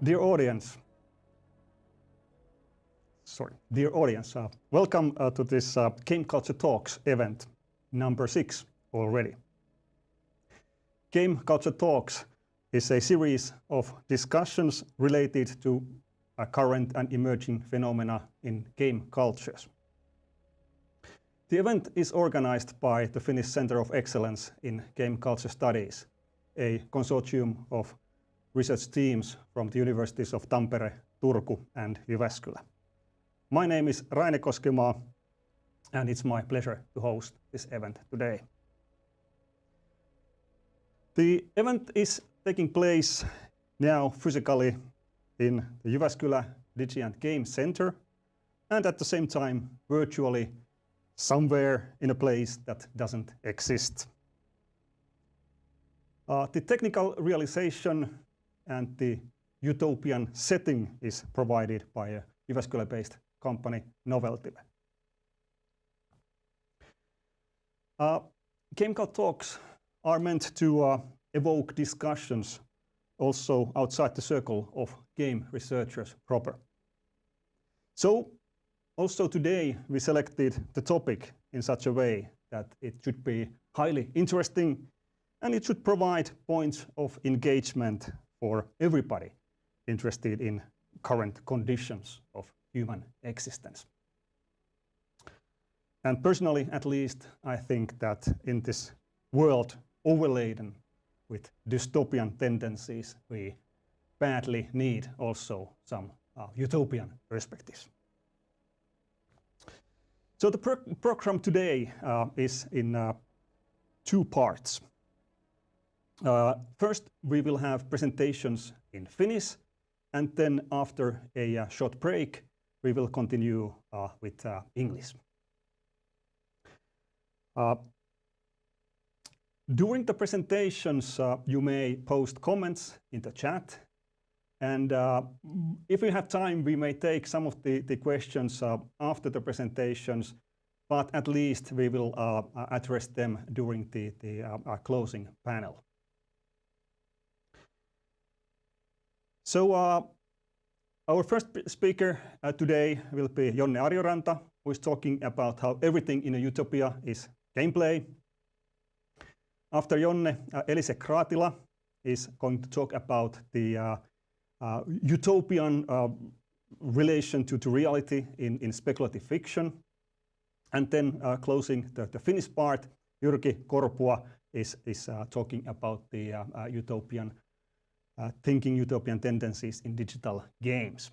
Dear audience, welcome to this GameCult Talks event, number 6 already. GameCult Talks is a series of discussions related to current and emerging phenomena in game cultures. The event is organized by the Finnish Center of Excellence in Game Culture Studies, a consortium of research teams from the universities of Tampere, Turku and Jyväskylä. My name is Raine Koskemaa, and it's my pleasure to host this event today. The event is taking place now physically in the Jyväskylä Digi and Game Center, and at the same time virtually somewhere in a place that doesn't exist. The technical realization and the utopian setting is provided by a Jyväskylä-based company, Noveltive. GameCult Talks are meant to evoke discussions also outside the circle of game researchers proper. So, also today we selected the topic in such a way that it should be highly interesting and it should provide points of engagement for everybody interested in current conditions of human existence. And personally, at least, I think that in this world overladen with dystopian tendencies, we badly need also some utopian perspectives. So the program today is in 2 parts. First, we will have presentations in Finnish, and then after a short break, we will continue with English. During the presentations, you may post comments in the chat, and if we have time, we may take some of the questions after the presentations, but at least we will address them during the closing panel. So our first speaker today will be Jonne Arjoranta, who is talking about how everything in a utopia is gameplay. After Jonne, Elise Kraatila is going to talk about the utopian relation to reality in speculative fiction. And then closing the Finnish part, Jyrki Korpua is talking about the utopian utopian tendencies in digital games.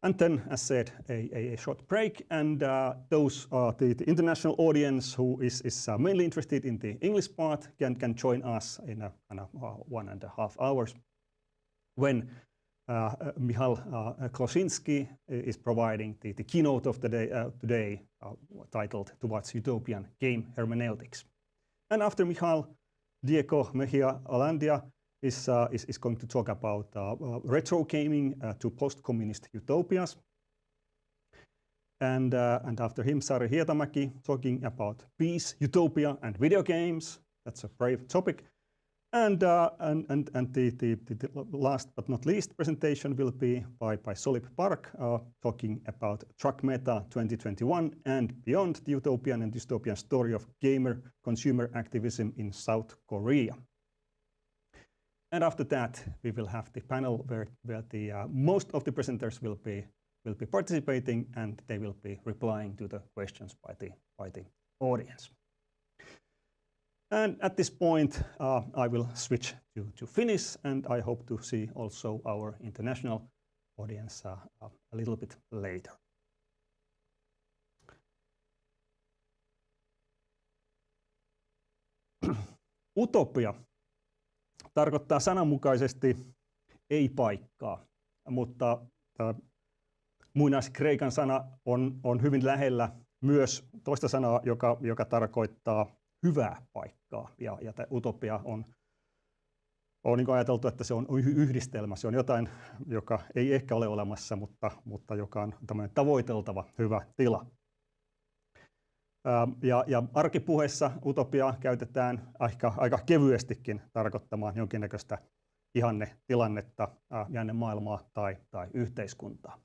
And then, as said, a short break, and those the international audience who is mainly interested in the English part can join us in 1.5 hours when Michal Klosinski is providing the keynote of the day today, titled Towards Utopian Game Hermeneutics. And after Michal, Diego Mejia Alandia is going to talk about retro gaming to post-communist utopias. And after him, Sari Hietamäki talking about peace, utopia, and video games. That's a brave topic. And the last but not least presentation will be by Solip Park, talking about Truck Meta 2021 and beyond, the utopian and dystopian story of gamer-consumer activism in South Korea. And after that, we will have the panel where the most of the presenters will be participating, and they will be replying to the questions by the audience. And at this point, I will switch to Finnish, and I hope to see also our international audience a little bit later. Utopia tarkoittaa sananmukaisesti ei-paikkaa, mutta muinaiskreikan sana on hyvin lähellä myös toista sanaa, joka tarkoittaa hyvää paikkaa. Ja utopia on niin kuin ajateltu, että se on yhdistelmä. Se on jotain, joka ei ehkä ole olemassa, mutta joka on tämmöinen tavoiteltava hyvä tila. Ja arkipuheessa utopiaa käytetään aika kevyestikin tarkoittamaan jonkinnäköistä ihannetilannetta, maailmaa tai yhteiskuntaa.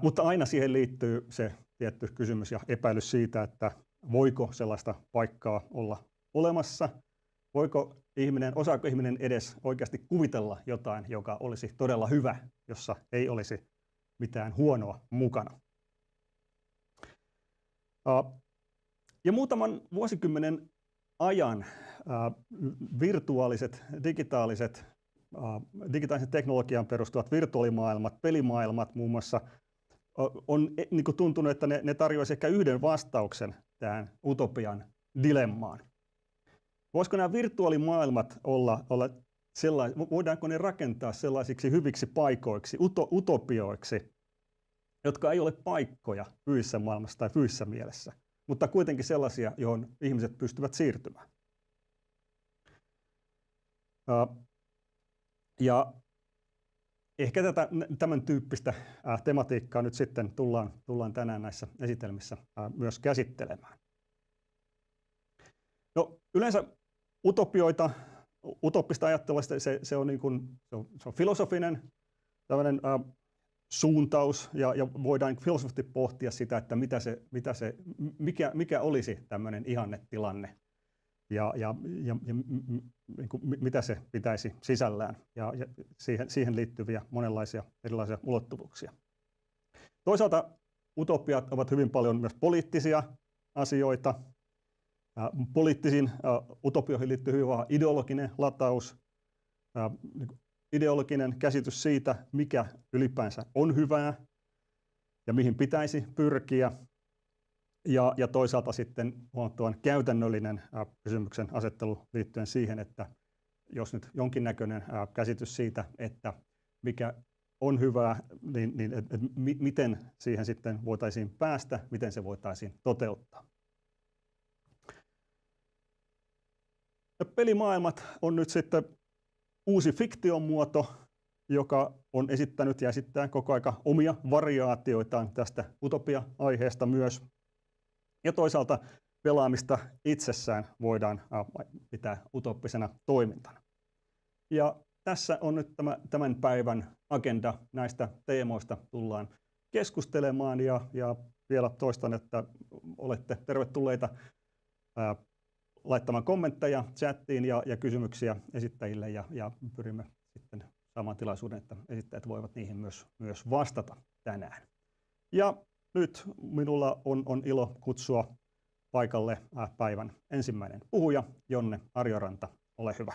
Mutta aina siihen liittyy se tietty kysymys ja epäilys siitä, että voiko sellaista paikkaa olla olemassa, osaako ihminen edes oikeasti kuvitella jotain, joka olisi todella hyvä, jossa ei olisi mitään huonoa mukana. Ja muutaman vuosikymmenen ajan virtuaaliset, digitaalisen teknologian perustuvat virtuaalimaailmat, pelimaailmat muun muassa, on niin kuin tuntunut, että ne tarjoaisivat ehkä yhden vastauksen tähän utopian dilemmaan. Voisiko nämä virtuaalimaailmat olla sellaisia, voidaanko ne rakentaa sellaisiksi hyviksi paikoiksi, utopioiksi, jotka ei ole paikkoja fyysisessä maailmassa tai fyysisessä mielessä, mutta kuitenkin sellaisia, johon ihmiset pystyvät siirtymään. Ja ehkä tämän tyyppistä tematiikkaa nyt sitten tullaan tänään näissä esitelmissä myös käsittelemään. No, yleensä utopista ajattelua, se on filosofinen tällainen suuntaus, ja voidaan filosofisesti pohtia sitä, että mikä olisi tämmöinen ihannetilanne, ja mitä se pitäisi sisällään, ja siihen liittyviä monenlaisia erilaisia ulottuvuuksia. Toisaalta utopiat ovat hyvin paljon myös poliittisia asioita. Poliittisiin utopioihin liittyy hyvin vahva ideologinen lataus, ideologinen käsitys siitä, mikä ylipäänsä on hyvää ja mihin pitäisi pyrkiä. Ja toisaalta sitten huomattavan käytännöllinen kysymyksen asettelu liittyen siihen, että jos nyt jonkinnäköinen käsitys siitä, että mikä on hyvää, niin miten siihen sitten voitaisiin päästä, miten se voitaisiin toteuttaa. Ja pelimaailmat on nyt sitten uusi fiktion muoto, joka on esittänyt ja esittää koko aika omia variaatioitaan tästä utopia-aiheesta myös. Ja toisaalta pelaamista itsessään voidaan pitää utoppisena toimintana. Ja tässä on nyt tämän päivän agenda. Näistä teemoista tullaan keskustelemaan, ja vielä toistan, että olette tervetulleita laittamaan kommentteja chattiin ja kysymyksiä esittäjille, ja pyrimme sitten saamaan tilaisuuden, että esittäjät voivat niihin myös vastata tänään. Ja nyt minulla on ilo kutsua paikalle päivän ensimmäinen puhuja, Jonne Arjoranta. Ole hyvä.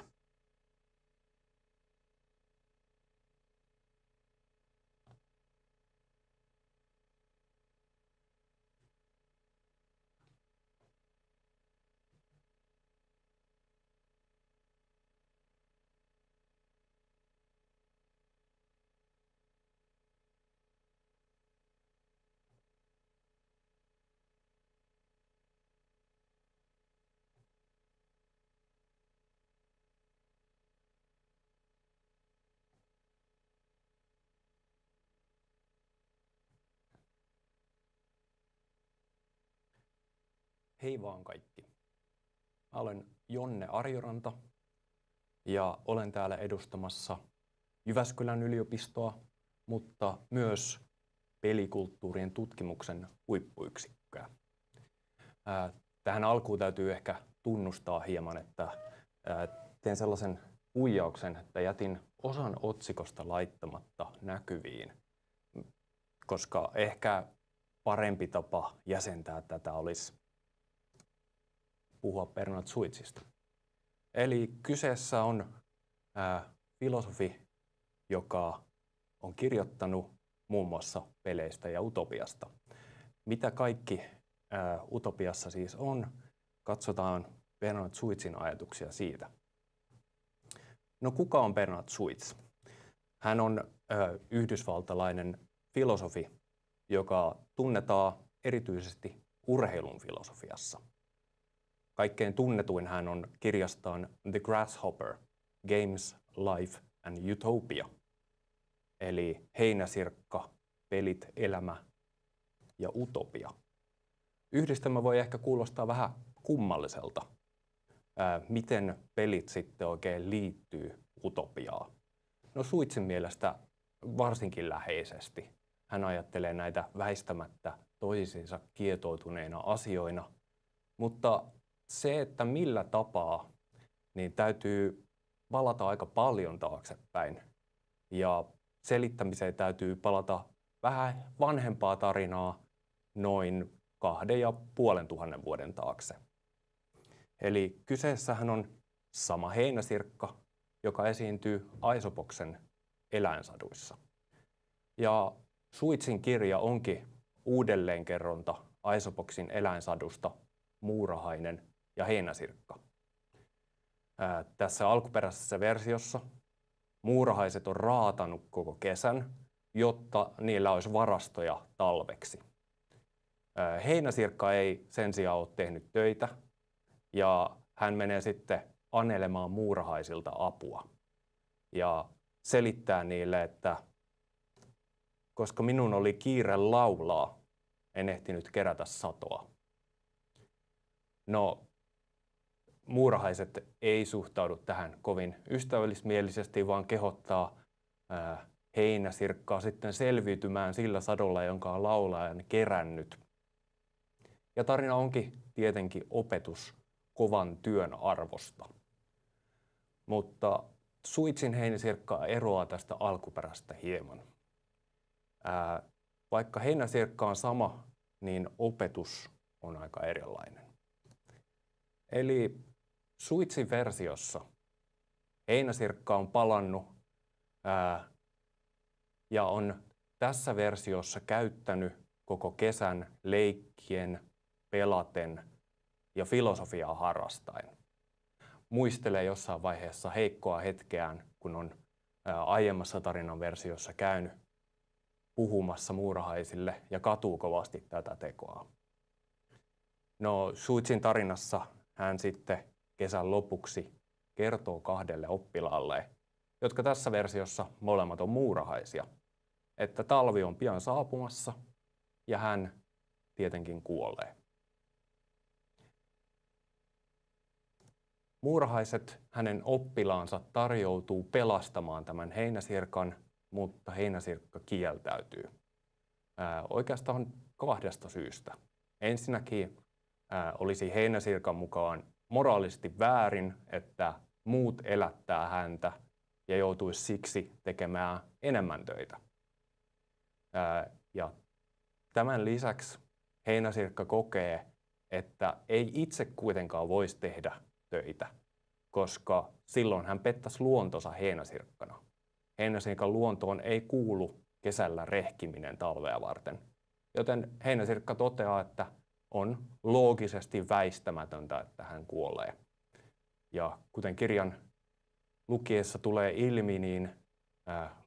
Hei vaan kaikki. Mä olen Jonne Arjoranta ja olen täällä edustamassa Jyväskylän yliopistoa, mutta myös pelikulttuurien tutkimuksen huippuyksikköä. Tähän alkuun täytyy ehkä tunnustaa hieman, että teen sellaisen huijauksen, että jätin osan otsikosta laittamatta näkyviin, koska ehkä parempi tapa jäsentää tätä olisi puhua Bernard Suitsista. Eli kyseessä on filosofi, joka on kirjoittanut muun muassa peleistä ja utopiasta. Mitä kaikki utopiassa siis on? Katsotaan Bernard Suitsin ajatuksia siitä. No, kuka on Bernard Suits? Hän on yhdysvaltalainen filosofi, joka tunnetaan erityisesti urheilun filosofiassa. Kaikkein tunnetuin hän on kirjastaan The Grasshopper, Games, Life and Utopia, eli heinäsirkka, pelit, elämä ja utopia. Yhdistelmä voi ehkä kuulostaa vähän kummalliselta. miten pelit sitten oikein liittyy utopiaan. No Suitsin mielestä varsinkin läheisesti. Hän ajattelee näitä väistämättä toisiinsa kietoutuneina asioina, mutta se, että millä tapaa, niin täytyy palata aika paljon taaksepäin. Ja selittämiseen täytyy palata vähän vanhempaa tarinaa noin 2500 vuoden taakse. Eli kyseessähän on sama heinäsirkka, joka esiintyy Aesopoksen eläinsaduissa. Ja Suitsin kirja onkin uudelleenkerronta Aesopoksin eläinsadusta Muurahainen ja heinäsirkka. Tässä alkuperäisessä versiossa muurahaiset on raatanut koko kesän, jotta niillä olisi varastoja talveksi. Heinäsirkka ei sen sijaan ole tehnyt töitä ja hän menee sitten anelemaan muurahaisilta apua ja selittää niille, että koska minun oli kiire laulaa, en ehtinyt kerätä satoa. No, muurahaiset ei suhtaudu tähän kovin ystävällismielisesti, vaan kehottaa heinäsirkkaa sitten selviytymään sillä sadolla, jonka on laulajan kerännyt. Ja tarina onkin tietenkin opetus kovan työn arvosta. Mutta Suitsin heinäsirkka eroaa tästä alkuperäistä hieman. Vaikka heinäsirkka on sama, niin opetus on aika erilainen. Eli Suitsin versiossa heinäsirkka on palannut ja on tässä versiossa käyttänyt koko kesän leikkien, pelaten ja filosofiaa harrastaen. Muistelee jossain vaiheessa heikkoa hetkeään, kun on aiemmassa tarinan versiossa käynyt puhumassa muurahaisille ja katuu kovasti tätä tekoa. No, Suitsin tarinassa hän sitten kesän lopuksi kertoo 2 oppilaalle, jotka tässä versiossa molemmat on muurahaisia, että talvi on pian saapumassa ja hän tietenkin kuolee. Muurahaiset, hänen oppilaansa, tarjoutuu pelastamaan tämän heinäsirkan, mutta heinäsirkka kieltäytyy. Oikeastaan 2 syystä. Ensinnäkin olisi heinäsirkan mukaan moraalisesti väärin, että muut elättää häntä ja joutuisi siksi tekemään enemmän töitä. Ja tämän lisäksi heinäsirkka kokee, että ei itse kuitenkaan voisi tehdä töitä, koska silloin hän pettäisi luontonsa heinäsirkkana. Heinäsirkan luontoon ei kuulu kesällä rehkiminen talvea varten, joten heinäsirkka toteaa, että on loogisesti väistämätöntä, että hän kuolee. Ja kuten kirjan lukiessa tulee ilmi, niin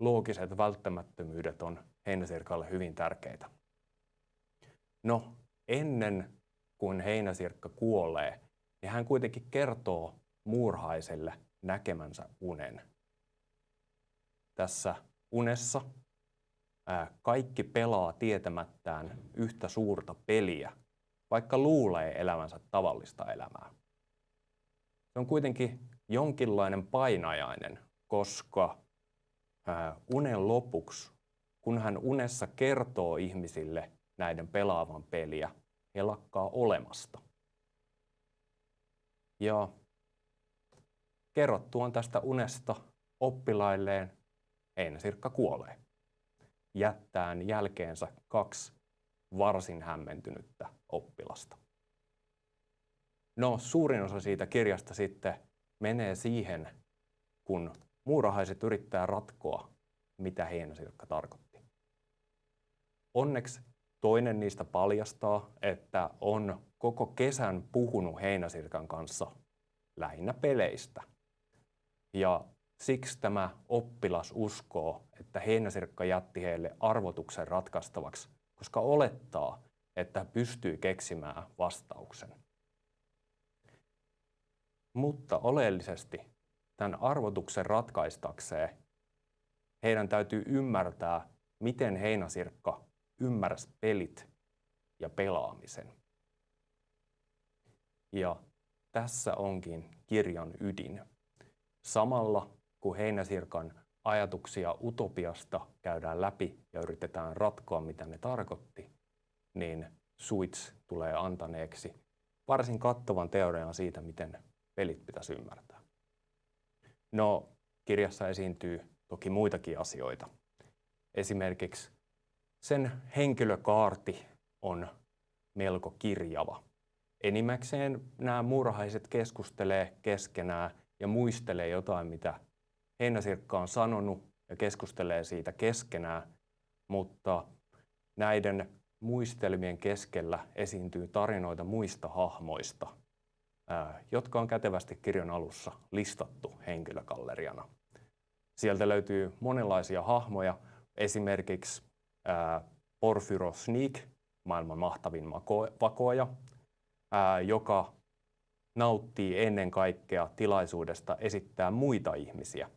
loogiset välttämättömyydet on heinäsirkalle hyvin tärkeitä. No, ennen kuin heinäsirkka kuolee, niin hän kuitenkin kertoo muurahaiselle näkemänsä unen. Tässä unessa kaikki pelaa tietämättään yhtä suurta peliä, vaikka luulee elämänsä tavallista elämää. Se on kuitenkin jonkinlainen painajainen, koska unen lopuksi, kun hän unessa kertoo ihmisille näiden pelaavan peliä, he lakkaa olemasta. Ja kerrottuaan tästä unesta oppilailleen, heinäsirkka kuolee, jättäen jälkeensä 2 varsin hämmentynyttä oppilasta. No, suurin osa siitä kirjasta sitten menee siihen, kun muurahaiset yrittää ratkoa, mitä heinäsirkka tarkoitti. Onneksi toinen niistä paljastaa, että on koko kesän puhunut heinäsirkan kanssa lähinnä peleistä. Ja siksi tämä oppilas uskoo, että heinäsirkka jätti heille arvotuksen ratkaistavaksi, koska olettaa, että pystyy keksimään vastauksen. Mutta oleellisesti tämän arvotuksen ratkaistakseen heidän täytyy ymmärtää, miten heinäsirkka ymmärsi pelit ja pelaamisen. Ja tässä onkin kirjan ydin. Samalla kun Heinäsirkan ajatuksia utopiasta käydään läpi ja yritetään ratkoa, mitä ne tarkoitti, niin Suits tulee antaneeksi varsin kattavan teorian siitä, miten pelit pitäisi ymmärtää. No, kirjassa esiintyy toki muitakin asioita. Esimerkiksi sen henkilökaarti on melko kirjava. Enimmäkseen nämä muurahaiset keskustelee keskenään ja muistelee jotain, mitä Heinäsirkka on sanonut ja keskustelee siitä keskenään, mutta näiden muistelmien keskellä esiintyy tarinoita muista hahmoista, jotka on kätevästi kirjan alussa listattu henkilögalleriana. Sieltä löytyy monenlaisia hahmoja, esimerkiksi Porphyro Sneak, maailman mahtavin vakoaja, joka nauttii ennen kaikkea tilaisuudesta esittää muita ihmisiä.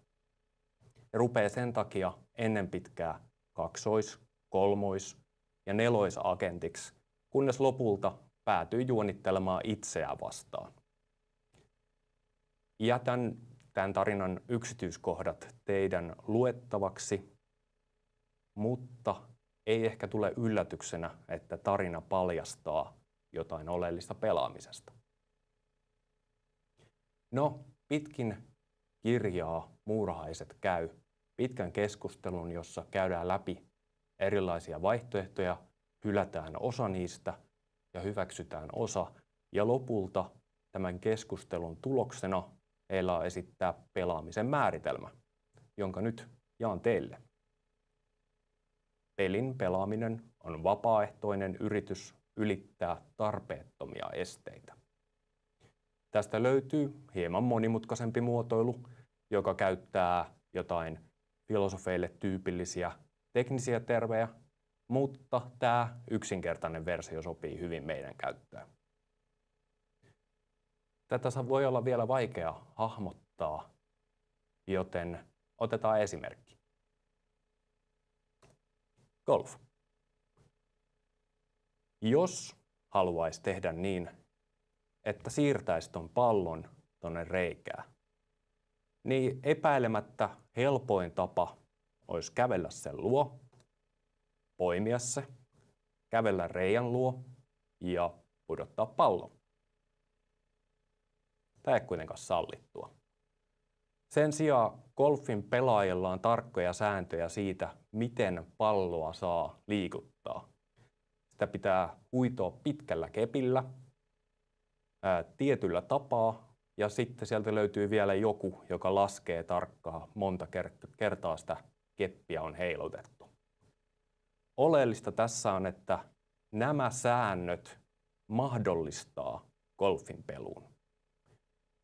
Ja rupeaa sen takia ennen pitkää kaksois-, kolmois- ja neloisagentiksi, kunnes lopulta päätyy juonittelemaan itseään vastaan. Jätän tämän tarinan yksityiskohdat teidän luettavaksi, mutta ei ehkä tule yllätyksenä, että tarina paljastaa jotain oleellista pelaamisesta. No, pitkin kirjaa muurahaiset käy pitkän keskustelun, jossa käydään läpi erilaisia vaihtoehtoja, hylätään osa niistä ja hyväksytään osa, ja lopulta tämän keskustelun tuloksena heillä on esittää pelaamisen määritelmä, jonka nyt jaan teille. Pelin pelaaminen on vapaaehtoinen yritys ylittää tarpeettomia esteitä. Tästä löytyy hieman monimutkaisempi muotoilu, joka käyttää jotain filosofeille tyypillisiä teknisiä termejä, mutta tämä yksinkertainen versio sopii hyvin meidän käyttöön. Tätä voi olla vielä vaikea hahmottaa, joten otetaan esimerkki. Golf. Jos haluaisi tehdä niin, että siirtäisi ton pallon tonne reikään, niin epäilemättä helpoin tapa olisi kävellä sen luo, poimia se, kävellä reiän luo ja pudottaa pallon. Tämä ei kuitenkaan sallittua. Sen sijaan golfin pelaajilla on tarkkoja sääntöjä siitä, miten palloa saa liikuttaa. Sitä pitää huitoa pitkällä kepillä, tietyllä tapaa, ja sitten sieltä löytyy vielä joku, joka laskee tarkkaan monta kertaa sitä keppiä on heilutettu. Oleellista tässä on, että nämä säännöt mahdollistaa golfin peluun.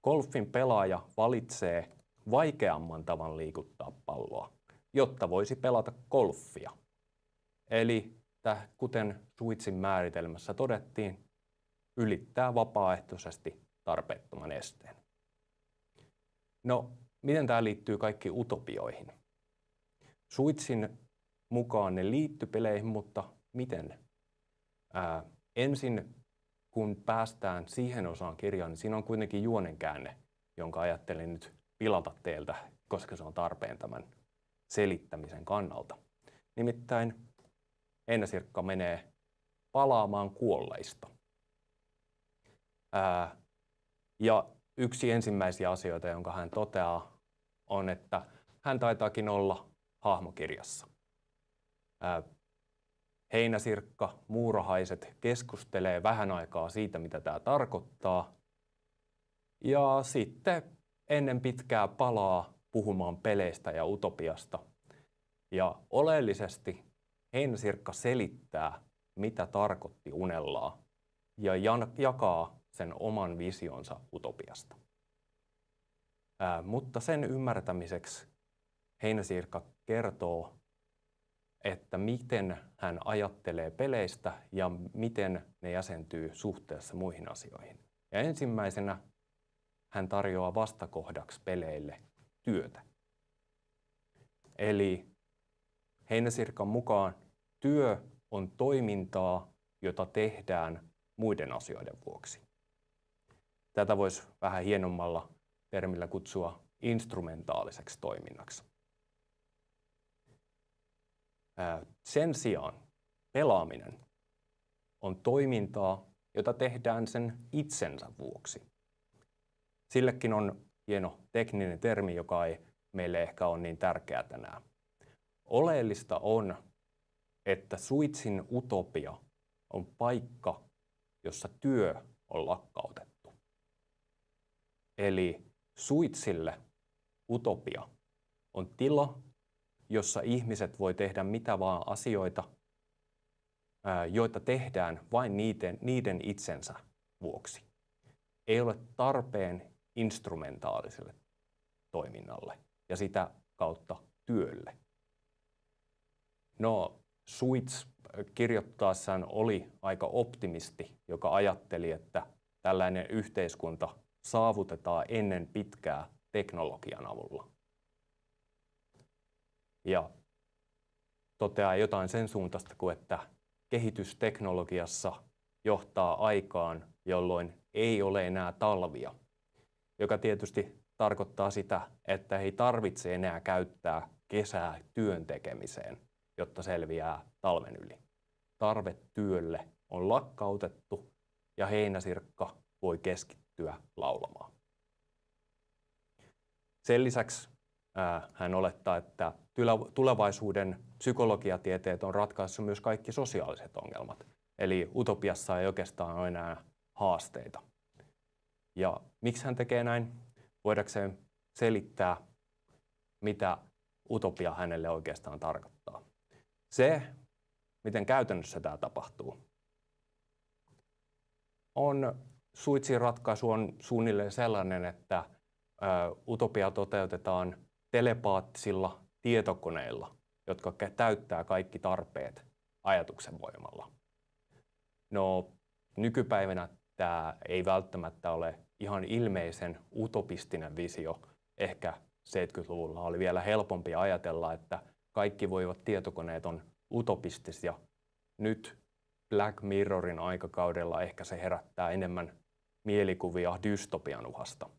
Golfin pelaaja valitsee vaikeamman tavan liikuttaa palloa, jotta voisi pelata golfia. Eli kuten Suitsin määritelmässä todettiin, ylittää vapaaehtoisesti tarpeettoman esteen. No, miten tämä liittyy kaikki utopioihin? Suitsin mukaan ne liittyy peleihin, mutta miten? Ensin, kun päästään siihen osaan kirjaa, niin siinä on kuitenkin juonenkäänne, jonka ajattelin nyt pilata teiltä, koska se on tarpeen tämän selittämisen kannalta. Nimittäin Heinäsirkka menee palaamaan kuolleista. Ja yksi ensimmäisiä asioita, jonka hän toteaa, on, että hän taitaakin olla hahmokirjassa. Heinäsirkka, muurahaiset keskustelee vähän aikaa siitä, mitä tämä tarkoittaa. Ja sitten ennen pitkää palaa puhumaan peleistä ja utopiasta. Ja oleellisesti Heinäsirkka selittää, mitä tarkoitti unellaan, ja jakaa sen oman visionsa utopiasta. Mutta sen ymmärtämiseksi Heinäsirkka kertoo, että miten hän ajattelee peleistä ja miten ne jäsentyy suhteessa muihin asioihin. Ja ensimmäisenä hän tarjoaa vastakohdaksi peleille työtä. Eli Heinäsirkan mukaan työ on toimintaa, jota tehdään muiden asioiden vuoksi. Tätä voisi vähän hienommalla termillä kutsua instrumentaaliseksi toiminnaksi. Sen sijaan pelaaminen on toimintaa, jota tehdään sen itsensä vuoksi. Sillekin on hieno tekninen termi, joka ei meille ehkä ole niin tärkeä tänään. Oleellista on, että Switchin Utopia on paikka, jossa työ on lakkautettu. Eli Switchille Utopia on tila, jossa ihmiset voi tehdä mitä vaan asioita, joita tehdään vain niiden itsensä vuoksi. Ei ole tarpeen instrumentaaliselle toiminnalle ja sitä kautta työlle. No, Switch kirjoittaessaan oli aika optimisti, joka ajatteli, että tällainen yhteiskunta saavutetaan ennen pitkää teknologian avulla. Ja toteaa jotain sen suuntaista kuin, että kehitys teknologiassa johtaa aikaan, jolloin ei ole enää talvia, joka tietysti tarkoittaa sitä, että ei tarvitse enää käyttää kesää työn tekemiseen, jotta selviää talven yli. Tarve työlle on lakkautettu ja heinäsirkka voi keskittyä laulamaan. Sen lisäksi hän olettaa, että tulevaisuuden psykologiatieteet on ratkaissut myös kaikki sosiaaliset ongelmat. Eli utopiassa ei oikeastaan ole enää haasteita. Ja miksi hän tekee näin? Voidakseen selittää, mitä utopia hänelle oikeastaan tarkoittaa. Se, miten käytännössä tämä tapahtuu, Switchin ratkaisu on suunnilleen sellainen, että utopia toteutetaan telepaattisilla tietokoneilla, jotka täyttää kaikki tarpeet ajatuksen voimalla. No, nykypäivänä tämä ei välttämättä ole ihan ilmeisen utopistinen visio. Ehkä 70-luvulla oli vielä helpompi ajatella, että kaikki voivat tietokoneet on utopistisia. Nyt Black Mirrorin aikakaudella ehkä se herättää enemmän mielikuvia dystopian uhasta.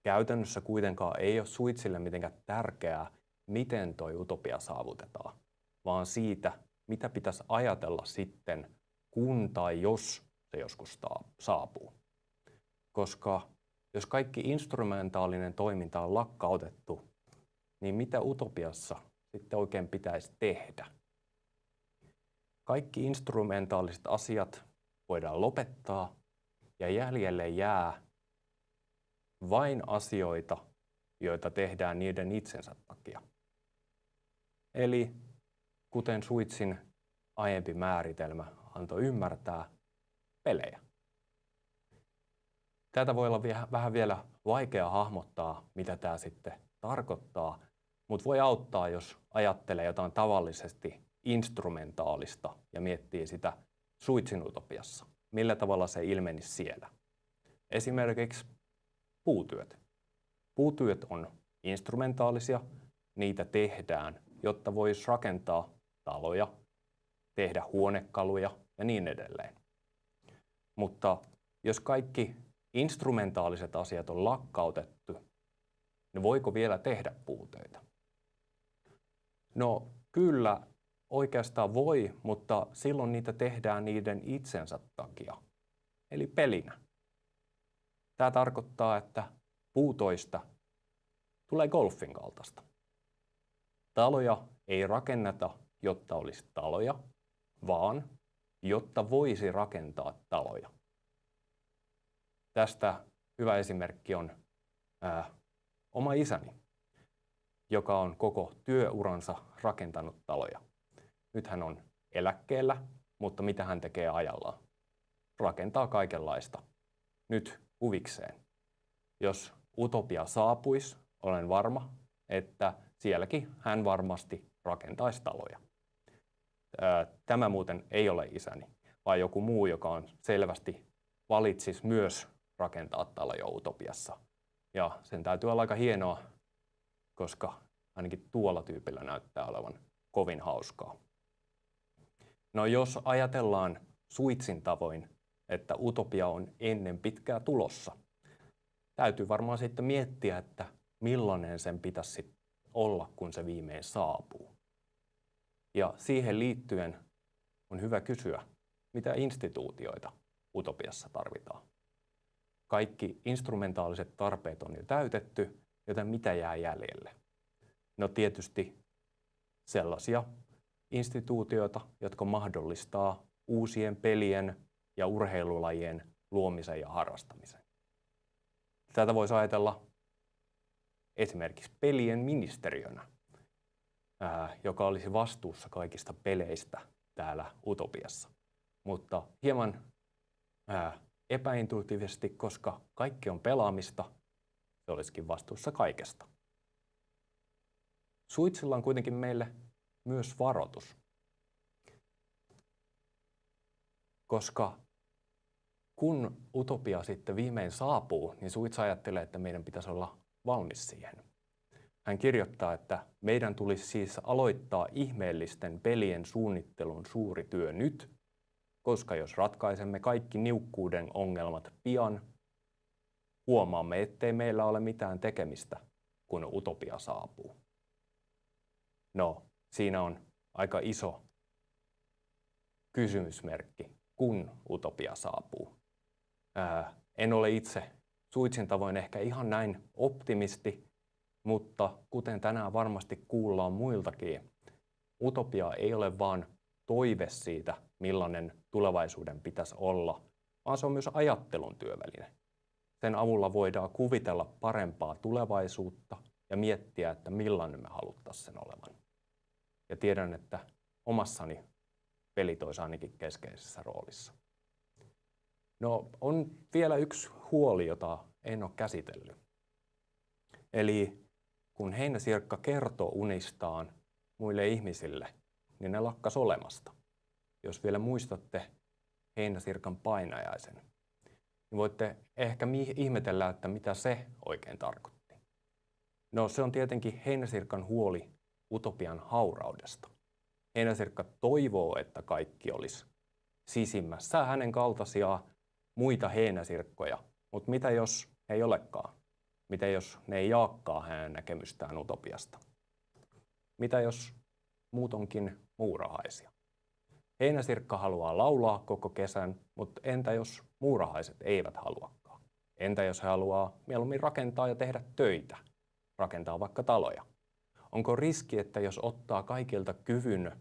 Käytännössä kuitenkaan ei ole Switchille mitenkään tärkeää, miten toi utopia saavutetaan, vaan siitä, mitä pitäisi ajatella sitten, kun tai jos se joskus saapuu. Koska jos kaikki instrumentaalinen toiminta on lakkautettu, niin mitä utopiassa sitten oikein pitäisi tehdä? Kaikki instrumentaaliset asiat voidaan lopettaa ja jäljelle jää vain asioita, joita tehdään niiden itsensä takia. Eli kuten Switchin aiempi määritelmä antoi ymmärtää, pelejä. Tätä voi olla vähän vielä vaikea hahmottaa, mitä tämä sitten tarkoittaa, mutta voi auttaa, jos ajattelee jotain tavallisesti instrumentaalista ja miettii sitä Switchin utopiassa. Millä tavalla se ilmenisi siellä? Esimerkiksi puutyöt. Puutyöt on instrumentaalisia, niitä tehdään, jotta voisi rakentaa taloja, tehdä huonekaluja ja niin edelleen. Mutta jos kaikki instrumentaaliset asiat on lakkautettu, niin voiko vielä tehdä puutöitä? No kyllä, oikeastaan voi, mutta silloin niitä tehdään niiden itsensä takia, eli pelinä. Tämä tarkoittaa, että puutoista tulee golfin kaltaista. Taloja ei rakenneta, jotta olisi taloja, vaan jotta voisi rakentaa taloja. Tästä hyvä esimerkki on oma isäni, joka on koko työuransa rakentanut taloja. Nyt hän on eläkkeellä, mutta mitä hän tekee ajallaan? Rakentaa kaikenlaista. Nyt huvikseen. Jos utopia saapuisi, olen varma, että sielläkin hän varmasti rakentaisi taloja. Tämä muuten ei ole isäni, vaan joku muu, joka on selvästi valitsisi myös rakentaa taloja utopiassa. Ja sen täytyy olla aika hienoa, koska ainakin tuolla tyypillä näyttää olevan kovin hauskaa. No jos ajatellaan Switchin tavoin että utopia on ennen pitkää tulossa. Täytyy varmaan sitten miettiä, että millainen sen pitäisi olla, kun se viimein saapuu. Ja siihen liittyen on hyvä kysyä, mitä instituutioita utopiassa tarvitaan. Kaikki instrumentaaliset tarpeet on jo täytetty, joten mitä jää jäljelle? No tietysti sellaisia instituutioita, jotka mahdollistaa uusien pelien ja urheilulajien luomisen ja harrastamisen. Tätä voisi ajatella esimerkiksi pelien ministeriönä, joka olisi vastuussa kaikista peleistä täällä utopiassa. Mutta hieman epäintuitiivisesti, koska kaikki on pelaamista, se olisikin vastuussa kaikesta. Suitsilla on kuitenkin meille myös varoitus, koska kun utopia sitten viimein saapuu, niin Suits ajattelee, että meidän pitäisi olla valmis siihen. Hän kirjoittaa, että meidän tulisi siis aloittaa ihmeellisten pelien suunnittelun suuri työ nyt, koska jos ratkaisemme kaikki niukkuuden ongelmat pian, huomaamme, ettei meillä ole mitään tekemistä, kun utopia saapuu. No, siinä on aika iso kysymysmerkki, kun utopia saapuu. En ole itse Suitsin tavoin ehkä ihan näin optimisti, mutta kuten tänään varmasti kuullaan muiltakin, utopia ei ole vaan toive siitä, millainen tulevaisuuden pitäisi olla, vaan se on myös ajattelun työväline. Sen avulla voidaan kuvitella parempaa tulevaisuutta ja miettiä, että millainen me haluttaisiin sen olevan. Ja tiedän, että omassani pelit olisi ainakin keskeisessä roolissa. No, on vielä yksi huoli, jota en ole käsitellyt. Eli kun heinäsirkka kertoo unistaan muille ihmisille, niin ne lakkas olemasta. Jos vielä muistatte heinäsirkan painajaisen, niin voitte ehkä ihmetellä, että mitä se oikein tarkoitti. No, se on tietenkin heinäsirkan huoli utopian hauraudesta. Heinäsirkka toivoo, että kaikki olisi sisimmässä hänen kaltaisia muita heinäsirkkoja, mutta mitä jos ei olekaan? Mitä jos ne ei jaakaan hänen näkemystään utopiasta? Mitä jos muut onkin muurahaisia? Heinäsirkka haluaa laulaa koko kesän, mutta entä jos muurahaiset eivät haluakaan? Entä jos he haluaa mieluummin rakentaa ja tehdä töitä? Rakentaa vaikka taloja? Onko riski, että jos ottaa kaikilta kyvyn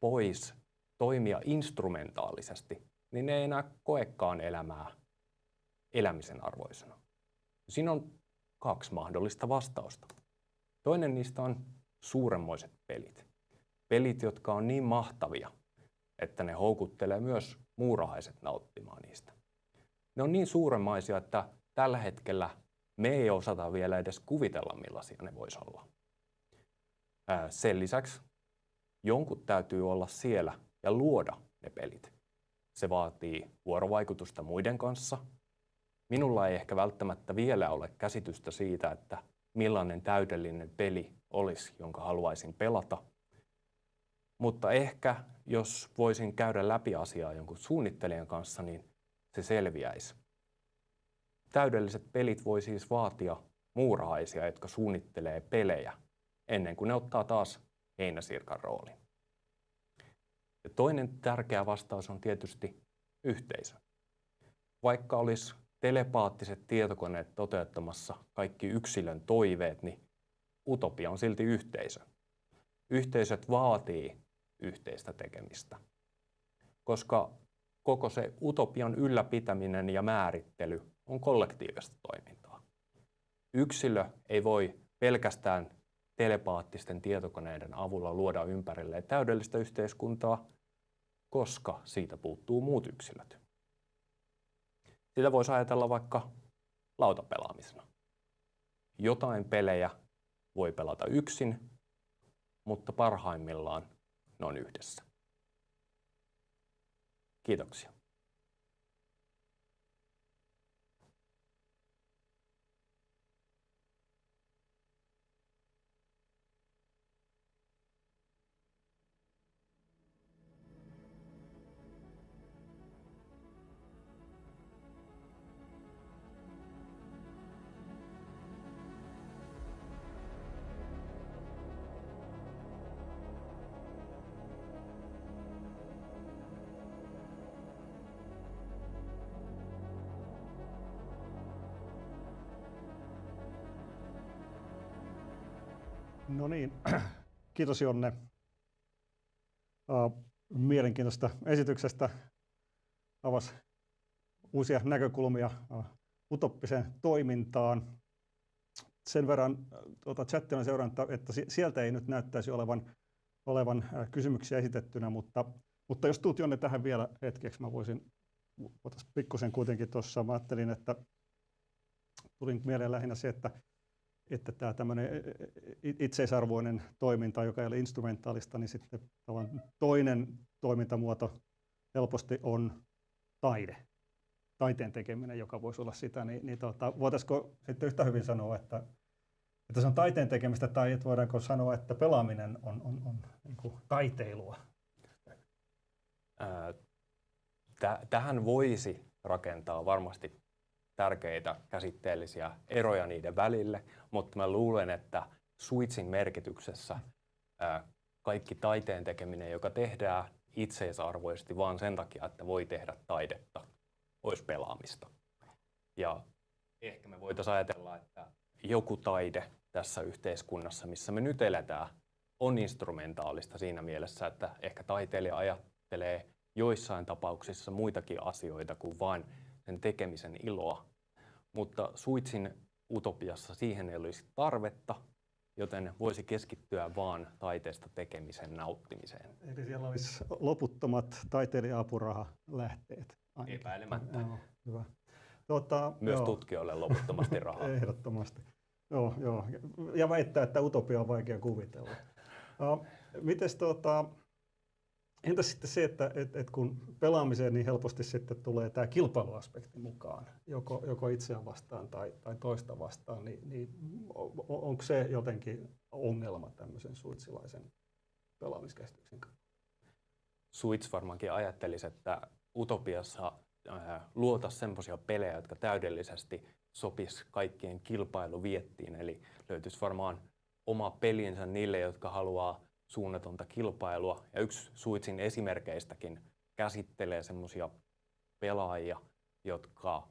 pois toimia instrumentaalisesti, niin ne ei enää koekaan elämää elämisen arvoisena? Siinä on kaksi mahdollista vastausta. Toinen niistä on suuremmoiset pelit. Pelit, jotka on niin mahtavia, että ne houkuttelee myös muurahaiset nauttimaan niistä. Ne on niin suuremmaisia, että tällä hetkellä me ei osata vielä edes kuvitella, millaisia ne voisi olla. Sen lisäksi jonkun täytyy olla siellä ja luoda ne pelit. Se vaatii vuorovaikutusta muiden kanssa. Minulla ei ehkä välttämättä vielä ole käsitystä siitä, että millainen täydellinen peli olisi, jonka haluaisin pelata. Mutta ehkä, jos voisin käydä läpi asiaa jonkun suunnittelijan kanssa, niin se selviäisi. Täydelliset pelit voi siis vaatia muurahaisia, jotka suunnittelee pelejä, ennen kuin ne ottaa taas heinäsirkan roolin. Ja toinen tärkeä vastaus on tietysti yhteisö. Vaikka olisi telepaattiset tietokoneet toteuttamassa kaikki yksilön toiveet, niin utopia on silti yhteisö. Yhteisöt vaatii yhteistä tekemistä, koska koko se utopian ylläpitäminen ja määrittely on kollektiivista toimintaa. Yksilö ei voi pelkästään telepaattisten tietokoneiden avulla luoda ympärilleen täydellistä yhteiskuntaa, koska siitä puuttuu muut yksilöt. Sitä voisi ajatella vaikka lautapelaamisena. Jotain pelejä voi pelata yksin, mutta parhaimmillaan ne on yhdessä. Kiitoksia. No niin, kiitos Jonne mielenkiintoista esityksestä. Avasi uusia näkökulmia utoppiseen toimintaan. Sen verran chattia on seurannut, että sieltä ei nyt näyttäisi olevan kysymyksiä esitettynä, mutta jos tuut Jonne tähän vielä hetkeksi, mä voisin pikkusen kuitenkin tuossa, mä ajattelin, että tuli mieleen lähinnä se, että tämä tämmöinen itseisarvoinen toiminta, joka ei ole instrumentaalista, niin sitten toinen toimintamuoto helposti on taiteen tekeminen, joka voisi olla sitä, niin voitaisiko sitten yhtä hyvin sanoa, että se on taiteen tekemistä, tai että voidaanko sanoa, että pelaaminen on niin kuin taiteilua? Tähän voisi rakentaa varmasti tärkeitä käsitteellisiä eroja niiden välille, mutta mä luulen, että Switchin merkityksessä kaikki taiteen tekeminen, joka tehdään itseisarvoisesti vaan sen takia, että voi tehdä taidetta, olisi pelaamista. Ja ehkä me voitaisiin ajatella, että joku taide tässä yhteiskunnassa, missä me nyt eletään, on instrumentaalista siinä mielessä, että ehkä taiteilija ajattelee joissain tapauksissa muitakin asioita kuin vain sen tekemisen iloa. Mutta Switchin utopiassa siihen ei olisi tarvetta, joten voisi keskittyä vaan taiteesta tekemisen nauttimiseen. Eli siellä olisi loputtomat taiteilija-apurahalähteet. Ainakin. Epäilemättä. Joo, hyvä. Myös tutkijoille loputtomasti rahaa. Ehdottomasti. Joo. Ja väittää, että utopia on vaikea kuvitella. Mites entäs sitten se, että kun pelaamiseen niin helposti sitten tulee tämä kilpailuaspekti mukaan, joko itseään vastaan tai toista vastaan, niin onko se jotenkin ongelma tämmöisen suitsilaisen pelaamiskäsityksen kanssa? Switch varmaankin ajattelisi, että utopiassa luotaisiin semmoisia pelejä, jotka täydellisesti sopisi kaikkien kilpailuviettiin, eli löytyisi varmaan oma pelinsä niille, jotka haluaa suunnatonta kilpailua. Ja yksi Switchin esimerkkeistäkin käsittelee semmoisia pelaajia, jotka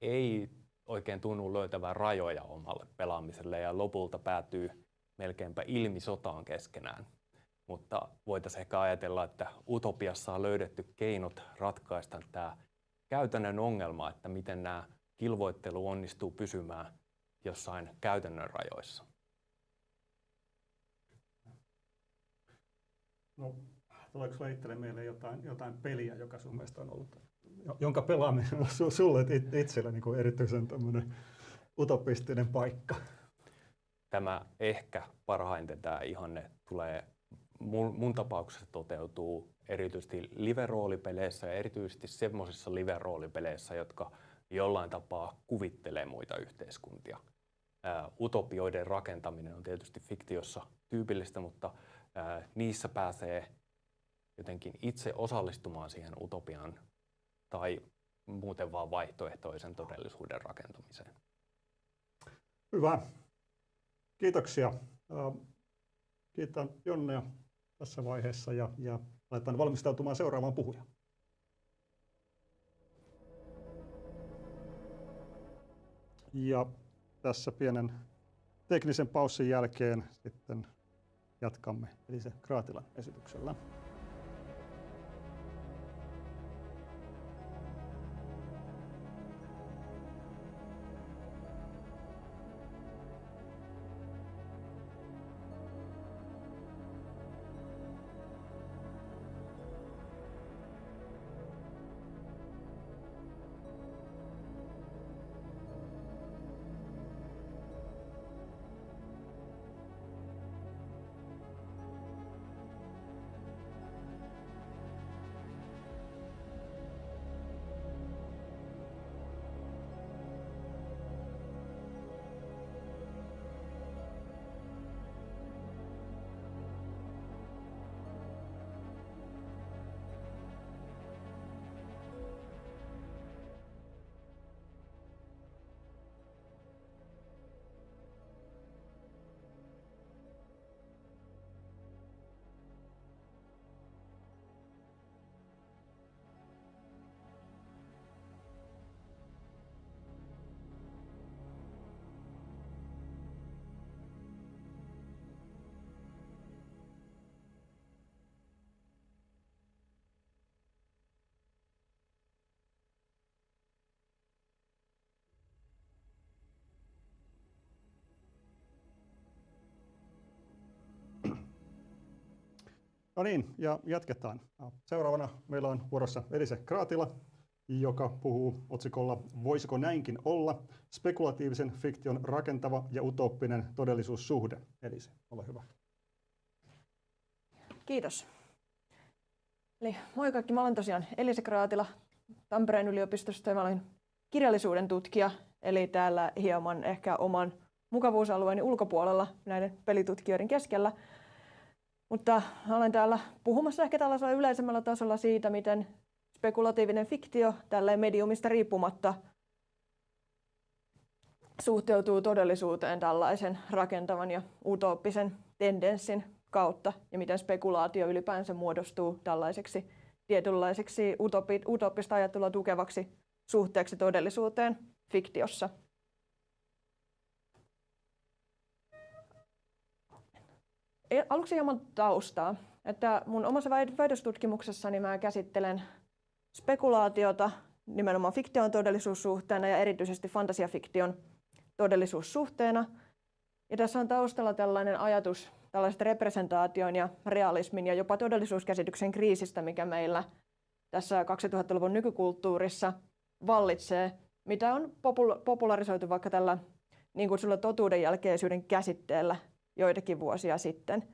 ei oikein tunnu löytävän rajoja omalle pelaamiselle ja lopulta päätyy melkeinpä ilmisotaan keskenään. Mutta voitaisiin ehkä ajatella, että utopiassa on löydetty keinot ratkaista tämä käytännön ongelma, että miten nämä kilvoittelu onnistuu pysymään jossain käytännön rajoissa. No, tuleeko sinulle itselle mieleen jotain peliä, joka sun mielestä on ollut, jonka pelaaminen on sulle itsellä niin kuin erityisen tämmöinen utopistinen paikka? Tämä ehkä parhaiten tämä ihanne tulee mun tapauksessa toteutuu erityisesti live-roolipeleissä ja erityisesti semmoisissa live-roolipeleissä, jotka jollain tapaa kuvittelee muita yhteiskuntia. Utopioiden rakentaminen on tietysti fiktiossa tyypillistä, mutta niissä pääsee jotenkin itse osallistumaan siihen utopiaan tai muuten vaan vaihtoehtoisen todellisuuden rakentamiseen. Hyvä. Kiitoksia. Kiitän Jonnea tässä vaiheessa ja aletaan valmistautumaan seuraavaan puhujaan. Ja tässä pienen teknisen paussin jälkeen sitten jatkamme Elisa Kraatilan esityksellä. No niin, ja jatketaan. Seuraavana meillä on vuorossa Elise Kraatila, joka puhuu otsikolla Voisiko näinkin olla? Spekulatiivisen fiktion rakentava ja utooppinen todellisuussuhde. Elise, ole hyvä. Kiitos. Eli moi kaikki, mä olen tosiaan Elise Kraatila Tampereen yliopistosta ja mä olen kirjallisuuden tutkija, eli täällä hieman ehkä oman mukavuusalueeni ulkopuolella näiden pelitutkijoiden keskellä. Mutta olen täällä puhumassa ehkä tällaisella yleisemmällä tasolla siitä, miten spekulatiivinen fiktio tälleen mediumista riippumatta suhteutuu todellisuuteen tällaisen rakentavan ja utooppisen tendenssin kautta ja miten spekulaatio ylipäänsä muodostuu tällaiseksi tietynlaiseksi utooppista ajattelua tukevaksi suhteeksi todellisuuteen fiktiossa. Aluksi hieman taustaa, että mun omassa väitöstutkimuksessani mä käsittelen spekulaatiota nimenomaan fiktion todellisuussuhteena ja erityisesti fantasiafiktion todellisuussuhteena. Ja tässä on taustalla tällainen ajatus tällaisesta representaation ja realismin ja jopa todellisuuskäsityksen kriisistä, mikä meillä tässä 2000-luvun nykykulttuurissa vallitsee, mitä on popularisoitu vaikka tällä niin kutsulla totuudenjälkeisyyden käsitteellä joitakin vuosia sitten.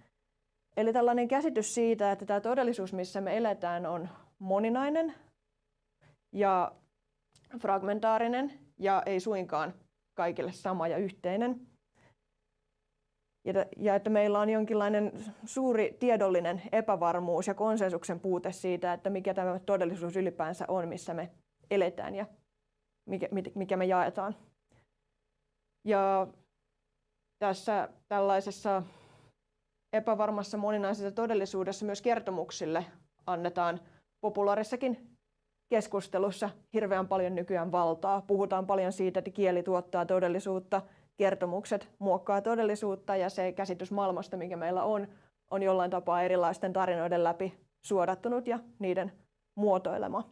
Eli tällainen käsitys siitä, että tämä todellisuus, missä me eletään, on moninainen ja fragmentaarinen ja ei suinkaan kaikille sama ja yhteinen. Ja että meillä on jonkinlainen suuri tiedollinen epävarmuus ja konsensuksen puute siitä, että mikä tämä todellisuus ylipäänsä on, missä me eletään ja mikä me jaetaan. Ja tässä tällaisessa epävarmassa moninaisessa todellisuudessa myös kertomuksille annetaan populaarissakin keskustelussa hirveän paljon nykyään valtaa. Puhutaan paljon siitä, että kieli tuottaa todellisuutta, kertomukset muokkaa todellisuutta ja se käsitys maailmasta, mikä meillä on jollain tapaa erilaisten tarinoiden läpi suodattunut ja niiden muotoilema.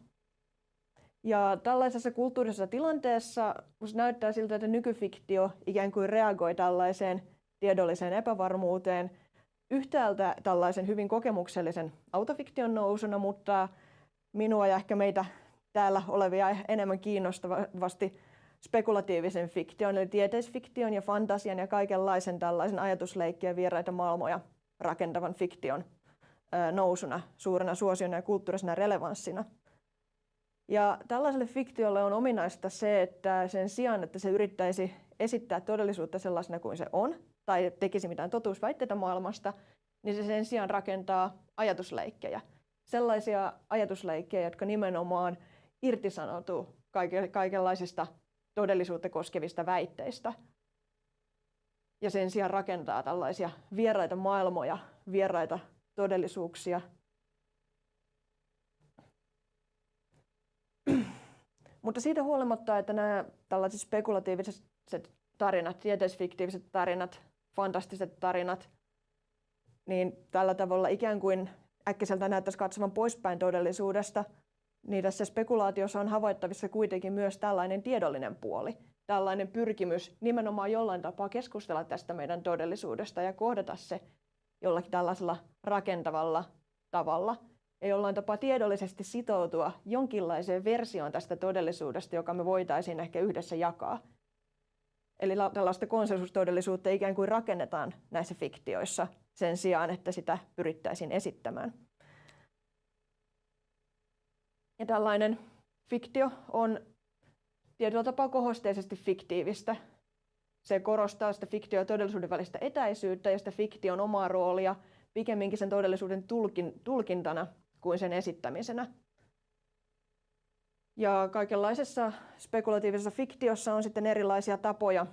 Ja tällaisessa kulttuurisessa tilanteessa näyttää siltä, että nykyfiktio ikään kuin reagoi tällaiseen tiedolliseen epävarmuuteen yhtäältä tällaisen hyvin kokemuksellisen autofiktion nousuna, mutta minua ja ehkä meitä täällä olevia enemmän kiinnostavasti spekulatiivisen fiktion, eli tieteisfiktion ja fantasian ja kaikenlaisen tällaisen ajatusleikkien vieraita maailmoja rakentavan fiktion nousuna, suurena suosiona ja kulttuurisena relevanssina. Ja tällaiselle fiktiolle on ominaista se, että sen sijaan, että se yrittäisi esittää todellisuutta sellaisena kuin se on, tai tekisi mitään totuusväitteitä maailmasta, niin se sen sijaan rakentaa ajatusleikkejä. Sellaisia ajatusleikkejä, jotka nimenomaan irtisanoutuu kaikenlaisista todellisuutta koskevista väitteistä. Ja sen sijaan rakentaa tällaisia vieraita maailmoja, vieraita todellisuuksia. Mutta siitä huolimatta, että nämä tällaiset spekulatiiviset tarinat, tieteisfiktiiviset tarinat, fantastiset tarinat, niin tällä tavalla ikään kuin äkkiseltä näyttäisi katsovan poispäin todellisuudesta, niin tässä spekulaatiossa on havaittavissa kuitenkin myös tällainen tiedollinen puoli, tällainen pyrkimys nimenomaan jollain tapaa keskustella tästä meidän todellisuudesta ja kohdata se jollakin tällaisella rakentavalla tavalla ja jollain tapaa tiedollisesti sitoutua jonkinlaiseen versioon tästä todellisuudesta, joka me voitaisiin ehkä yhdessä jakaa. Eli tällaista konsensustodellisuutta ikään kuin rakennetaan näissä fiktioissa sen sijaan, että sitä pyrittäisiin esittämään. Ja tällainen fiktio on tietyllä tapaa kohosteisesti fiktiivistä. Se korostaa sitä fiktion ja todellisuuden välistä etäisyyttä ja sitä fiktion omaa roolia pikemminkin sen todellisuuden tulkintana kuin sen esittämisenä. Ja kaikenlaisessa spekulatiivisessa fiktiossa on sitten erilaisia tapoja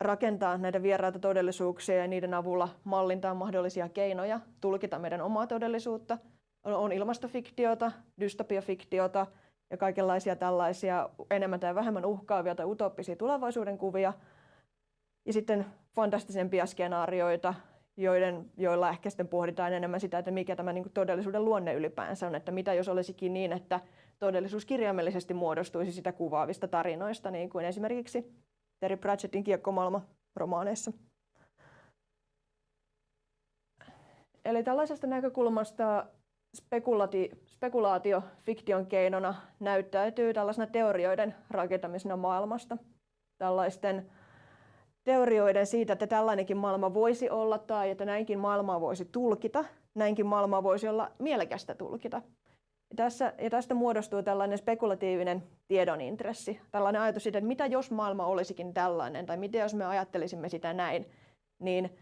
rakentaa näitä vieraita todellisuuksia ja niiden avulla mallintaa mahdollisia keinoja tulkita meidän omaa todellisuutta. On ilmastofiktiota, dystopiafiktiota ja kaikenlaisia tällaisia enemmän tai vähemmän uhkaavia tai utooppisia tulevaisuuden kuvia. Ja sitten fantastisempia skenaarioita, joilla ehkä sitten pohditaan enemmän sitä, että mikä tämä todellisuuden luonne ylipäänsä on. Että mitä jos olisikin niin, että todellisuus kirjaimellisesti muodostuisi sitä kuvaavista tarinoista, niin kuin esimerkiksi Terry Pratchettin Kiekkomaailma-romaaneissa. Eli tällaisesta näkökulmasta spekulaatio fiktion keinona näyttäytyy tällaisena teorioiden rakentamisena maailmasta. Tällaisten teorioiden siitä, että tällainenkin maailma voisi olla tai että näinkin maailmaa voisi tulkita, näinkin maailmaa voisi olla mielekästä tulkita. Ja tästä muodostuu tällainen spekulatiivinen tiedon intressi, tällainen ajatus siitä, että mitä jos maailma olisikin tällainen, tai mitä jos me ajattelisimme sitä näin, niin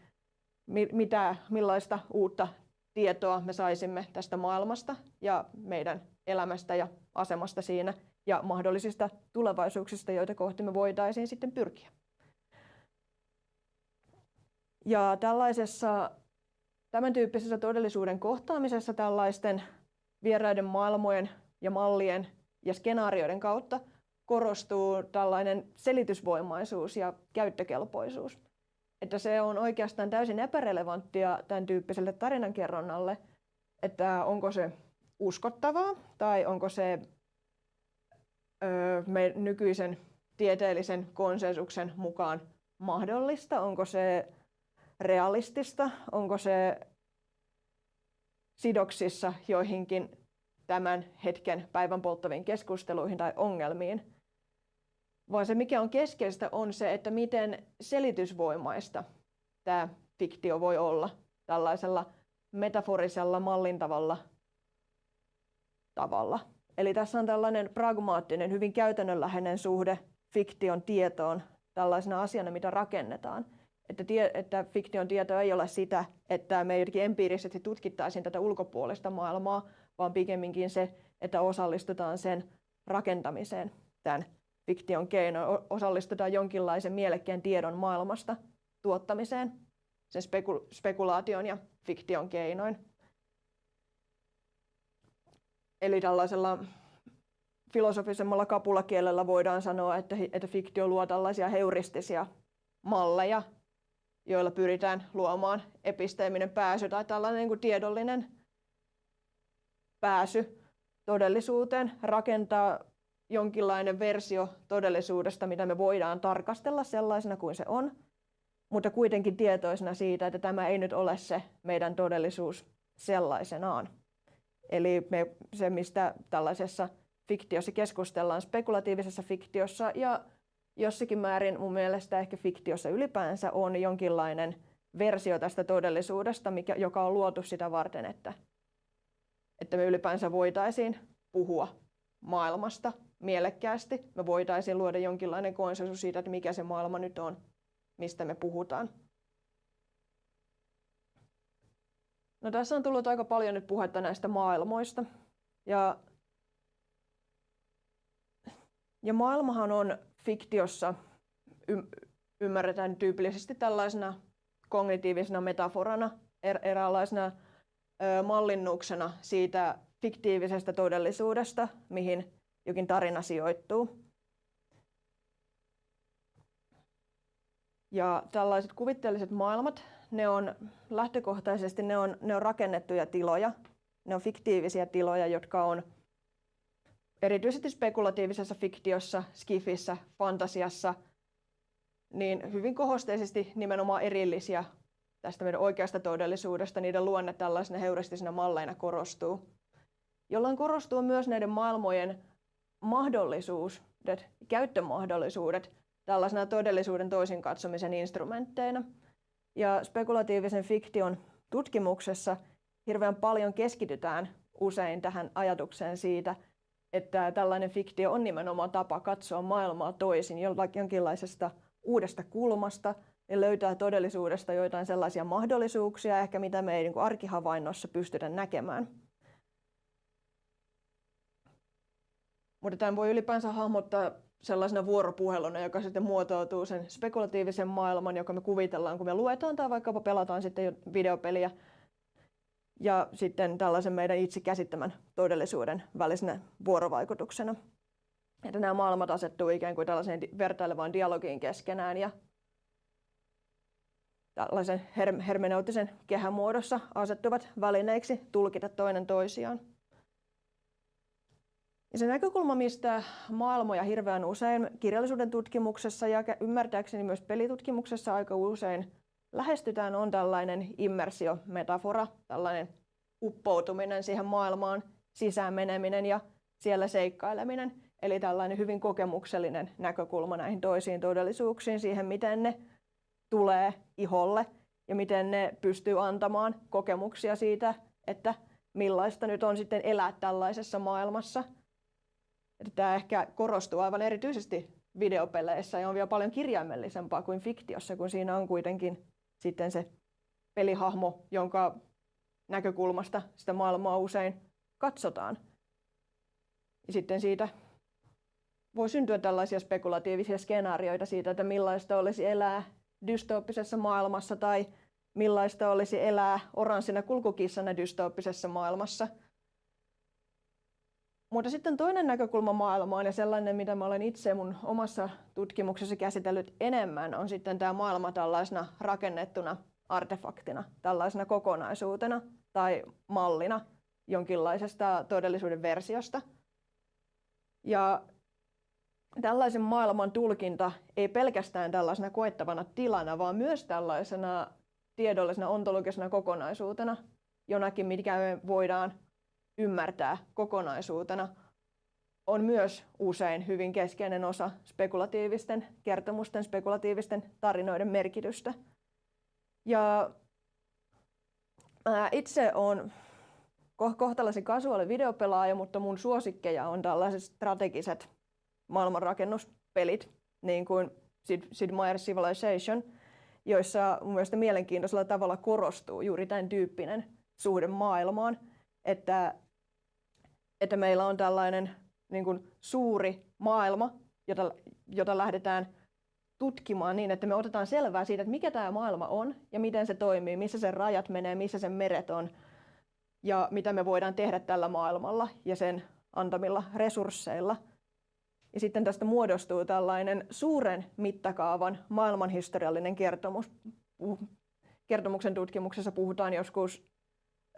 millaista uutta tietoa me saisimme tästä maailmasta ja meidän elämästä ja asemasta siinä ja mahdollisista tulevaisuuksista, joita kohti me voitaisiin sitten pyrkiä. Ja tämän tyyppisessä todellisuuden kohtaamisessa tällaisten vieraiden maailmojen ja mallien ja skenaarioiden kautta korostuu tällainen selitysvoimaisuus ja käyttökelpoisuus. Että se on oikeastaan täysin epärelevanttia tämän tyyppiselle tarinankerronnalle, että onko se uskottavaa tai onko se nykyisen tieteellisen konsensuksen mukaan mahdollista, onko se realistista, onko se sidoksissa joihinkin tämän hetken päivän polttaviin keskusteluihin tai ongelmiin, vaan se mikä on keskeistä on se, että miten selitysvoimaista tämä fiktio voi olla tällaisella metaforisella mallintavalla tavalla. Eli tässä on tällainen pragmaattinen, hyvin käytännönläheinen suhde fiktion tietoon tällaisena asiana, mitä rakennetaan. Että fiktion tieto ei ole sitä, että me jotenkin empiirisesti tutkittaisiin tätä ulkopuolista maailmaa, vaan pikemminkin se, että osallistutaan sen rakentamiseen tämän fiktion keinoin, osallistutaan jonkinlaisen mielekkään tiedon maailmasta tuottamiseen, sen spekulaation ja fiktion keinoin. Eli tällaisella filosofisemmalla kapulakielellä voidaan sanoa, että fiktio luo tällaisia heuristisia malleja, joilla pyritään luomaan episteeminen pääsy tai tällainen niin kuin tiedollinen pääsy todellisuuteen, rakentaa jonkinlainen versio todellisuudesta, mitä me voidaan tarkastella sellaisena kuin se on, mutta kuitenkin tietoisena siitä, että tämä ei nyt ole se meidän todellisuus sellaisenaan. Eli se, mistä tällaisessa fiktiossa keskustellaan, spekulatiivisessa fiktiossa ja jossakin määrin mun mielestä ehkä fiktiossa ylipäänsä on jonkinlainen versio tästä todellisuudesta, joka on luotu sitä varten, että me ylipäänsä voitaisiin puhua maailmasta mielekkäästi. Me voitaisiin luoda jonkinlainen konsensus siitä, että mikä se maailma nyt on, mistä me puhutaan. No, tässä on tullut aika paljon nyt puhetta näistä maailmoista. Ja maailmahan on fiktiossa ymmärretään tyypillisesti tällaisena kognitiivisena metaforana, eräänlaisena mallinnuksena siitä fiktiivisestä todellisuudesta, mihin jokin tarina sijoittuu. Ja tällaiset kuvitteelliset maailmat, lähtökohtaisesti ne on rakennettuja tiloja, ne on fiktiivisiä tiloja, jotka on erityisesti spekulatiivisessa fiktiossa, skifissä, fantasiassa, niin hyvin kohosteisesti nimenomaan erillisiä tästä meidän oikeasta todellisuudesta. Niiden luonne tällaisena heuristisina malleina korostuu, jolloin korostuu myös näiden maailmojen mahdollisuudet, käyttömahdollisuudet tällaisena todellisuuden toisin katsomisen instrumentteina. Ja spekulatiivisen fiktion tutkimuksessa hirveän paljon keskitytään usein tähän ajatukseen siitä, että tällainen fiktio on nimenomaan tapa katsoa maailmaa toisin, jonkinlaisesta uudesta kulmasta ja löytää todellisuudesta joitain sellaisia mahdollisuuksia, ehkä mitä me ei niin kuin arkihavainnossa pystytä näkemään. Mutta tämän voi ylipäänsä hahmottaa sellaisena vuoropuheluna, joka sitten muotoutuu sen spekulatiivisen maailman, joka me kuvitellaan, kun me luetaan tai vaikkapa pelataan sitten videopeliä, ja sitten tällaisen meidän itse käsittämän todellisuuden välisenä vuorovaikutuksena. Että nämä maailmat asettuu ikään kuin tällaiseen vertailevaan dialogiin keskenään ja tällaisen hermeneuttisen kehän muodossa asettuvat välineiksi tulkita toinen toisiaan. Ja se näkökulma, mistä maailmoja hirveän usein kirjallisuuden tutkimuksessa ja ymmärtääkseni myös pelitutkimuksessa aika usein lähestytään, on tällainen immersiometafora, tällainen uppoutuminen siihen maailmaan, sisään meneminen ja siellä seikkaileminen. Eli tällainen hyvin kokemuksellinen näkökulma näihin toisiin todellisuuksiin, siihen miten ne tulee iholle ja miten ne pystyy antamaan kokemuksia siitä, että millaista nyt on sitten elää tällaisessa maailmassa. Että tämä ehkä korostuu aivan erityisesti videopeleissä ja on vielä paljon kirjaimellisempaa kuin fiktiossa, kun siinä on kuitenkin sitten se pelihahmo, jonka näkökulmasta sitä maailmaa usein katsotaan. Ja sitten siitä voi syntyä tällaisia spekulatiivisia skenaarioita siitä, että millaista olisi elää dystooppisessa maailmassa tai millaista olisi elää oranssina kulkukissana dystooppisessa maailmassa. Mutta sitten toinen näkökulma maailmaan ja sellainen, mitä mä olen itse mun omassa tutkimuksessa käsitellyt enemmän, on sitten tämä maailma tällaisena rakennettuna artefaktina, tällaisena kokonaisuutena tai mallina jonkinlaisesta todellisuuden versiosta. Ja tällaisen maailman tulkinta ei pelkästään tällaisena koettavana tilana, vaan myös tällaisena tiedollisena ontologisena kokonaisuutena, jonakin, mikä me voidaan ymmärtää kokonaisuutena, on myös usein hyvin keskeinen osa spekulatiivisten kertomusten, spekulatiivisten tarinoiden merkitystä. Ja itse olen kohtalaisen kasuaali videopelaaja, mutta mun suosikkeja on tällaiset strategiset maailmanrakennuspelit, niin kuin Sid Meier's Civilization, joissa mun mielestä mielenkiintoisella tavalla korostuu juuri tämän tyyppinen suhde maailmaan, että meillä on tällainen niin kuin suuri maailma, jota lähdetään tutkimaan niin, että me otetaan selvää siitä, että mikä tämä maailma on ja miten se toimii, missä sen rajat menee, missä sen meret on ja mitä me voidaan tehdä tällä maailmalla ja sen antamilla resursseilla. Ja sitten tästä muodostuu tällainen suuren mittakaavan maailmanhistoriallinen kertomus. Kertomuksen tutkimuksessa puhutaan joskus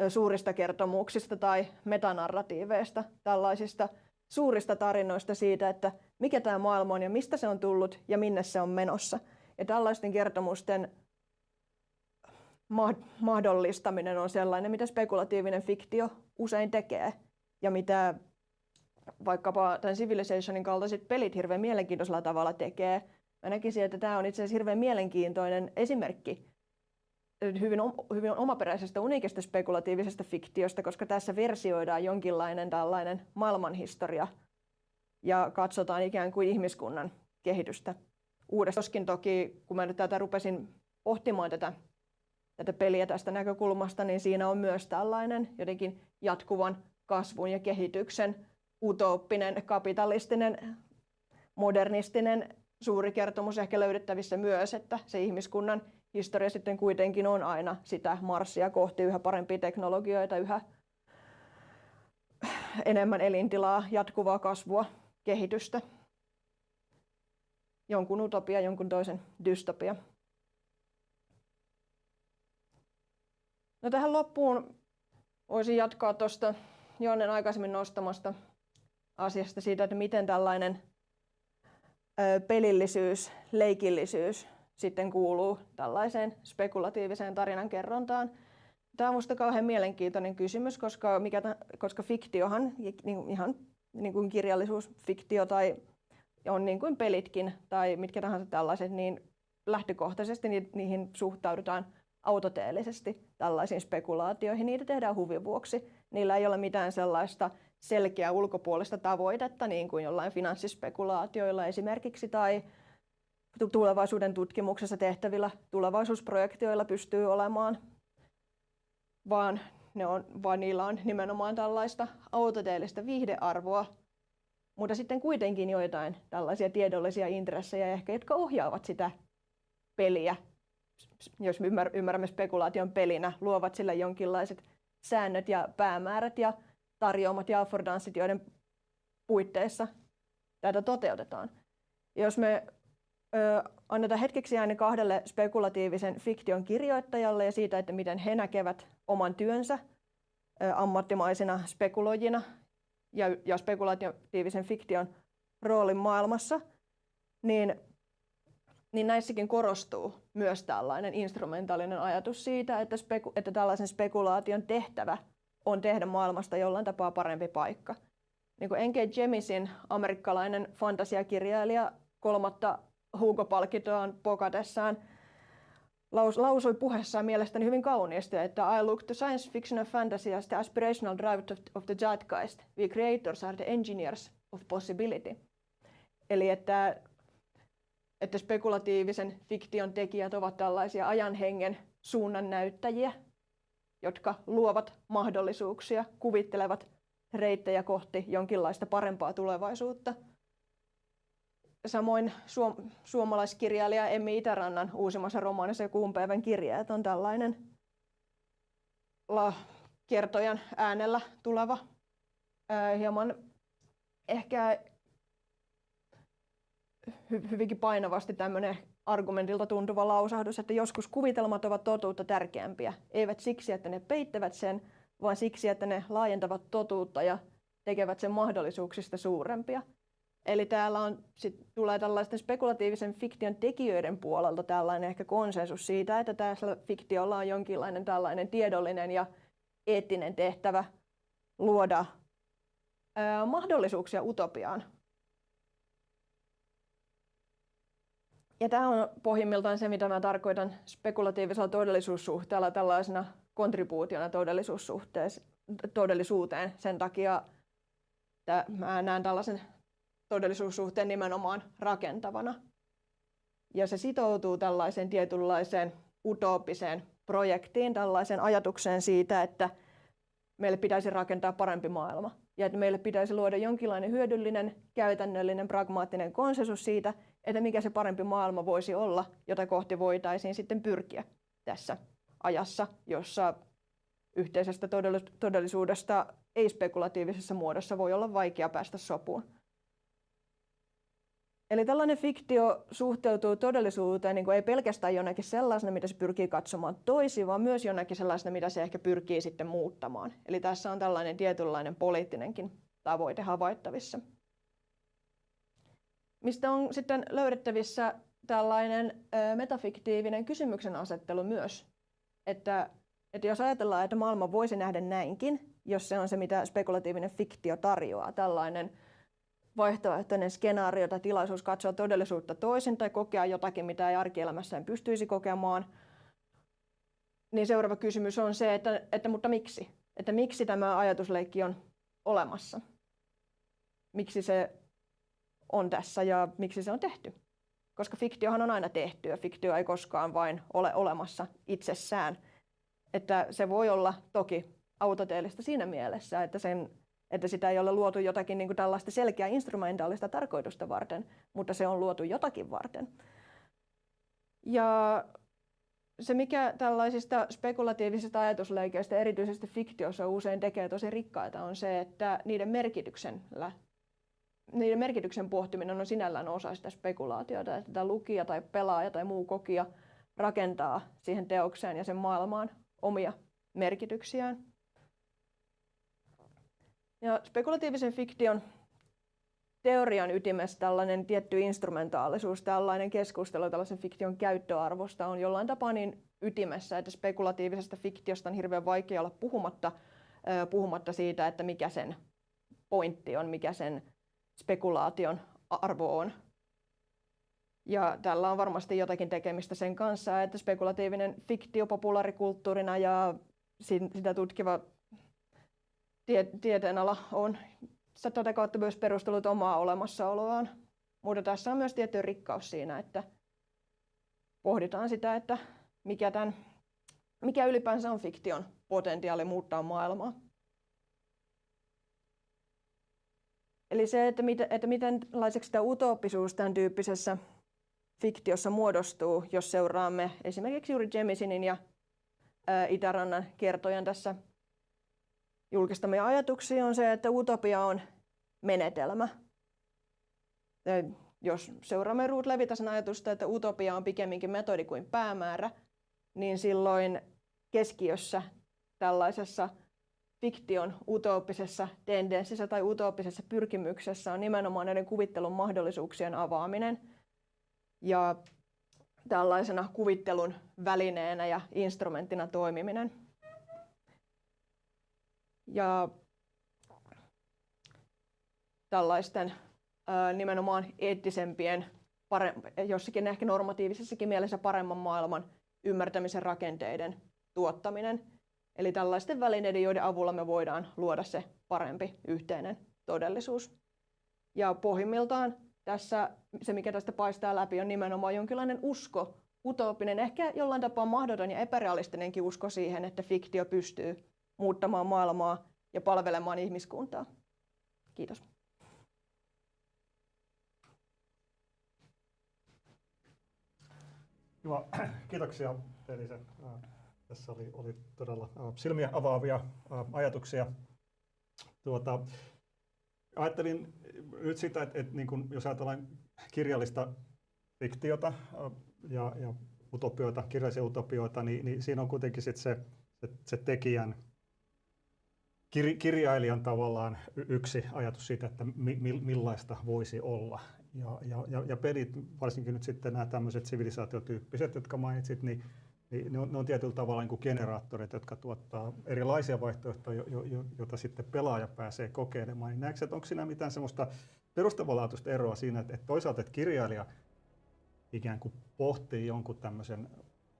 suurista kertomuksista tai metanarratiiveista, tällaisista suurista tarinoista siitä, että mikä tämä maailma on ja mistä se on tullut ja minne se on menossa. Ja tällaisten kertomusten mahdollistaminen on sellainen, mitä spekulatiivinen fiktio usein tekee ja mitä vaikkapa tämän Civilizationin kaltaiset pelit hirveän mielenkiintoisella tavalla tekee. Mä näkisin, että tämä on itse asiassa hirveän mielenkiintoinen esimerkki hyvin omaperäisestä, uniikista spekulatiivisesta fiktiosta, koska tässä versioidaan jonkinlainen tällainen maailmanhistoria ja katsotaan ikään kuin ihmiskunnan kehitystä uudestaan. Joskin toki, kun mä nyt rupesin pohtimaan tätä peliä tästä näkökulmasta, niin siinä on myös tällainen jotenkin jatkuvan kasvun ja kehityksen utooppinen, kapitalistinen, modernistinen suuri kertomus ehkä löydettävissä myös, että se ihmiskunnan historia sitten kuitenkin on aina sitä marssia kohti yhä parempia teknologioita, yhä enemmän elintilaa, jatkuvaa kasvua, kehitystä. Jonkun utopia, jonkun toisen dystopia. No tähän loppuun voisin jatkaa tuosta Jonnen aikaisemmin nostamasta asiasta siitä, että miten tällainen pelillisyys, leikillisyys sitten kuuluu tällaiseen spekulatiiviseen tarinankerrontaan. Tämä on minusta kauhean mielenkiintoinen kysymys, koska fiktiohan, ihan niin kuin kirjallisuusfiktio tai on niin kuin pelitkin tai mitkä tahansa tällaiset, niin lähtökohtaisesti niihin suhtaudutaan autoteellisesti tällaisiin spekulaatioihin. Niitä tehdään huvin vuoksi. Niillä ei ole mitään sellaista selkeää ulkopuolista tavoitetta, niin kuin jollain finanssispekulaatioilla esimerkiksi, tai tulevaisuuden tutkimuksessa tehtävillä tulevaisuusprojektioilla pystyy olemaan, vaan niillä on nimenomaan tällaista autoteellista viihdearvoa, mutta sitten kuitenkin joitain tällaisia tiedollisia intressejä ehkä, jotka ohjaavat sitä peliä, jos ymmärrämme spekulaation pelinä, luovat sille jonkinlaiset säännöt ja päämäärät ja tarjoamat ja affordanssit, joiden puitteissa tätä toteutetaan. Jos me annetaan hetkeksi ääni kahdelle spekulatiivisen fiktion kirjoittajalle ja siitä, että miten he näkevät oman työnsä ammattimaisina spekuloijina ja spekulatiivisen fiktion roolin maailmassa, niin niin näissäkin korostuu myös tällainen instrumentaalinen ajatus siitä, että tällaisen spekulaation tehtävä on tehdä maailmasta jollain tapaa parempi paikka. Niin kuin N.K. Jemisin amerikkalainen fantasiakirjailija 3. Hugo-palkintoaan pokatessaan lausui puheessaan mielestäni hyvin kauniisti, että I look to science fiction and fantasy as the aspirational drive of the zeitgeist. We creators are the engineers of possibility. Eli että spekulatiivisen fiktion tekijät ovat tällaisia ajanhengen suunnannäyttäjiä, jotka luovat mahdollisuuksia, kuvittelevat reittejä kohti jonkinlaista parempaa tulevaisuutta. Samoin suomalaiskirjailija Emmi Itärannan uusimmassa romaanissa Kuun päivän kirjeet on tällainen kertojan äänellä tuleva, hieman ehkä hyvinkin painavasti tämmöinen argumentilta tuntuva lausahdus, että joskus kuvitelmat ovat totuutta tärkeämpiä. Eivät siksi, että ne peittävät sen, vaan siksi, että ne laajentavat totuutta ja tekevät sen mahdollisuuksista suurempia. Eli täällä tulee tällaisten spekulatiivisen fiktion tekijöiden puolelta tällainen ehkä konsensus siitä, että tässä fiktiolla on jonkinlainen tällainen tiedollinen ja eettinen tehtävä luoda mahdollisuuksia utopiaan. Ja tämä on pohjimmiltaan se, mitä mä tarkoitan spekulatiivisella todellisuussuhteella tällaisena kontribuutiona todellisuuteen. Sen takia mä näen tällaisen todellisuussuhteen nimenomaan rakentavana. Ja se sitoutuu tällaiseen tietynlaiseen utopiseen projektiin, tällaiseen ajatukseen siitä, että meille pitäisi rakentaa parempi maailma. Ja että meille pitäisi luoda jonkinlainen hyödyllinen, käytännöllinen, pragmaattinen konsensus siitä, että mikä se parempi maailma voisi olla, jota kohti voitaisiin sitten pyrkiä tässä ajassa, jossa yhteisestä todellisuudesta ei-spekulatiivisessa muodossa voi olla vaikea päästä sopuun. Eli tällainen fiktio suhteutuu todellisuuteen niin kuin ei pelkästään jonnekin sellaisena, mitä se pyrkii katsomaan toisiin, vaan myös jonnekin sellaisena, mitä se ehkä pyrkii sitten muuttamaan. Eli tässä on tällainen tietynlainen poliittinenkin tavoite havaittavissa. Mistä on sitten löydettävissä tällainen metafiktiivinen kysymyksen asettelu myös, että jos ajatellaan, että maailma voisi nähdä näinkin, jos se on se, mitä spekulatiivinen fiktio tarjoaa, tällainen vaihtoehtoinen skenaario tai tilaisuus katsoa todellisuutta toisin tai kokea jotakin, mitä ei arkielämässään pystyisi kokemaan, niin seuraava kysymys on se, mutta miksi? Että miksi tämä ajatusleikki on olemassa? Miksi se on tässä ja miksi se on tehty? Koska fiktiohan on aina tehty ja fiktio ei koskaan vain ole olemassa itsessään. Että se voi olla toki autoteellista siinä mielessä, että sitä ei ole luotu jotakin niin kuin tällaista selkeää instrumentaalista tarkoitusta varten, mutta se on luotu jotakin varten. Ja se, mikä tällaisista spekulatiivisista ajatusleikeistä, erityisesti fiktiossa usein tekee tosi rikkaita, on se, että niiden merkityksen pohtiminen on sinällään osa sitä spekulaatiota, että tämä lukija tai pelaaja tai muu kokija rakentaa siihen teokseen ja sen maailmaan omia merkityksiään. Ja spekulatiivisen fiktion teorian ytimessä tällainen tietty instrumentaalisuus, tällainen keskustelu tällaisen fiktion käyttöarvosta on jollain tapaa niin ytimessä, että spekulatiivisesta fiktiosta on hirveän vaikea olla puhumatta siitä, että mikä sen pointti on, mikä sen spekulaation arvo on. Ja tällä on varmasti jotakin tekemistä sen kanssa, että spekulatiivinen fiktio populaarikulttuurina ja sitä tutkiva tieteenala on tätä kautta myös perustellut omaa olemassaoloaan. Mutta tässä on myös tietty rikkaus siinä, että pohditaan sitä, että mikä ylipäänsä on fiktion potentiaali muuttaa maailmaa. Eli se, että mitenlaiseksi tämä utooppisuus tämän tyyppisessä fiktiossa muodostuu, jos seuraamme esimerkiksi juuri Jemisinin ja Itärannan kertojan tässä julkistamia ajatuksia, on se, että utopia on menetelmä. Ja jos seuraamme Ruut Levitasen ajatusta, että utopia on pikemminkin metodi kuin päämäärä, niin silloin keskiössä tällaisessa fiktion utooppisessa tendenssissä tai utooppisessa pyrkimyksessä on nimenomaan näiden kuvittelun mahdollisuuksien avaaminen. Ja tällaisena kuvittelun välineenä ja instrumenttina toimiminen. Ja tällaisten nimenomaan eettisempien, jossakin ehkä normatiivisessakin mielessä paremman maailman ymmärtämisen rakenteiden tuottaminen. Eli tällaisten välineiden, joiden avulla me voidaan luoda se parempi yhteinen todellisuus. Ja pohjimmiltaan tässä, se, mikä tästä paistaa läpi, on nimenomaan jonkinlainen usko, utopinen, ehkä jollain tapaa mahdoton ja epärealistinenkin usko siihen, että fiktio pystyy muuttamaan maailmaa ja palvelemaan ihmiskuntaa. Kiitos. Joo, kiitoksia Elisa. Tässä oli todella silmiä avaavia ajatuksia. Ajattelin nyt sitä, että niin kun, jos ajatellaan kirjallista fiktiota ja utopioita, kirjallisia utopioita, niin siinä on kuitenkin sit se tekijän, kirjailijan tavallaan yksi ajatus siitä, että millaista voisi olla. Ja pelit, varsinkin nyt sitten nämä tämmöiset sivilisaatiotyyppiset, jotka mainitsit, niin ne on tietyllä tavalla niin kuin generaattorit, jotka tuottaa erilaisia vaihtoehtoja, joita sitten pelaaja pääsee kokeilemaan. Niin näetkö, että onko siinä mitään semmoista perustavanlaatuista eroa siinä, että toisaalta että kirjailija ikään kuin pohtii jonkun tämmöisen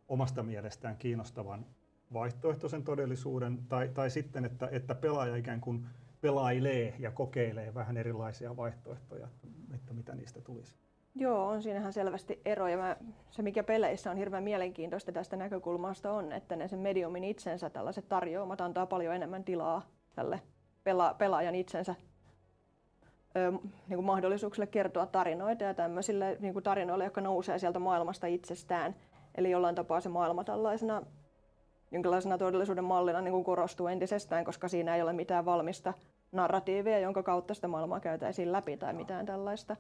omasta mielestään kiinnostavan vaihtoehtoisen todellisuuden, tai sitten, että pelaaja ikään kuin pelailee ja kokeilee vähän erilaisia vaihtoehtoja, että mitä niistä tulisi? Joo, on siinähän selvästi ero. Ja se, mikä peleissä on hirveän mielenkiintoista tästä näkökulmasta on, että ne sen mediumin itsensä tällaiset tarjoamat antaa paljon enemmän tilaa tälle pelaajan itsensä niin kuin mahdollisuuksille kertoa tarinoita ja tämmöisille niin kuin tarinoille, jotka nousee sieltä maailmasta itsestään. Eli jollain tapaa se maailma tällaisena jonkinlaisena todellisuuden mallina niin kuin korostuu entisestään, koska siinä ei ole mitään valmista narratiivia, jonka kautta sitä maailmaa käytäisiin läpi tai mitään tällaista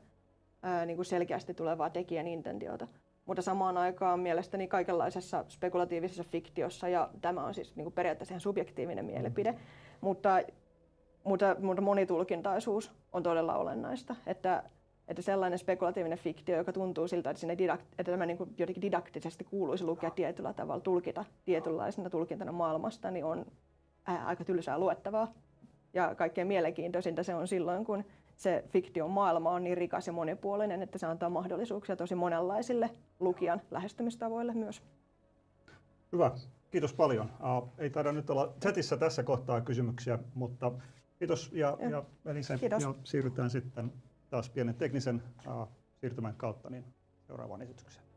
niin kuin selkeästi tulevaa tekijän intentiota. Mutta samaan aikaan mielestäni kaikenlaisessa spekulatiivisessa fiktiossa, ja tämä on siis niin kuin periaatteessa ihan subjektiivinen mielipide, mutta monitulkintaisuus on todella olennaista. Että sellainen spekulatiivinen fiktio, joka tuntuu siltä, että tämä niin kuin jotenkin didaktisesti kuuluisi lukea tietyllä tavalla, tulkita tietynlaisena tulkintana maailmasta, niin on aika tylsää luettavaa. Ja kaikkein mielenkiintoisinta se on silloin, kun se fiktion maailma on niin rikas ja monipuolinen, että se antaa mahdollisuuksia tosi monenlaisille lukijan lähestymistavoille myös. Hyvä, kiitos paljon. Ei taida nyt olla chatissa tässä kohtaa kysymyksiä, mutta kiitos ja Elisa, ja siirrytään sitten taas pienen teknisen siirtymän kautta niin seuraavaan esitykseen.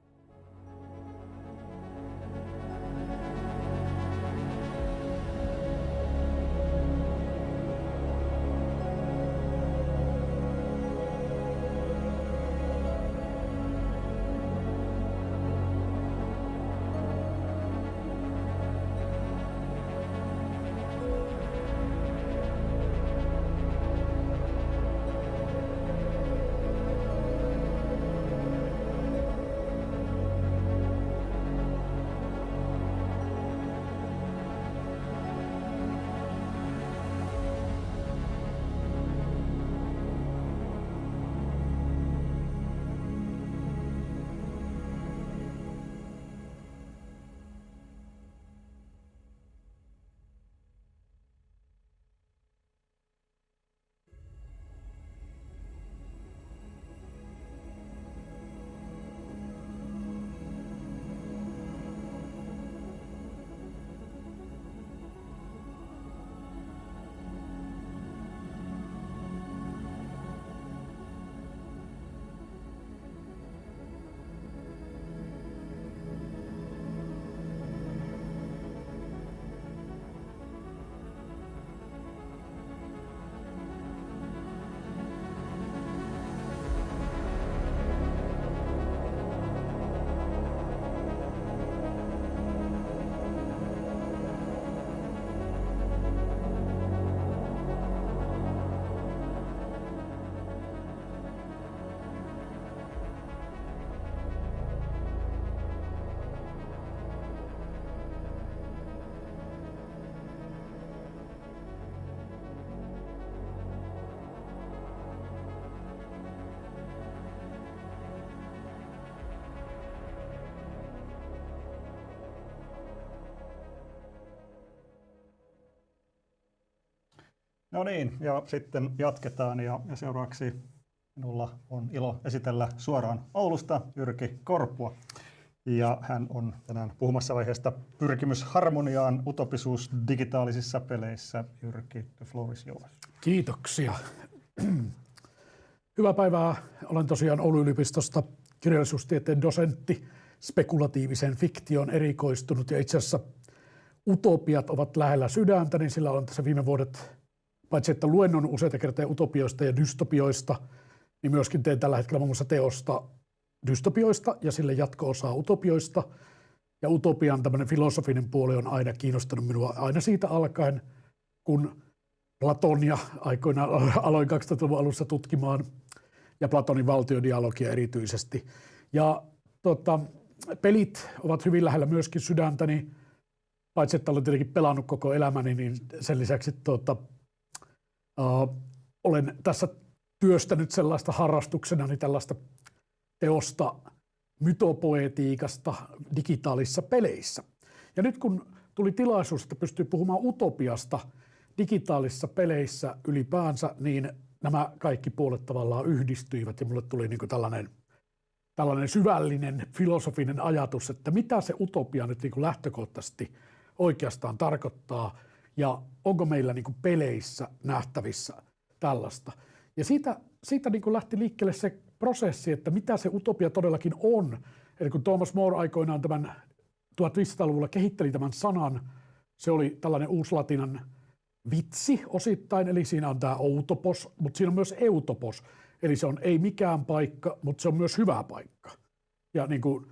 No niin, ja sitten jatketaan ja seuraavaksi minulla on ilo esitellä suoraan Oulusta Jyrki Korpua. Ja hän on tänään puhumassa aiheesta pyrkimys harmoniaan, utopisuus digitaalisissa peleissä. Jyrki, the floor is yours. Kiitoksia. Hyvää päivää. Olen tosiaan Oulun yliopistosta kirjallisuustieteen dosentti, spekulatiiviseen fiktioon erikoistunut ja itse asiassa utopiat ovat lähellä sydäntäni, sillä olen tässä viime vuodet, paitsi että luennon useita kertoja utopioista ja dystopioista, niin myöskin teen tällä hetkellä muun muassa teosta dystopioista ja sille jatko-osaa utopioista. Ja utopian tämmöinen filosofinen puoli on aina kiinnostanut minua aina siitä alkaen, kun Platonia aikoinaan aloin 2000-luvun alussa tutkimaan ja Platonin valtiodialogia erityisesti. Ja pelit ovat hyvin lähellä myöskin sydäntäni, paitsi että olen tietenkin pelannut koko elämäni, niin sen lisäksi olen tässä työstänyt sellaista harrastuksenani tällaista teosta mytopoetiikasta digitaalisissa peleissä. Ja nyt kun tuli tilaisuus, että pystyy puhumaan utopiasta digitaalisissa peleissä ylipäänsä, niin nämä kaikki puolet tavallaan yhdistyivät ja mulle tuli niin kuin tällainen syvällinen filosofinen ajatus, että mitä se utopia nyt niin kuin lähtökohtaisesti oikeastaan tarkoittaa ja onko meillä niin kuin peleissä nähtävissä tällaista. Ja siitä niin kuin lähti liikkeelle se prosessi, että mitä se utopia todellakin on. Eli kun Thomas More aikoinaan tämän 1500-luvulla kehitteli tämän sanan, se oli tällainen uuslatinan vitsi osittain, eli siinä on tämä outopos, mutta siinä on myös eutopos. Eli se on ei mikään paikka, mutta se on myös hyvä paikka. Ja niin kuin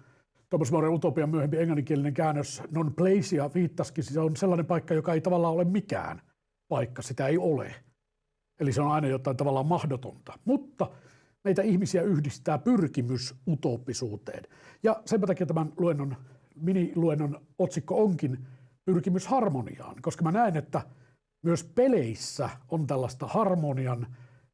Thomas Moren utopian myöhempi englanninkielinen käännös non-placeia viittasikin, se on sellainen paikka, joka ei tavallaan ole mikään paikka, sitä ei ole. Eli se on aina jotain tavallaan mahdotonta. Mutta meitä ihmisiä yhdistää pyrkimys utooppisuuteen. Ja sen takia tämän miniluennon otsikko onkin pyrkimys harmoniaan, koska mä näen, että myös peleissä on tällaista harmonian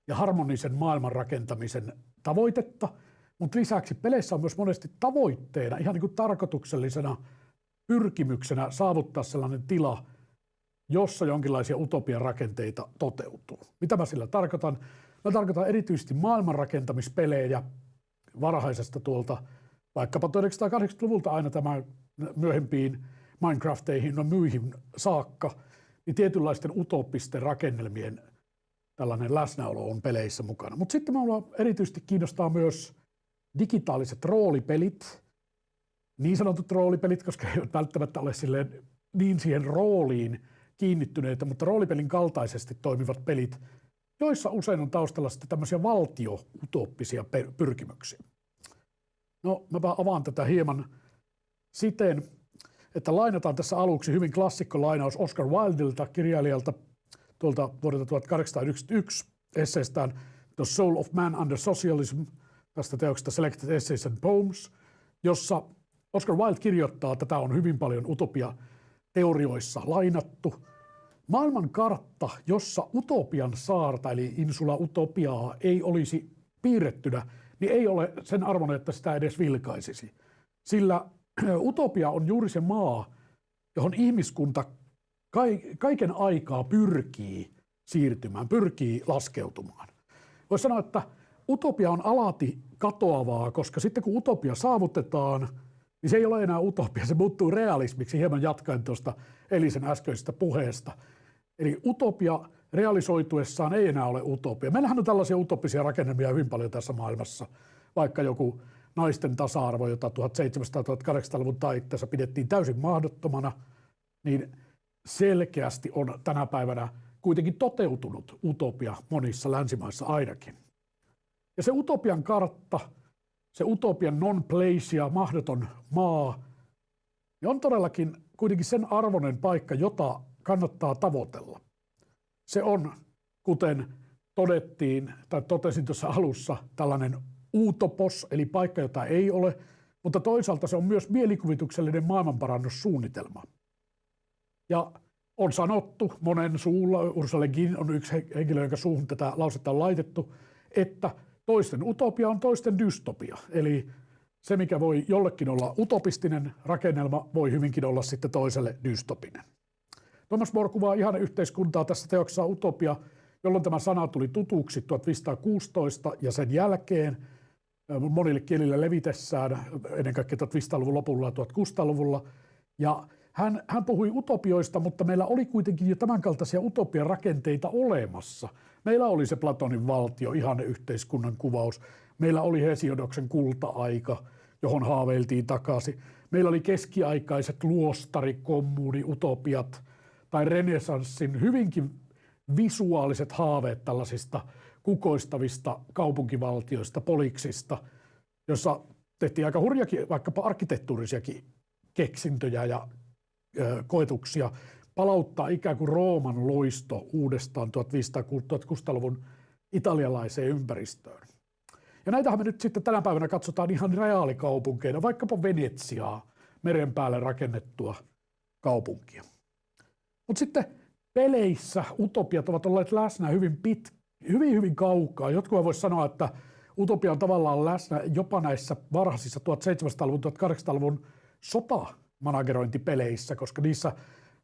ja harmonisen maailman rakentamisen tavoitetta, mutta lisäksi peleissä on myös monesti tavoitteena, ihan niin kuin tarkoituksellisena pyrkimyksenä saavuttaa sellainen tila, jossa jonkinlaisia utopian rakenteita toteutuu. Mitä mä sillä tarkoitan? Mä tarkoitan erityisesti maailmanrakentamispelejä varhaisesta tuolta vaikkapa 1980-luvulta aina tämän myöhempiin Minecrafteihin ja myihin saakka, niin tietynlaisten utopisten rakennelmien tällainen läsnäolo on peleissä mukana. Mutta sitten minua erityisesti kiinnostaa myös digitaaliset roolipelit, niin sanotut roolipelit, koska eivät välttämättä ole silleen niin siihen rooliin kiinnittyneitä, mutta roolipelin kaltaisesti toimivat pelit, joissa usein on taustalla sitten tämmöisiä valtio-utooppisia pyrkimyksiä. No, mäpä avaan tätä hieman siten, että lainataan tässä aluksi hyvin klassikkolainaus Oscar Wildelta, kirjailijalta tuolta vuodelta 1891 esseestään The Soul of Man Under Socialism, tästä teoksesta Selected Essays and Poems, jossa Oscar Wilde kirjoittaa, että tätä on hyvin paljon utopia-teorioissa lainattu. Maailman kartta, jossa utopian saarta, eli insula utopiaa, ei olisi piirrettynä, niin ei ole sen arvon, että sitä edes vilkaisisi. Sillä utopia on juuri se maa, johon ihmiskunta kaiken aikaa pyrkii siirtymään, pyrkii laskeutumaan. Voisi sanoa, että utopia on alati katoavaa, koska sitten kun utopia saavutetaan, niin se ei ole enää utopia, se muuttuu realismiksi, hieman jatkaen tuosta Elisen äskeisestä puheesta. Eli utopia realisoituessaan ei enää ole utopia. Meillähän on tällaisia utopisia rakennelmia hyvin paljon tässä maailmassa, vaikka joku naisten tasa-arvo, jota 1700-1800-luvun taitteessa pidettiin täysin mahdottomana, niin selkeästi on tänä päivänä kuitenkin toteutunut utopia monissa länsimaissa ainakin. Ja se utopian kartta, se utopian non-place ja mahdoton maa, niin on todellakin kuitenkin sen arvoinen paikka, jota kannattaa tavoitella. Se on, kuten todettiin tai totesin tuossa alussa, tällainen utopos, eli paikka, jota ei ole, mutta toisaalta se on myös mielikuvituksellinen maailmanparannussuunnitelma. Ja on sanottu monen suulla, Ursula Le Guin on yksi henkilö, jonka suuhun tätä lausetta on laitettu, että toisten utopia on toisten dystopia. Eli se, mikä voi jollekin olla utopistinen rakennelma, voi hyvinkin olla sitten toiselle dystopinen. Thomas More kuvaa ihan yhteiskuntaa tässä teoksessa Utopia jolloin tämä sana tuli tutuksi 1516 ja sen jälkeen monille kielille levitessään, ennen kaikkea 1500-luvun lopulla ja 1600-luvulla. Ja hän puhui utopioista, mutta meillä oli kuitenkin jo tämänkaltaisia utopian rakenteita olemassa. Meillä oli se Platonin valtio, ihanneyhteiskunnan kuvaus. Meillä oli Hesiodoksen kulta-aika, johon haaveiltiin takaisin. Meillä oli keskiaikaiset luostari, kommuni, utopiat tai renessanssin hyvinkin visuaaliset haaveet tällaisista kukoistavista kaupunkivaltioista, poliksista, jossa tehtiin aika hurjakin, vaikkapa arkkitehtuurisiakin keksintöjä ja koetuksia palauttaa ikään kuin Rooman loisto uudestaan 1500-1600-luvun italialaiseen ympäristöön. Ja näitähän me nyt sitten tänä päivänä katsotaan ihan reaalikaupunkeina, vaikkapa Venetsiaa, meren päälle rakennettua kaupunkia. Mutta sitten peleissä utopiat ovat olleet läsnä hyvin kaukaa. Jotkut voisi sanoa, että utopia on tavallaan läsnä jopa näissä varhaisissa 1700-luvun, 1800-luvun sotamanagerointipeleissä, koska niissä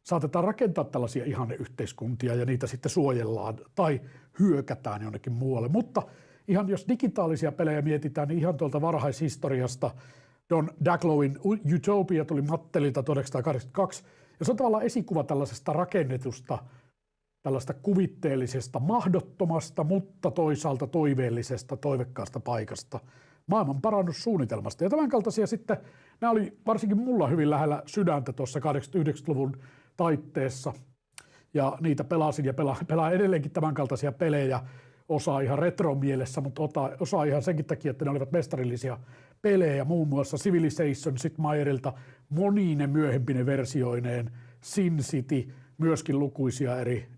saatetaan rakentaa tällaisia ihanneyhteiskuntia ja niitä sitten suojellaan tai hyökätään jonnekin muualle. Mutta ihan jos digitaalisia pelejä mietitään, niin ihan tuolta varhaishistoriasta Don Daglowin Utopia tuli Mattelilta 1982, ja se on tavallaan esikuva tällaisesta rakennetusta, tällaista kuvitteellisesta, mahdottomasta, mutta toisaalta toiveellisesta, toivekkaasta paikasta, maailman parannussuunnitelmasta. Ja tämän kaltaisia sitten, nämä oli varsinkin mulla hyvin lähellä sydäntä tuossa 89-luvun taitteessa, ja niitä pelasin ja pelaan edelleenkin tämän kaltaisia pelejä, osa ihan retro-mielessä, mutta osa ihan senkin takia, että ne olivat mestarillisia pelejä, muun muassa Civilization Sid Meierilta monine myöhempine versioineen, Sin City, myöskin lukuisia eri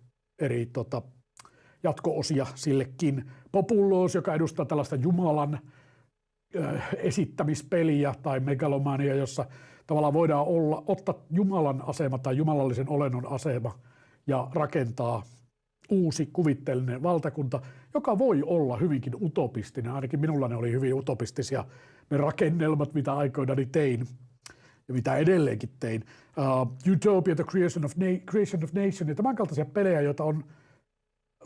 jatko-osia sillekin. Populous, joka edustaa tällaista Jumalan esittämispeliä tai megalomania, jossa tavallaan voidaan ottaa Jumalan asema tai jumalallisen olennon asema ja rakentaa uusi kuvitteellinen valtakunta, joka voi olla hyvinkin utopistinen. Ainakin minulla ne oli hyvin utopistisia ne rakennelmat, mitä aikoinani tein ja mitä edelleenkin tein. Utopia, The Creation of Nation ja tämän kaltaisia pelejä, joita on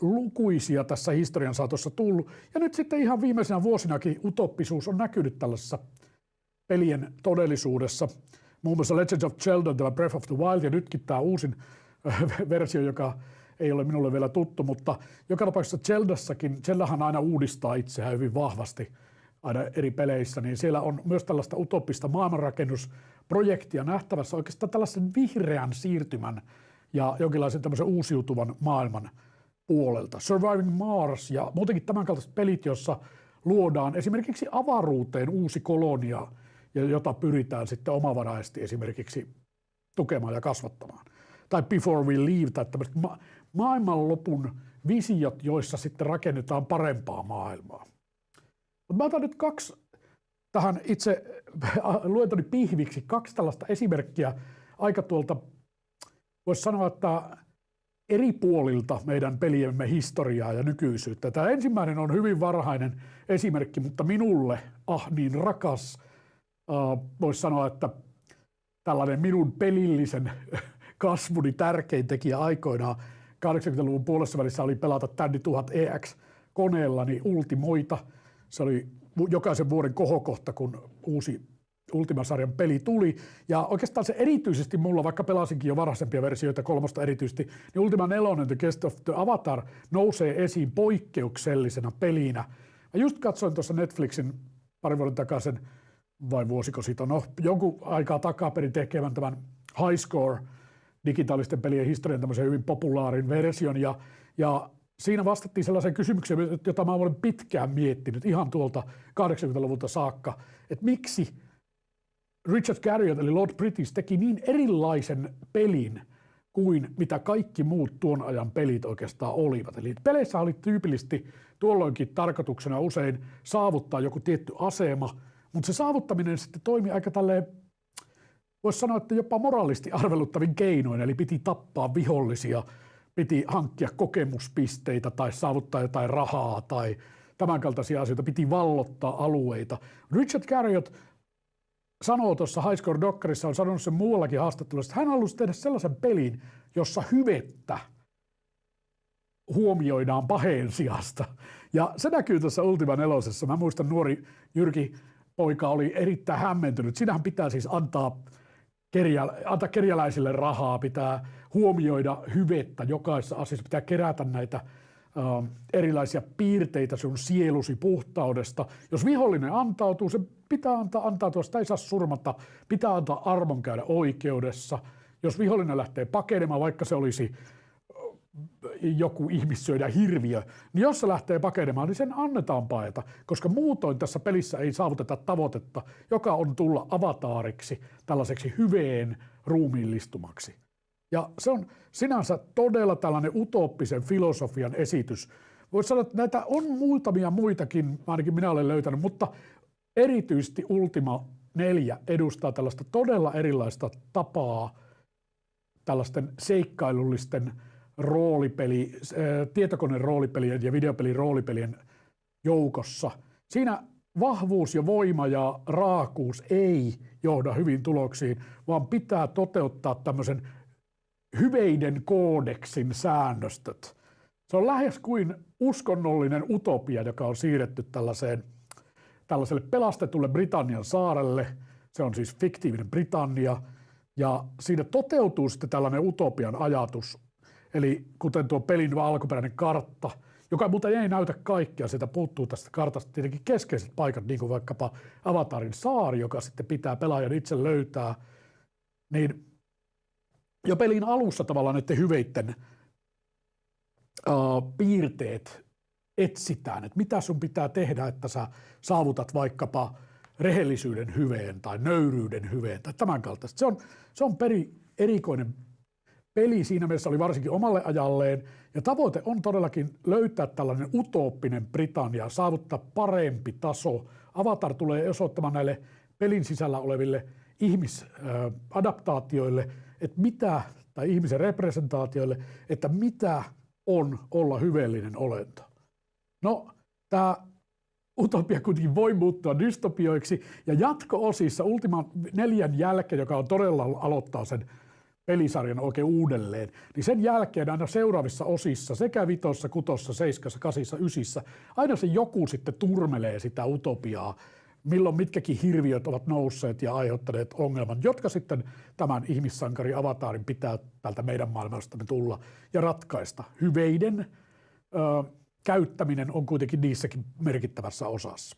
lukuisia tässä historian saatossa tullut. Ja nyt sitten ihan viimeisenä vuosinakin utopisuus on näkynyt tällaisessa pelien todellisuudessa. Muun muassa Legends of Zelda, tämä Breath of the Wild ja nytkin tämä uusin versio, joka ei ole minulle vielä tuttu, mutta joka tapauksessa Zeldahan aina uudistaa itseään hyvin vahvasti aina eri peleissä, niin siellä on myös tällaista utopista maailmanrakennusprojektia nähtävässä oikeastaan tällaisen vihreän siirtymän ja jonkinlaisen tämmöisen uusiutuvan maailman puolelta. Surviving Mars ja muutenkin tämänkaltaiset pelit, jossa luodaan esimerkiksi avaruuteen uusi kolonia, jota pyritään sitten omavaraisesti esimerkiksi tukemaan ja kasvattamaan. Tai Before We Leave, tai tämmöiset maailmanlopun visiot, joissa sitten rakennetaan parempaa maailmaa. Mä otan nyt kaksi tähän itse luentoni pihviksi, kaksi tällaista esimerkkiä aika tuolta, voisi sanoa, että eri puolilta meidän peliemme historiaa ja nykyisyyttä. Tämä ensimmäinen on hyvin varhainen esimerkki, mutta minulle niin rakas, voisi sanoa, että tällainen minun pelillisen kasvuni tärkein tekijä aikoinaan 80-luvun puolessa välissä oli pelata Tandy 1000 EX-koneellani Ultimoita. Se oli jokaisen vuoden kohokohta, kun uusi Ultima-sarjan peli tuli. Ja oikeastaan se erityisesti mulla, vaikka pelasinkin jo varhaisempia versioita, 3 erityisesti, niin Ultima 4, The Quest of the Avatar, nousee esiin poikkeuksellisena pelinä. Mä just katsoin tuossa Netflixin parin vuoden takaisin, vai vuosiko siitä, jonkun aikaa takaperin tekevän tämän High Score digitaalisten pelien historian tämmöisen hyvin populaarin version, ja siinä vastattiin sellaiseen kysymykseen, jota mä olen pitkään miettinyt, ihan tuolta 80-luvulta saakka, että miksi Richard Garriott eli Lord British teki niin erilaisen pelin kuin mitä kaikki muut tuon ajan pelit oikeastaan olivat. Eli peleissä oli tyypillisesti tuolloinkin tarkoituksena usein saavuttaa joku tietty asema, mutta se saavuttaminen sitten toimi aika tälleen, voisi sanoa, että jopa moraalisti arveluttavin keinoin, eli piti tappaa vihollisia, piti hankkia kokemuspisteitä tai saavuttaa jotain rahaa tai tämänkaltaisia asioita, piti vallottaa alueita. Richard Garriott sanoo tuossa High Score Dockerissa, on sanonut sen muuallakin haastattelussa, että hän halusi tehdä sellaisen pelin, jossa hyvettä huomioidaan paheen sijasta. Ja se näkyy tuossa Ultima 4. Mä muistan nuori Jyrki poika oli erittäin hämmentynyt. Siinähän pitää siis antaa kerjäläisille rahaa, pitää huomioida hyvettä jokaisessa asiassa, pitää kerätä näitä erilaisia piirteitä sun sielusi puhtaudesta. Jos vihollinen antautuu, se pitää antautua, sitä ei saa surmata, pitää antaa armon käydä oikeudessa. Jos vihollinen lähtee pakenemaan, vaikka se olisi joku ihmissyödä hirviö, niin jos se lähtee pakenemaan, niin sen annetaan paeta, koska muutoin tässä pelissä ei saavuteta tavoitetta, joka on tulla avataariksi, tällaiseksi hyveen ruumiillistumaksi. Ja se on sinänsä todella tällainen utooppisen filosofian esitys. Voisi sanoa, että näitä on muutamia muitakin, ainakin minä olen löytänyt, mutta erityisesti Ultima 4 edustaa tällaista todella erilaista tapaa tällaisten seikkailullisten tietokoneen roolipelien ja videopelin roolipelien joukossa. Siinä vahvuus ja voima ja raakuus ei johda hyvin tuloksiin, vaan pitää toteuttaa tämmöisen hyveiden koodeksin säännöstöt. Se on lähes kuin uskonnollinen utopia, joka on siirretty tällaiselle pelastetulle Britannian saarelle. Se on siis fiktiivinen Britannia. Ja siinä toteutuu sitten tällainen utopian ajatus, eli kuten tuo pelin alkuperäinen kartta, joka muuten ei näytä kaikkea, sieltä puuttuu tästä kartasta tietenkin keskeiset paikat, niin kuin vaikkapa Avatarin saari, joka sitten pitää pelaajan itse löytää, niin jo pelin alussa tavallaan näiden hyveitten piirteet etsitään, että mitä sun pitää tehdä, että sä saavutat vaikkapa rehellisyyden hyveen tai nöyryyden hyveen tai tämän kaltaista. Se on erikoinen peli, siinä mielessä oli varsinkin omalle ajalleen, ja tavoite on todellakin löytää tällainen utooppinen Britannia, saavuttaa parempi taso. Avatar tulee osoittamaan näille pelin sisällä oleville ihmisadaptaatioille, että mitä, tai ihmisen representaatioille, että mitä on olla hyveellinen olento. No, tämä utopia kuitenkin voi muuttua dystopioiksi, ja jatko-osissa Ultima 4 jälkeen, joka on todella aloittaa sen pelisarjan oikein uudelleen, niin sen jälkeen aina seuraavissa osissa, sekä 5, 6, 7, 8, 9, aina se joku sitten turmelee sitä utopiaa, milloin mitkäkin hirviöt ovat nousseet ja aiheuttaneet ongelman, jotka sitten tämän ihmissankari Avatarin pitää tältä meidän maailmastamme tulla ja ratkaista. Hyveiden käyttäminen on kuitenkin niissäkin merkittävässä osassa.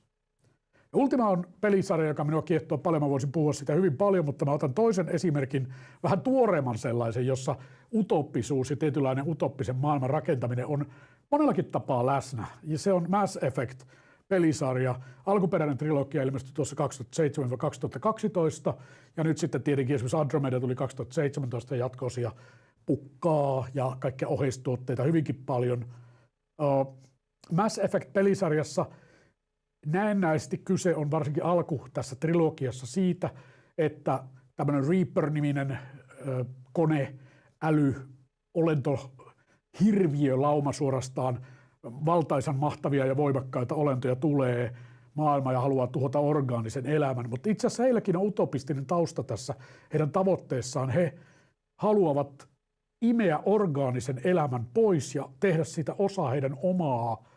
Ultima on pelisarja, joka minua kiehtoo paljon. Mä voisin puhua sitä hyvin paljon, mutta mä otan toisen esimerkin, vähän tuoreemman sellaisen, jossa utoppisuus ja tietynlainen utoppisen maailman rakentaminen on monellakin tapaa läsnä. Ja se on Mass Effect-pelisarja. Alkuperäinen trilogia ilmestyi tuossa 2007-2012, ja nyt sitten tietenkin esimerkiksi Andromeda tuli 2017 ja jatko-osia pukkaa ja kaikkia oheistuotteita hyvinkin paljon. Mass Effect-pelisarjassa näennäisesti kyse on varsinkin alku tässä trilogiassa siitä, että tämmöinen Reaper-niminen kone, äly, olento, hirviö, lauma suorastaan, valtaisan mahtavia ja voimakkaita olentoja tulee maailmaan ja haluaa tuhota orgaanisen elämän. Mutta itse asiassa heilläkin on utopistinen tausta tässä heidän tavoitteessaan. He haluavat imeä orgaanisen elämän pois ja tehdä siitä osa heidän omaa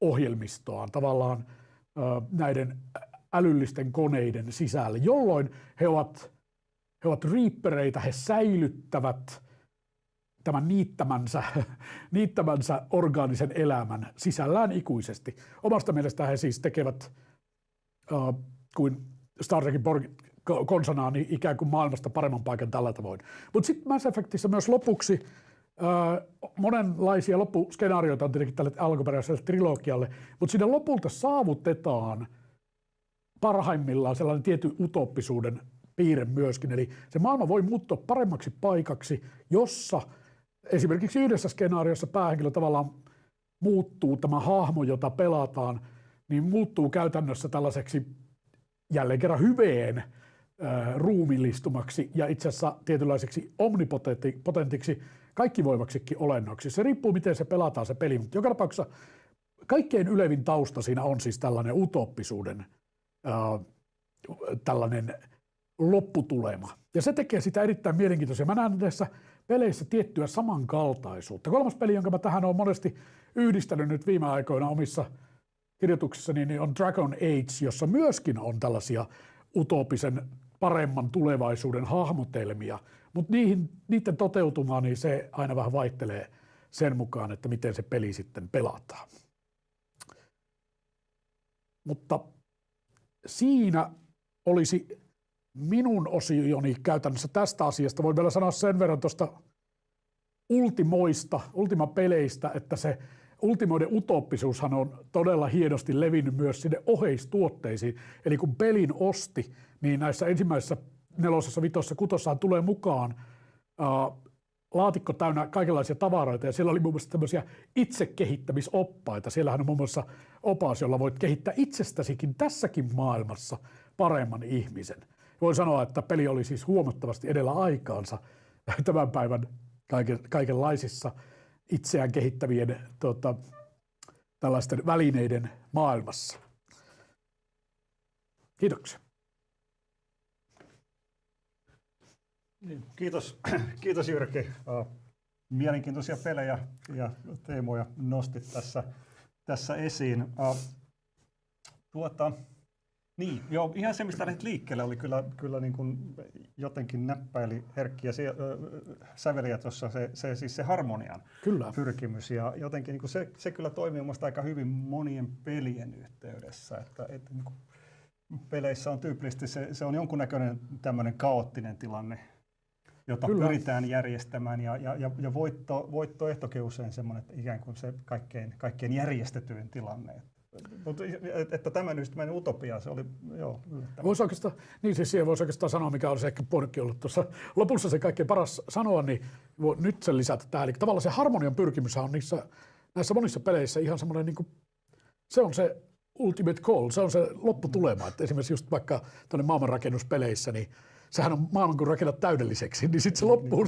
ohjelmistoaan, tavallaan näiden älyllisten koneiden sisällä, jolloin he ovat reapereita, he säilyttävät tämän niittämänsä orgaanisen elämän sisällään ikuisesti. Omasta mielestään he siis tekevät kuin Star Trekin konsanaan niin ikään kuin maailmasta paremman paikan tällä tavoin. Mutta sitten Mass Effectissä myös lopuksi monenlaisia loppuskenaarioita on tietenkin tälle alkuperäiselle trilogialle, mutta siinä lopulta saavutetaan parhaimmillaan sellainen tietty utooppisuuden piirre myöskin. Eli se maailma voi muuttua paremmaksi paikaksi, jossa esimerkiksi yhdessä skenaariossa päähenkilö tavallaan muuttuu, tämä hahmo, jota pelataan, niin muuttuu käytännössä tällaiseksi jälleen kerran hyveen ruumillistumaksi ja itse asiassa tietynlaiseksi omnipotentiksi, kaikkivoimaksikin olennoksi. Se riippuu, miten se pelataan se peli, mutta joka tapauksessa kaikkein ylevin tausta siinä on siis tällainen utooppisuuden tällainen lopputulema. Ja se tekee sitä erittäin mielenkiintoisia. Mä näen tässä peleissä tiettyä samankaltaisuutta. Kolmas peli, jonka mä tähän olen monesti yhdistänyt nyt viime aikoina omissa kirjoituksissani, niin on Dragon Age, jossa myöskin on tällaisia utopisen paremman tulevaisuuden hahmotelmia, mutta niiden toteutuma, niin se aina vähän vaihtelee sen mukaan, että miten se peli sitten pelataan. Mutta siinä olisi minun osioni käytännössä tästä asiasta. Voin vielä sanoa sen verran tuosta Ultima-peleistä, että se Ultimoiden utooppisuushan on todella hienosti levinnyt myös sinne oheistuotteisiin. Eli kun pelin osti, niin näissä ensimmäisissä 4., 5., 6 tulee mukaan laatikko täynnä kaikenlaisia tavaroita, ja siellä oli muun muassa tämmöisiä itsekehittämisoppaita. Siellähän on muun muassa opas, jolla voit kehittää itsestäsikin tässäkin maailmassa paremman ihmisen. Voin sanoa, että peli oli siis huomattavasti edellä aikaansa tämän päivän kaikenlaisissa itseään kehittävien tällaisten välineiden maailmassa. Kiitoksia. Kiitos Jyrki. Mielenkiintoisia pelejä ja teemoja nostit tässä esiin. Niin, joo, ihan se, mistä lähdit liikkeelle, oli kyllä niin kuin jotenkin näppäili herkkiä säveliä tuossa se harmonian pyrkimys. Ja jotenkin niin kuin se kyllä toimii mielestäni aika hyvin monien pelien yhteydessä. Että niin kuin peleissä on tyypillisesti se on jonkunnäköinen tämmöinen kaoottinen tilanne, jota pyritään järjestämään, ja voittoehtokin usein semmoinen, että ikään kuin se kaikkein järjestetyin tilanne. Mutta että tämä Utopia, se oli yllättävää. Voisi oikeastaan sanoa, mikä on se ehkä pointkin ollut tuossa lopussa se kaikkein paras sanoa, niin nyt sen lisätä tähän. Eli tavallaan se harmonian pyrkimys on näissä monissa peleissä ihan semmoinen, niin kuin, se on se ultimate goal, se on se lopputulema. Että esimerkiksi just vaikka tuonne maailmanrakennuspeleissä, niin sehän on maailman kun rakennat täydelliseksi, niin sitten se loppuu,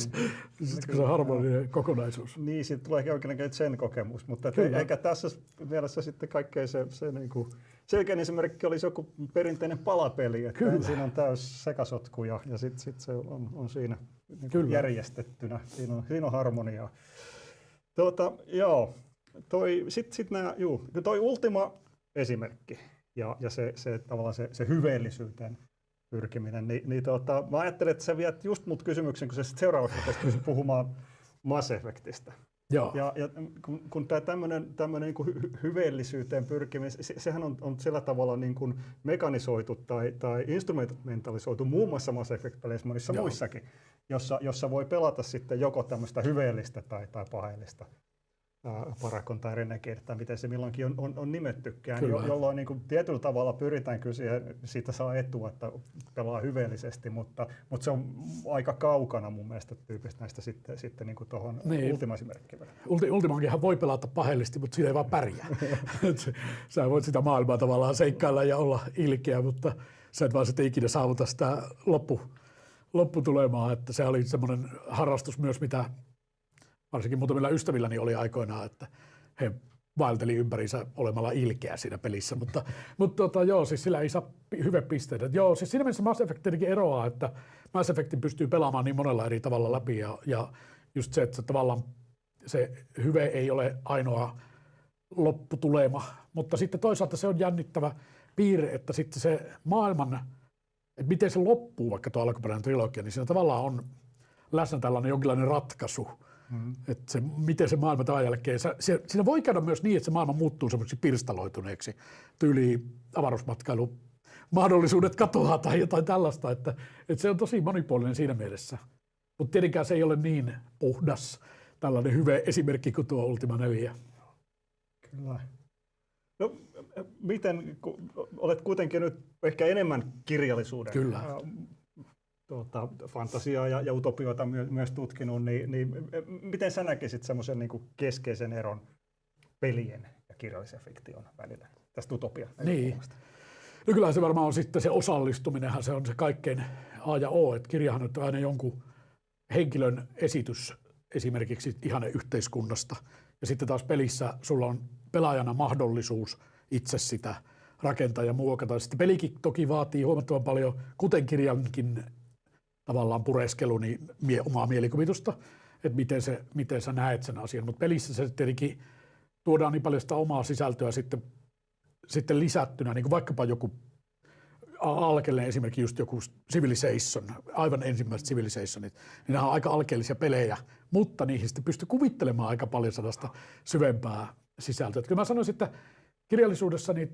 kun se harmoninen kokonaisuus. Niin, siitä tulee jonkinlainen sen kokemus, mutta eikä tässä mielessä sitten kaikkein se niin kuin selkein esimerkki olisi joku perinteinen palapeli, että siinä on täys sekasotku ja sitten se on siinä niin järjestettynä, siinä on harmoniaa. Toi Ultima-esimerkki ja se tavallaan se hyveellisyyteen pyrkiminen, mä ajattelin, että sä viet just mut kysymyksen, kun sä sitten seuraavaksi pystyt puhumaan Mass Effectistä. Ja kun tämä tämmöinen niin hyveellisyyteen pyrkiminen, sehän on sillä tavalla niin kuin mekanisoitu tai instrumentalisoitu muun muassa Mass Effect-peleissä monissa muissakin, jossa voi pelata sitten joko tämmöistä hyveellistä tai paheellista Parakon tai Renegade, tai miten se milloinkin on nimettykään, jolloin niin kuin tietyllä tavalla pyritään kyllä siitä saa etua, että pelaa hyveellisesti, mutta se on aika kaukana mun mielestä tyypistä näistä sitten niin kuin tuohon Ultima-esimerkkiin. Ultimaankinhan voi pelata paheellisesti, mutta siinä ei vaan pärjää. Sä voit sitä maailmaa tavallaan seikkailla ja olla ilkeä, mutta sä et vaan sitten ikinä saavuta sitä lopputulemaa, että se oli semmoinen harrastus myös, mitä varsinkin muutamilla ystävilläni oli aikoinaan, että he vaelteli ympäriinsä olemalla ilkeä siinä pelissä, mutta siis sillä ei saa hyvepisteitä. Siis siinä mielessä Mass Effect tietenkin eroaa, että Mass Effectin pystyy pelaamaan niin monella eri tavalla läpi ja just se, että tavallaan se hyve ei ole ainoa lopputulema, mutta sitten toisaalta se on jännittävä piirre, että sitten se maailman, että miten se loppuu, vaikka tuo alkuperäinen trilogia, niin siinä tavallaan on läsnä tällainen jonkinlainen ratkaisu. Että se, miten se maailma tämän jälkeen, siinä voi käydä myös niin, että se maailma muuttuu semmoiseksi pirstaloituneeksi, tyyliin avaruusmatkailu, mahdollisuudet katoaa tai jotain tällaista, että se on tosi monipuolinen siinä mielessä. Mutta tietenkään se ei ole niin puhdas tällainen hyvä esimerkki kuin tuo Ultima 4. Kyllä. No, miten, olet kuitenkin nyt ehkä enemmän kirjallisuuden fantasiaa ja utopioita myös tutkinut, niin miten sä näkisit semmoisen niin kuin keskeisen eron pelien ja kirjallisen fiktion välillä tästä utopia? Niin. No kyllä se varmaan on sitten se osallistuminenhan, se on se kaikkein A ja O, että kirjahan on aina jonkun henkilön esitys esimerkiksi ihanneyhteiskunnasta. Ja sitten taas pelissä sulla on pelaajana mahdollisuus itse sitä rakentaa ja muokata. Sitten pelikin toki vaatii huomattavan paljon, kuten kirjankin tavallaan pureskelu, niin omaa mielikuvitusta. että miten sä näet sen asian. Mutta pelissä se tietenkin tuodaan niin paljon sitä omaa sisältöä sitten lisättynä, niin kuin vaikkapa joku alkeellinen esimerkiksi just joku Civilization, aivan ensimmäiset Civilizationit, niin nämä on aika alkeellisia pelejä, mutta niihin sitten pystyy kuvittelemaan aika paljon sellaista syvempää sisältöä. Kyllä mä sanoisin, että kirjallisuudessa niin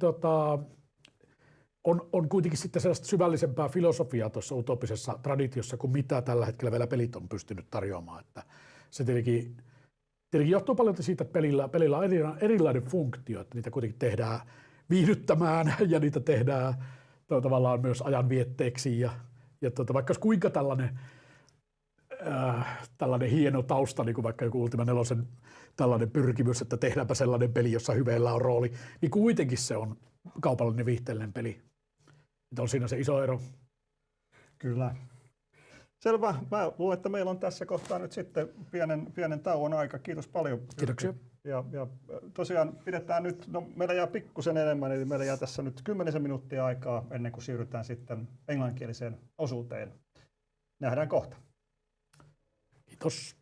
on kuitenkin sitten sellaista syvällisempää filosofiaa tuossa utopisessa traditiossa kuin mitä tällä hetkellä vielä pelit on pystynyt tarjoamaan. Että se tietenkin johtuu paljon siitä, että pelillä on erilainen funktio, että niitä kuitenkin tehdään viihdyttämään ja niitä tehdään tavallaan myös ajanvietteeksi ja vaikka olisi kuinka tällainen hieno tausta, niin kuin vaikka joku Ultima 4 tällainen pyrkimys, että tehdäänpä sellainen peli, jossa hyveellä on rooli, niin kuitenkin se on kaupallinen viihteellinen peli. Että on siinä se iso ero. Kyllä. Selvä. Mä luulen, että meillä on tässä kohtaa nyt sitten pienen tauon aika. Kiitos paljon. Kiitoksia. Ja tosiaan pidetään nyt, meillä jää pikkusen enemmän, eli meillä jää tässä nyt 10 minuuttia aikaa ennen kuin siirrytään sitten englanninkieliseen osuuteen. Nähdään kohta. Kiitos.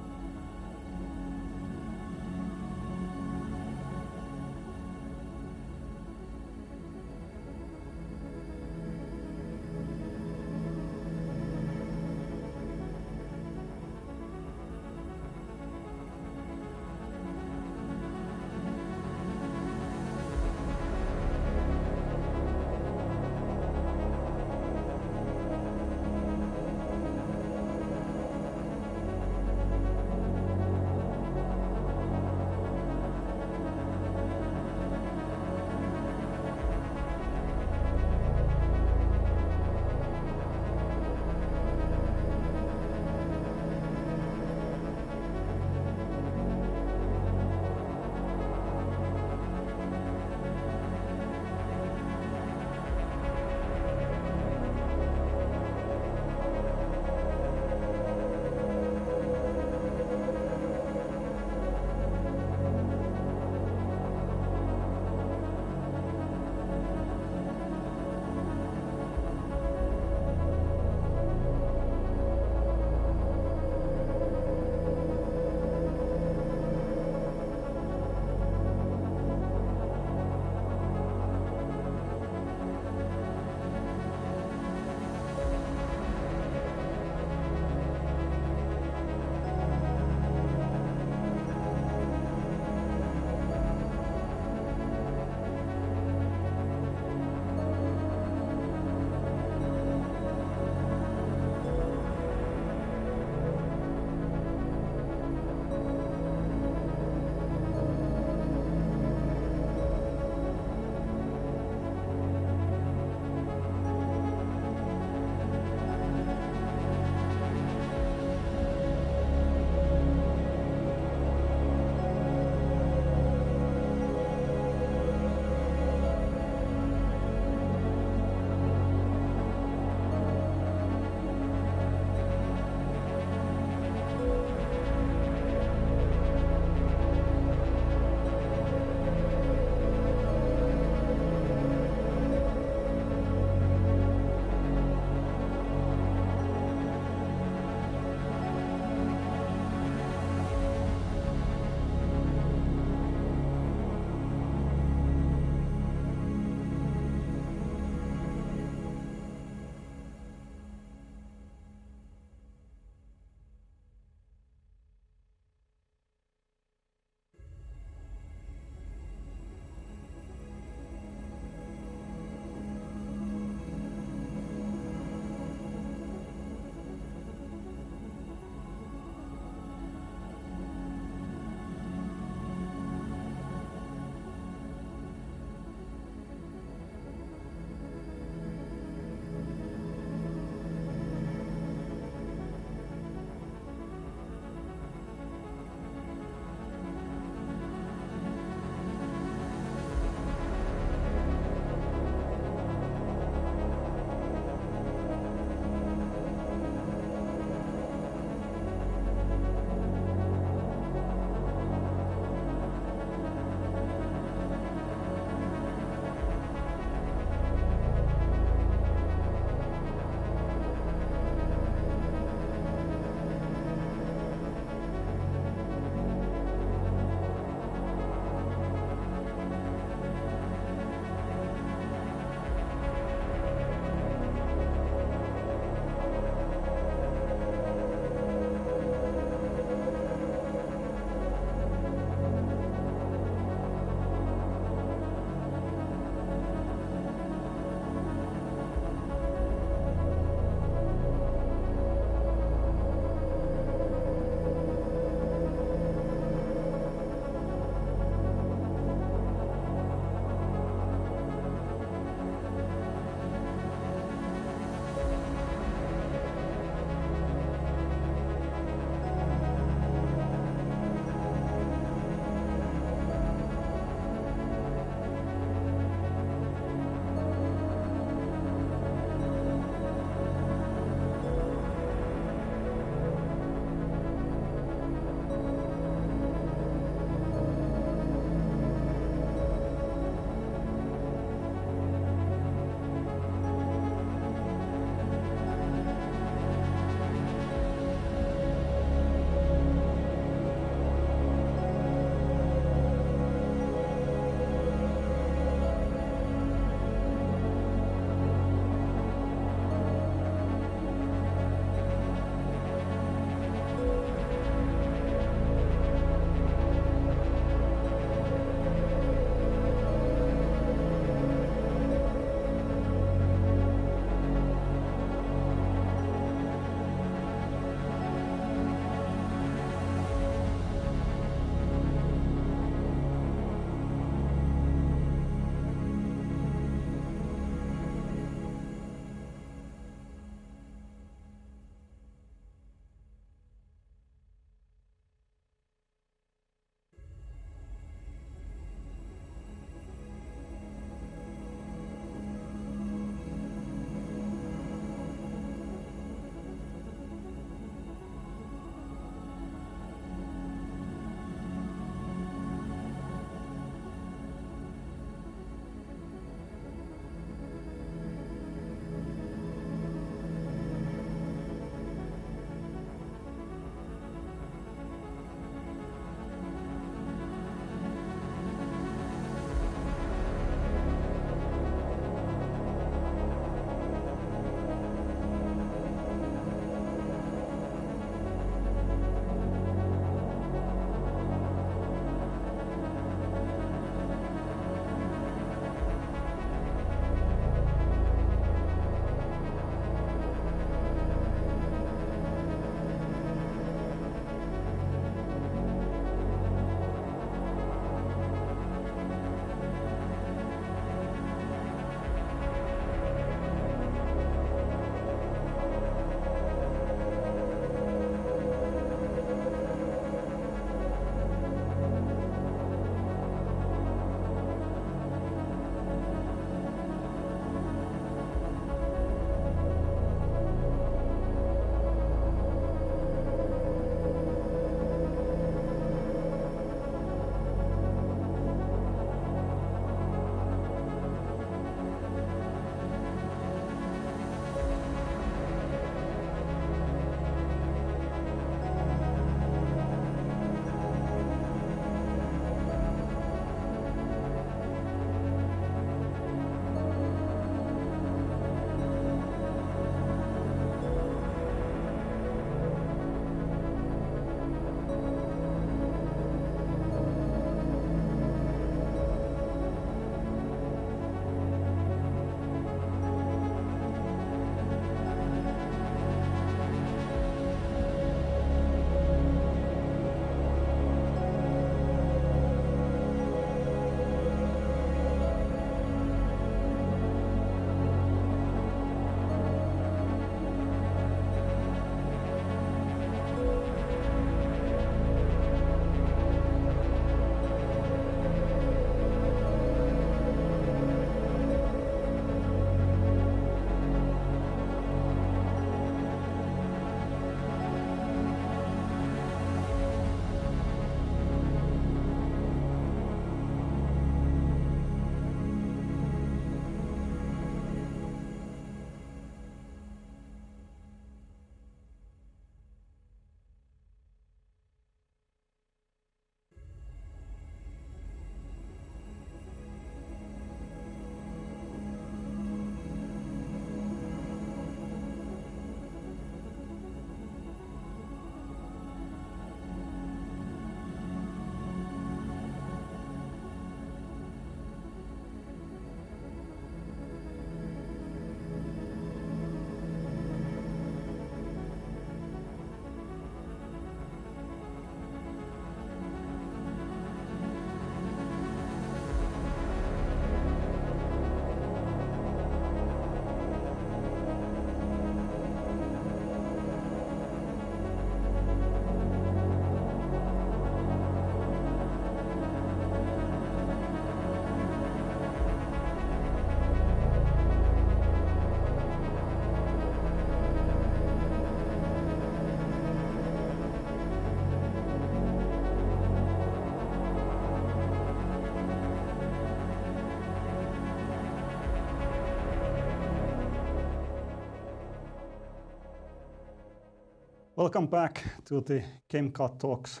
Welcome back to the GameCult Talks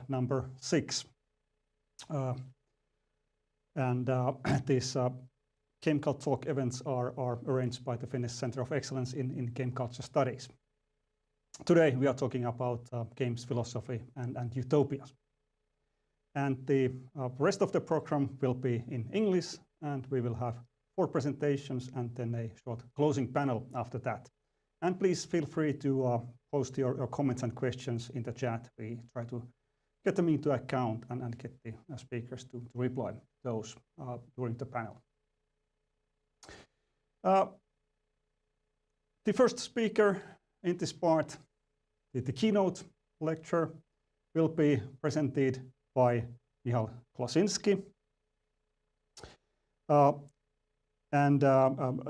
number 6. These GameCult Talk events are arranged by the Finnish Center of Excellence in Game Culture Studies. Today we are talking about games philosophy and utopias. And the rest of the program will be in English, and we will have 4 presentations and then a short closing panel after that. And please feel free to post your comments and questions in the chat. We try to get them into account and get the speakers to reply those during the panel. The first speaker in this part, the keynote lecture, will be presented by Michal Klosinski.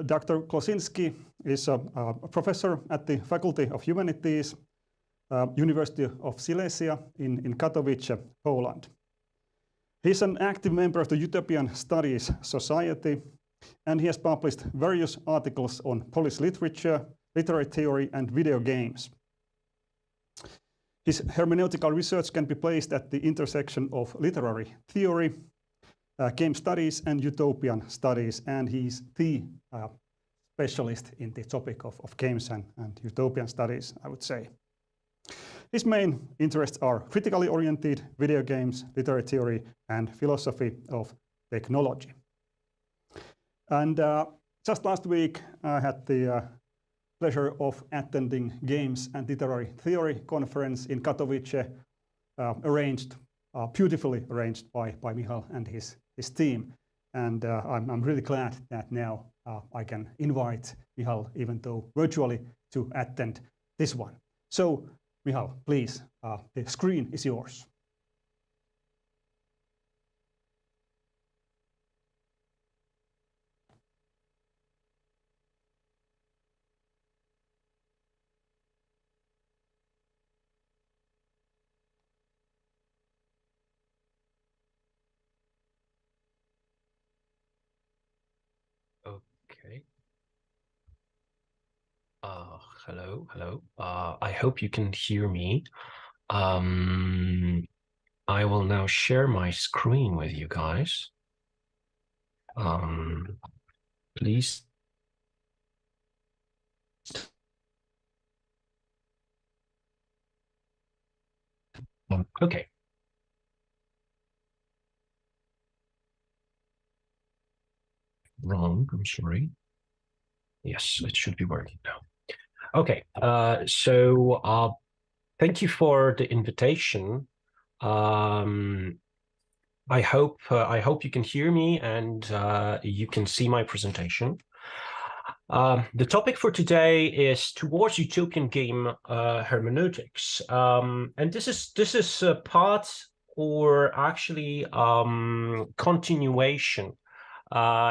Dr. Klosinski is a professor at the Faculty of Humanities, University of Silesia in Katowice, Poland. He's an active member of the Utopian Studies Society, and he has published various articles on Polish literature, literary theory, and video games. His hermeneutical research can be placed at the intersection of literary theory, game studies, and utopian studies, and he's the specialist in the topic of games and utopian studies, I would say. His main interests are critically oriented video games, literary theory, and philosophy of technology. And just last week, I had the pleasure of attending Games and Literary Theory conference in Katowice, beautifully arranged by Michal and his team. And I'm really glad that now I can invite Michal, even though virtually, to attend this one. So, Michal, please, the screen is yours. Okay. Hello. I hope you can hear me. I will now share my screen with you guys. Please. Okay. Wrong, I'm sorry. Yes, it should be working now. Okay, so thank you for the invitation. I hope you can hear me and you can see my presentation. The topic for today is towards utopian game hermeneutics, and this is a part or actually continuation,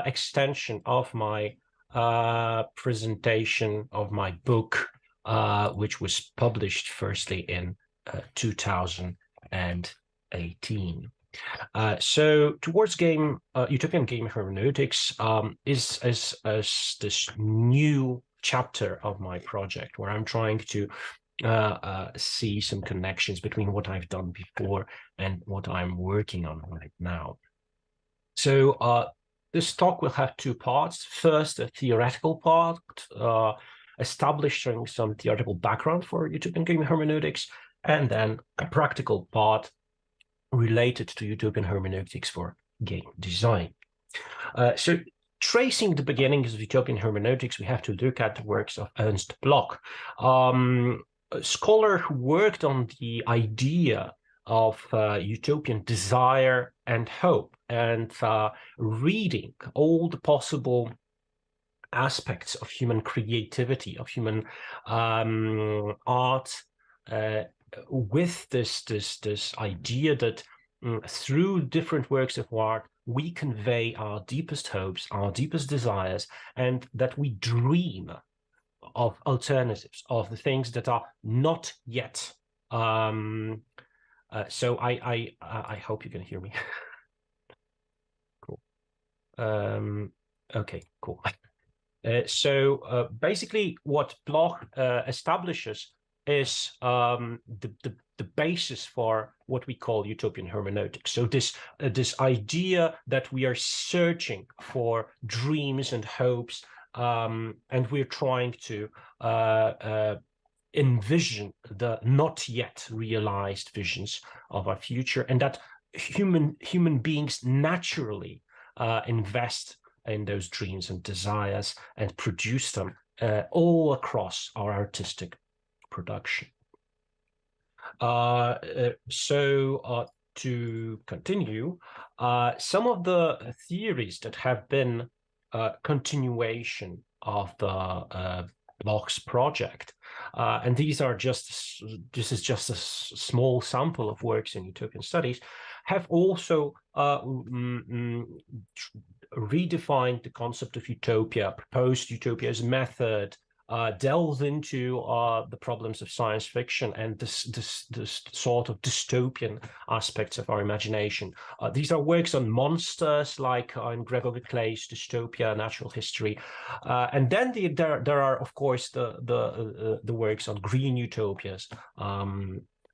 extension of my presentation of my book, which was published firstly in 2018. So towards utopian game hermeneutics is this new chapter of my project where I'm trying to see some connections between what I've done before and what I'm working on right now. So this talk will have 2 parts. First, a theoretical part, establishing some theoretical background for utopian game hermeneutics, and then a practical part related to utopian hermeneutics for game design. So tracing the beginnings of utopian hermeneutics, we have to look at the works of Ernst Bloch, a scholar who worked on the idea of utopian desire and hope, and reading all the possible aspects of human creativity, of human art, with this idea that through different works of art, we convey our deepest hopes, our deepest desires, and that we dream of alternatives, of the things that are not yet. So I hope you can hear me. Cool. Okay, cool. So basically what Bloch establishes is the basis for what we call utopian hermeneutics. So this idea that we are searching for dreams and hopes, and we're trying to envision the not yet realized visions of our future, and that human beings naturally invest in those dreams and desires and produce them all across our artistic production. To continue, some of the theories that have been continuation of the Bloch's project, and this is just a small sample of works in utopian studies, have also redefined the concept of utopia, proposed utopia as a method, delve into the problems of science fiction and this sort of dystopian aspects of our imagination. These are works on monsters, like in Gregory Clay's Dystopia, Natural History, and then there are, of course, the works on green utopias.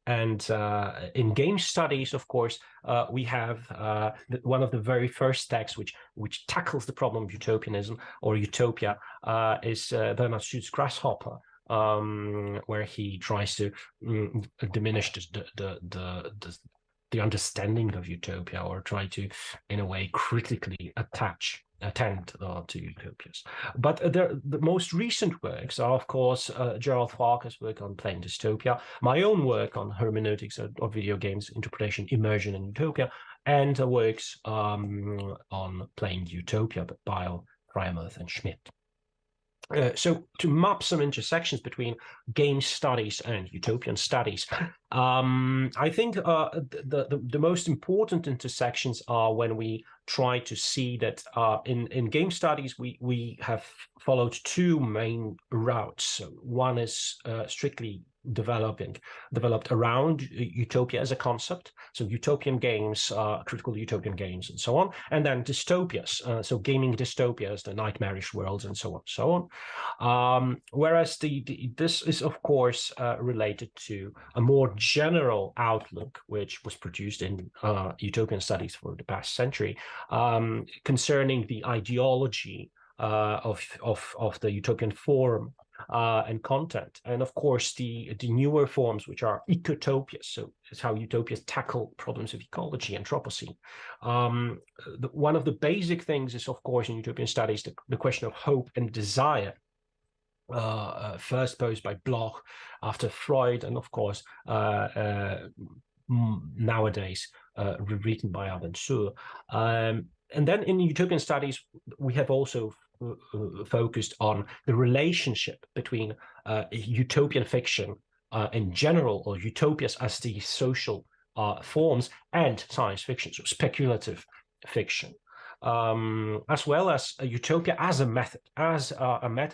And in game studies, of course, we have one of the very first texts which tackles the problem of utopianism or utopia is Bernard Suit's Grasshopper, where he tries to diminish the understanding of utopia, or try to, in a way, critically attend to utopias. But the most recent works are, of course, Gerald Farquhar's work on Playing Dystopia, my own work on hermeneutics of video games, interpretation, immersion, and utopia, and works on Playing Utopia by Freymuth and Schmidt. So to map some intersections between game studies and utopian studies, I think the most important intersections are when we try to see that in game studies we have followed two main routes. One is strictly developed around utopia as a concept, so utopian games, critical utopian games, and so on, and then dystopias, so gaming dystopias, the nightmarish worlds, and so on. Whereas this is, of course, related to a more general outlook, which was produced in utopian studies for the past century, concerning the ideology of the utopian form and content, and of course the newer forms, which are ecotopias. So it's how utopias tackle problems of ecology, anthropocene. One of the basic things is, of course, in utopian studies, the question of hope and desire, first posed by Bloch, after Freud, and of course nowadays rewritten by Abençour. And then in utopian studies, we have also focused on the relationship between utopian fiction in general, or utopias as the social forms, and science fiction, so speculative fiction, as well as a utopia as a method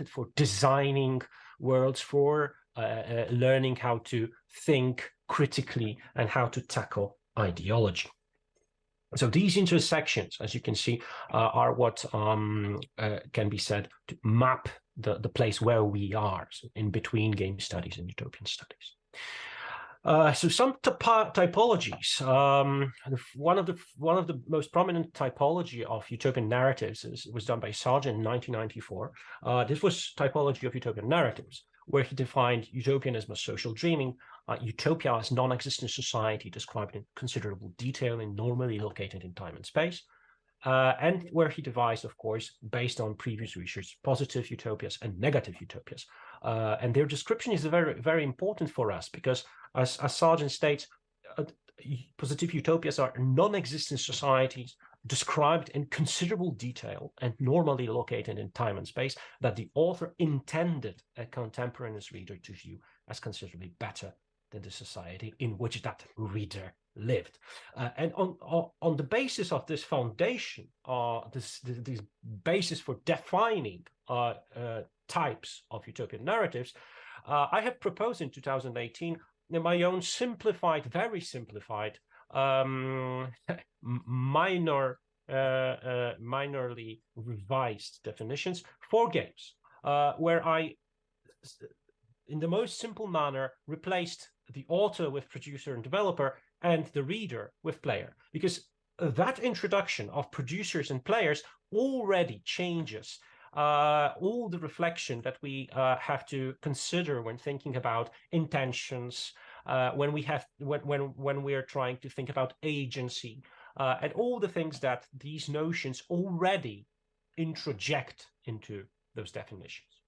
for designing worlds, for learning how to think critically and how to tackle ideology. So these intersections, as you can see, are what can be said to map the place where we are, so in between game studies and utopian studies. So some typologies. One of the most prominent typology of utopian narratives was done by Sargent in 1994. This was typology of utopian narratives, where he defined utopianism as social dreaming, utopia as non-existent society described in considerable detail and normally located in time and space, and where he devised, of course, based on previous research, positive utopias and negative utopias. And their description is very, very important for us, because as Sargent states, positive utopias are non-existent societies described in considerable detail and normally located in time and space that the author intended a contemporaneous reader to view as considerably better than the society in which that reader lived. And on the basis of this foundation, this basis for defining types of utopian narratives, I have proposed in 2018 my own simplified, very simplified, minorly revised definitions for games, where I in the most simple manner, replaced the author with producer and developer, and the reader with player. Because that introduction of producers and players already changes all the reflection that we have to consider when thinking about intentions, when we are trying to think about agency, and all the things that these notions already introject into those definitions.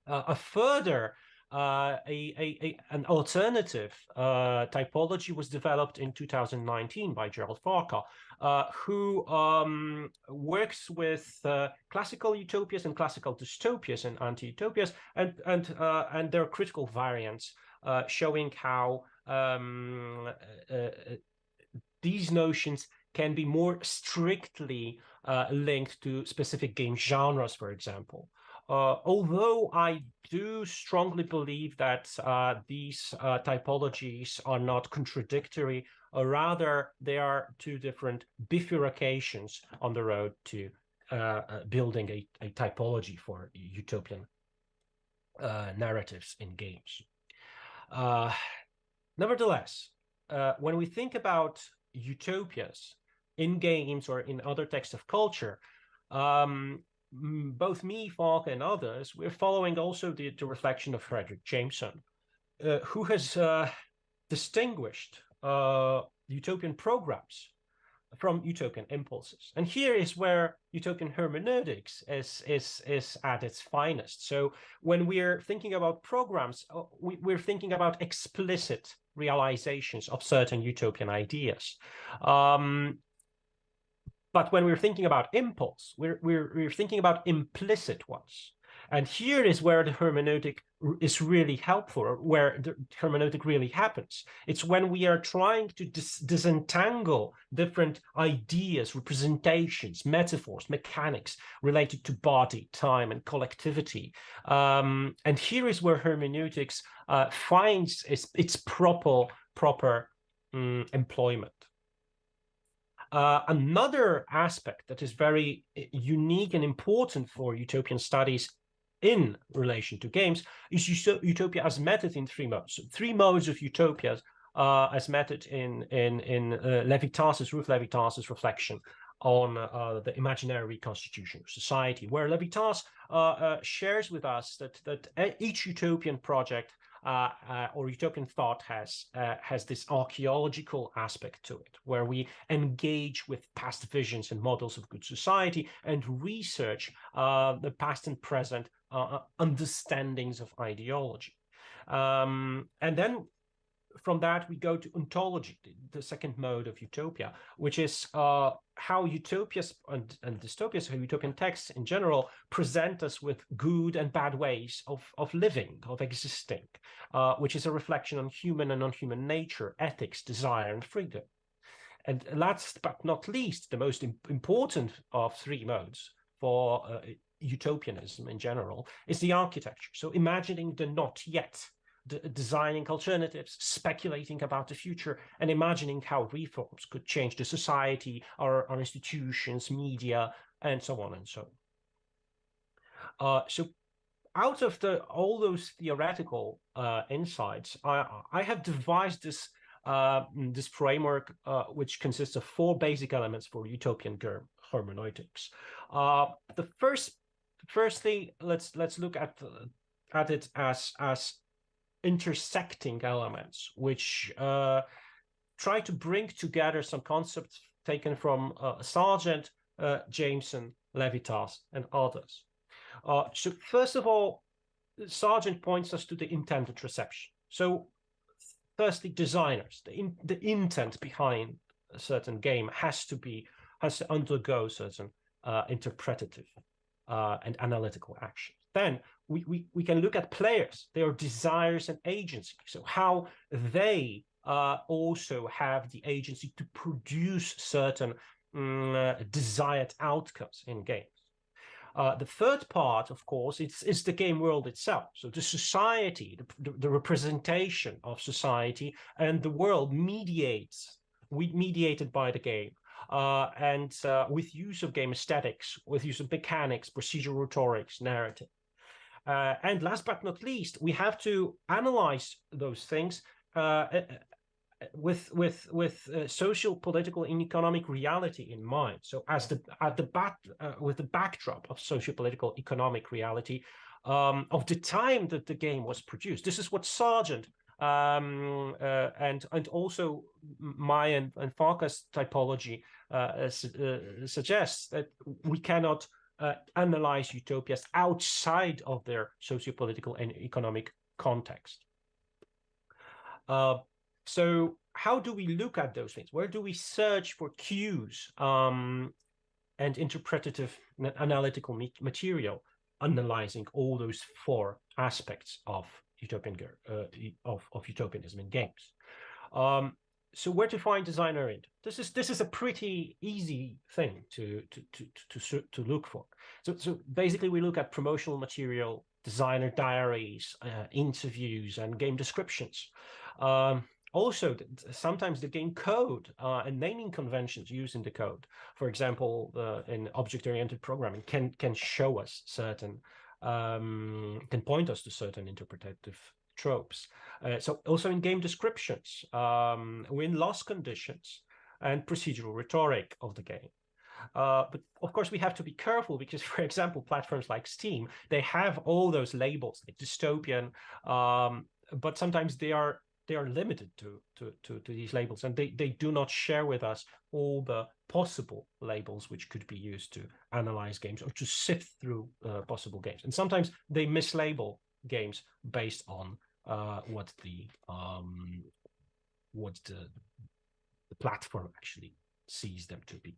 A further an alternative typology was developed in 2019 by Gerald Farquhar, who works with classical utopias and classical dystopias and anti-utopias, and their critical variants, showing how these notions can be more strictly linked to specific game genres, for example. Although I do strongly believe that these typologies are not contradictory, or rather they are two different bifurcations on the road to building a typology for utopian narratives in games. Nevertheless, when we think about utopias in games or in other texts of culture, both me, Falk, and others, we're following also the reflection of Frederick Jameson, who has distinguished utopian programs from utopian impulses. And here is where utopian hermeneutics is at its finest. So when we're thinking about programs, we're thinking about explicit realizations of certain utopian ideas. But when we're thinking about impulse, we're thinking about implicit ones. And here is where the hermeneutic is really helpful, or where the hermeneutic really happens. It's when we are trying to disentangle different ideas, representations, metaphors, mechanics related to body, time, and collectivity. And here is where hermeneutics finds its proper employment. Another aspect that is very unique and important for utopian studies in relation to games is utopia as method in three modes. So 3 modes of utopias as method in Ruth Levitas's reflection on the imaginary reconstitution of society, where Levitas shares with us that each utopian project or utopian thought has this archaeological aspect to it, where we engage with past visions and models of good society and research the past and present understandings of ideology. And then from that, we go to ontology, the second mode of utopia, which is how utopias and dystopias, how utopian texts in general, present us with good and bad ways of living, of existing, which is a reflection on human and non-human nature, ethics, desire, and freedom. And last but not least, the most important of 3 modes for utopianism in general is the architecture. So imagining the not yet, designing alternatives, speculating about the future, and imagining how reforms could change the society, our institutions, media, and so on and so on. So out of all those theoretical insights, I have devised this framework, which consists of 4 basic elements for utopian hermeneutics. Firstly, let's look at it as intersecting elements, which try to bring together some concepts taken from Sargent, Jameson, Levitas, and others. So first of all, Sargent points us to the intended reception. So firstly, designers, the intent behind a certain game has to undergo certain interpretative and analytical actions. Then we can look at players, their desires and agency. So how they also have the agency to produce certain desired outcomes in games. The third part, of course, is the game world itself. So the society, the representation of society and the world mediated by the game. And with use of game aesthetics, with use of mechanics, procedural rhetorics, narrative. And last but not least, we have to analyze those things with social, political, and economic reality in mind. So with the backdrop of social, political, economic reality of the time that the game was produced. This is what Sargent and also Mai and Farkas typology suggests, that we cannot analyze utopias outside of their socio-political and economic context. So how do we look at those things? Where do we search for cues and interpretative analytical material analyzing all those four aspects of utopianism in games? So where to find designer intent? This is a pretty easy thing to look for. So basically, we look at promotional material, designer diaries, interviews, and game descriptions. Also, sometimes the game code and naming conventions used in the code, for example, in object-oriented programming, can show us certain, can point us to certain interpretative tropes. So also in game descriptions, in loss conditions, and procedural rhetoric of the game. But of course, we have to be careful because, for example, platforms like Steam, they have all those labels, like dystopian, but sometimes they are limited to these labels, and they do not share with us all the possible labels which could be used to analyze games or to sift through possible games. And sometimes they mislabel games based on what the platform actually sees them to be.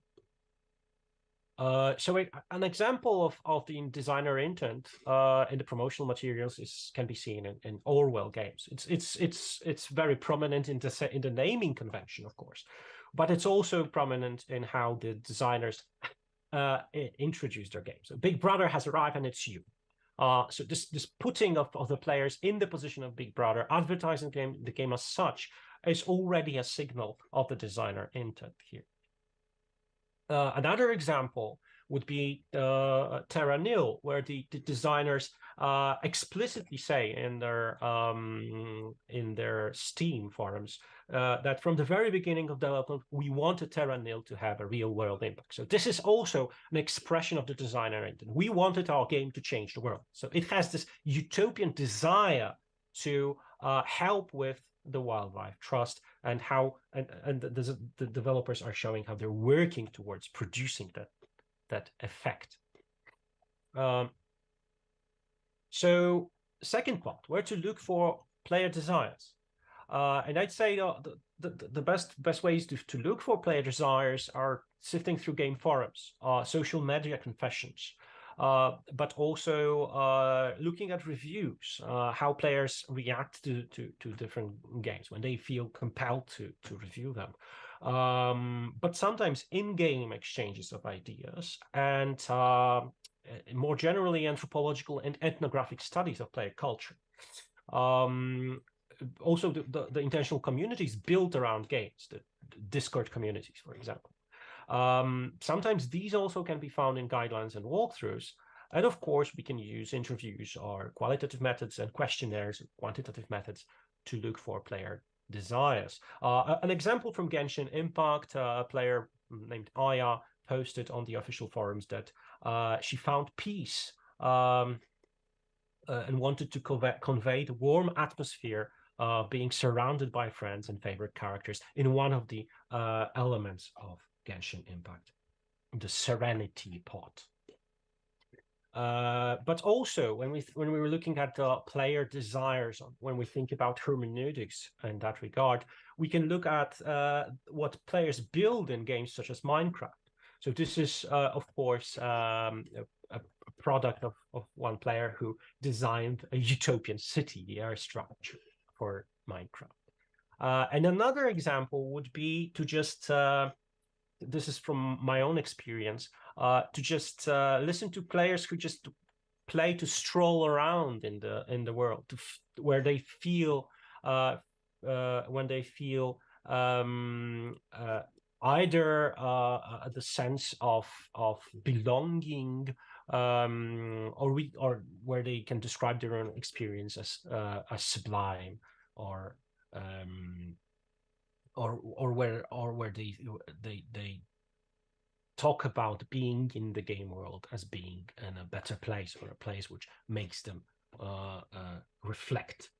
So an example of the designer intent in the promotional materials can be seen in Orwell games. It's very prominent in the naming convention, of course, but it's also prominent in how the designers introduce their games. So Big Brother has arrived and it's you. So this putting of the players in the position of Big Brother, advertising the game as such, is already a signal of the designer intent here. Another example would be Terra Nil, where the designers explicitly say in their Steam forums that from the very beginning of development, we wanted Terra Nil to have a real-world impact. So this is also an expression of the designer intent. We wanted our game to change the world. So it has this utopian desire to help with the wildlife trust, and how the developers are showing how they're working towards producing that effect. So second part, where to look for player desires. And I'd say the best ways to look for player desires are sifting through game forums, social media confessions, but also looking at reviews, how players react to different games when they feel compelled to review them. But sometimes in-game exchanges of ideas, and more generally anthropological and ethnographic studies of player culture. Also the intentional communities built around games, the Discord communities, for example. Sometimes these also can be found in guidelines and walkthroughs. And of course, we can use interviews or qualitative methods and questionnaires, quantitative methods, to look for player desires. An example from Genshin Impact, a player named Aya posted on the official forums that she found peace and wanted to convey the warm atmosphere being surrounded by friends and favorite characters in one of the elements of Genshin Impact, the Serenity Pot. But also, when we were looking at the player desires, when we think about hermeneutics in that regard, we can look at what players build in games such as Minecraft. So this is, of course, a product of one player who designed a utopian city, the airstructure for Minecraft. And another example would be to just this is from my own experience, to just listen to players who just play to stroll around in the world, where they feel when they feel either the sense of belonging or where they can describe their own experience as sublime, or where they talk about being in the game world as being in a better place, or a place which makes them reflect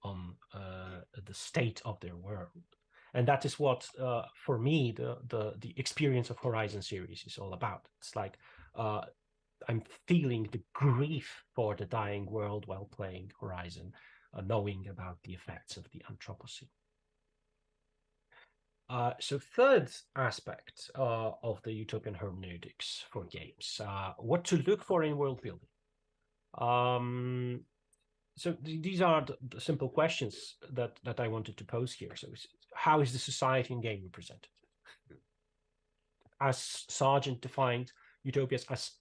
on the state of their world. And that is what, for me, the experience of Horizon series is all about. It's like I'm feeling the grief for the dying world while playing Horizon, knowing about the effects of the Anthropocene. So third aspect of the utopian hermeneutics for games, what to look for in world building. So these are the simple questions that I wanted to pose here. So how is the society in game represented? As Sargent defined utopias as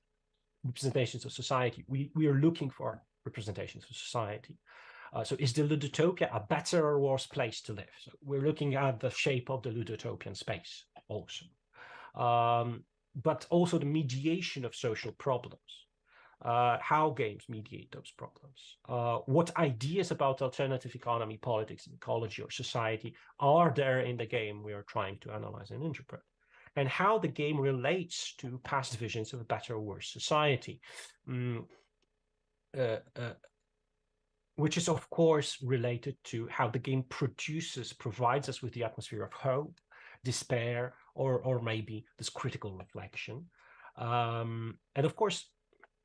representations of society, we are looking for representations of society. So is the ludotopia a better or worse place to live? So we're looking at the shape of the ludotopian space also. But also the mediation of social problems. How games mediate those problems. What ideas about alternative economy, politics, ecology, or society are there in the game we are trying to analyze and interpret? And how the game relates to past visions of a better or worse society. Which is, of course, related to how the game provides us with the atmosphere of hope, despair, or maybe this critical reflection. And of course,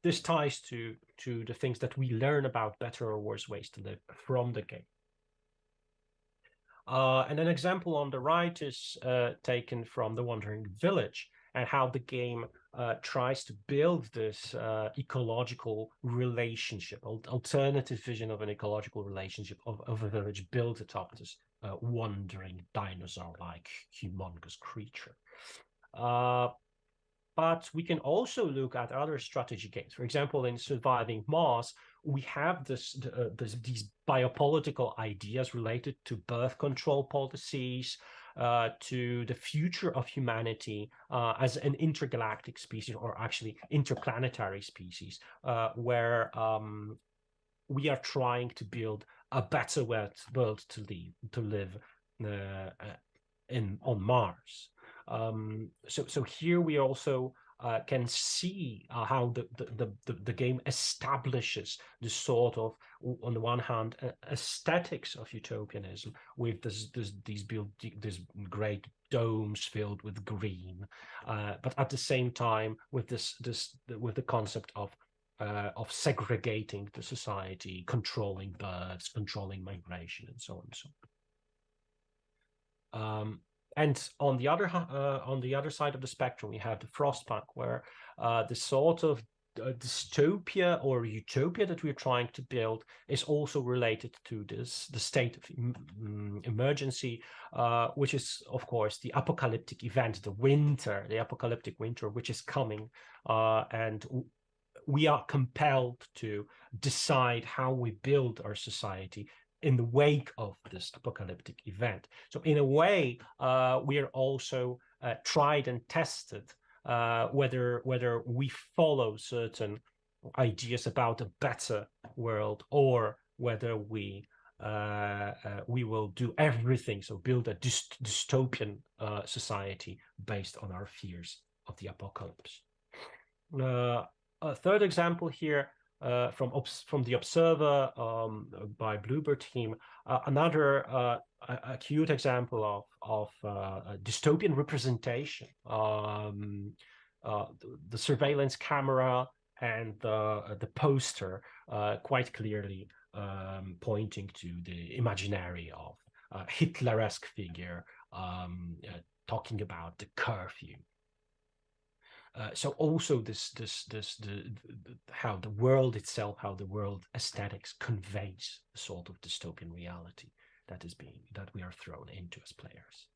this ties to the things that we learn about better or worse ways to live from the game. And an example on the right is taken from The Wandering Village, and how the game tries to build this ecological relationship, alternative vision of an ecological relationship of a village built atop this wandering dinosaur-like humongous creature. But we can also look at other strategy games. For example, in Surviving Mars, we have these biopolitical ideas related to birth control policies, to the future of humanity as an intergalactic species, or actually interplanetary species, where we are trying to build a better world to live on Mars. So here we also can see how the game establishes the sort of, on the one hand, aesthetics of utopianism with these great domes filled with green, but at the same time with with the concept of segregating the society, controlling births, controlling migration, and so on and so on. And on the other side of the spectrum, we have the Frostpunk, where the sort of dystopia or utopia that we're trying to build is also related to the state of emergency, which is, of course, the apocalyptic event, the apocalyptic winter, which is coming, and we are compelled to decide how we build our society in the wake of this apocalyptic event. So in a way, we are also tried and tested whether we follow certain ideas about a better world, or whether we will do everything, so build a dystopian society based on our fears of the apocalypse. A third example here, from the Observer by Bluebird team, another a cute example of dystopian representation. The surveillance camera and the poster quite clearly pointing to the imaginary of a Hitler-esque figure talking about the curfew. So also how the world itself, how the world aesthetics conveys the sort of dystopian reality that we are thrown into as players.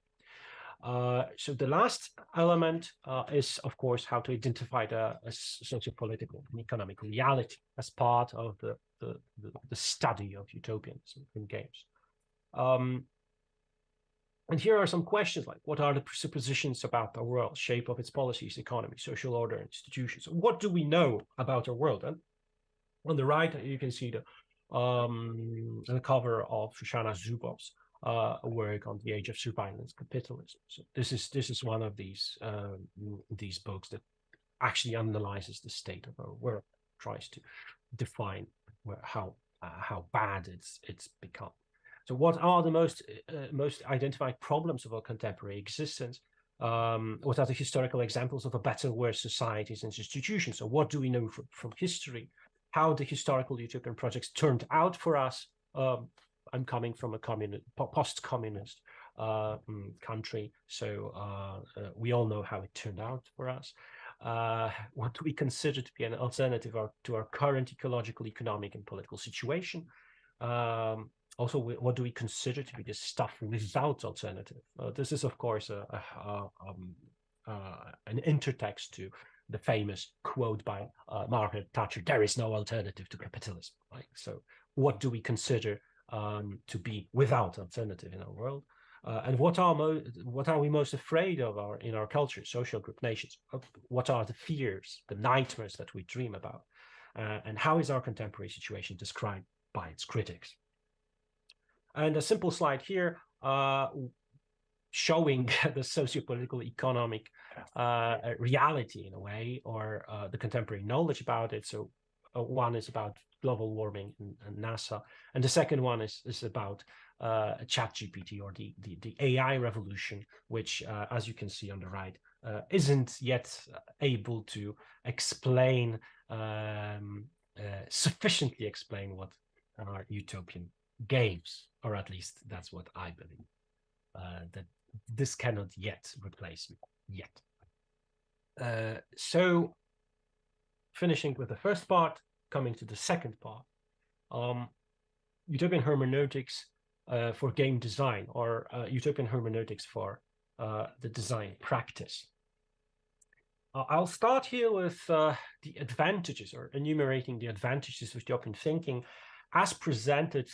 So the last element is, of course, how to identify a socio-political and economic reality as part of the study of utopianism in games. And here are some questions like, what are the presuppositions about the world, shape of its policies, economy, social order, institutions? What do we know about our world? And on the right, you can see the cover of Shoshana Zuboff's work on the age of surveillance capitalism. So this is one of these books that actually analyzes the state of our world, tries to define how bad it's become. So what are the most identified problems of our contemporary existence? What are the historical examples of a better, worse societies and institutions? So what do we know from history? How the historical utopian projects turned out for us? I'm coming from a post-communist country, so we all know how it turned out for us. What do we consider to be an alternative to our current ecological, economic, and political situation? Also, what do we consider to be the stuff without alternative? This is, of course, an intertext to the famous quote by Margaret Thatcher: "There is no alternative to capitalism." Right? So, what do we consider to be without alternative in our world? And what are we most afraid of in our culture, social group, nations? What are the fears, the nightmares that we dream about? And how is our contemporary situation described by its critics? And a simple slide here showing the socio-political, economic reality in a way, or the contemporary knowledge about it. So one is about global warming and NASA, and the second one is about ChatGPT, or the AI revolution, which, as you can see on the right, isn't yet able to explain sufficiently explain what are utopian games, or at least that's what I believe, that this cannot yet replace me yet. So finishing with the first part, coming to the second part, utopian hermeneutics for game design, or utopian hermeneutics for the design practice. I'll start here with the advantages, or enumerating the advantages of utopian thinking as presented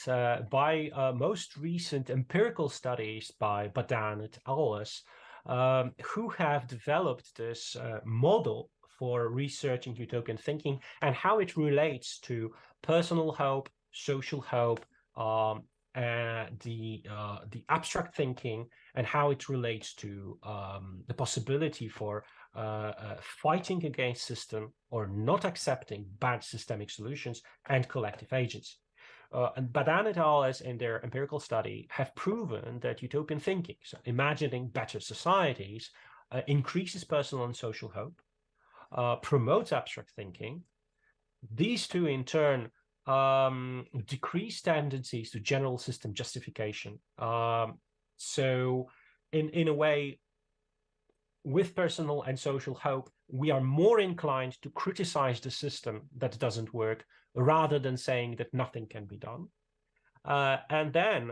by most recent empirical studies by Badan et al., who have developed this model for researching utopian thinking and how it relates to personal hope, social hope, the abstract thinking, and how it relates to the possibility for fighting against system or not accepting bad systemic solutions and collective agency. And Badan et al., in their empirical study, have proven that utopian thinking, so imagining better societies, increases personal and social hope, promotes abstract thinking. These two, in turn, decrease tendencies to general system justification. So, in a way, with personal and social hope, we are more inclined to criticize the system that doesn't work, rather than saying that nothing can be done. And then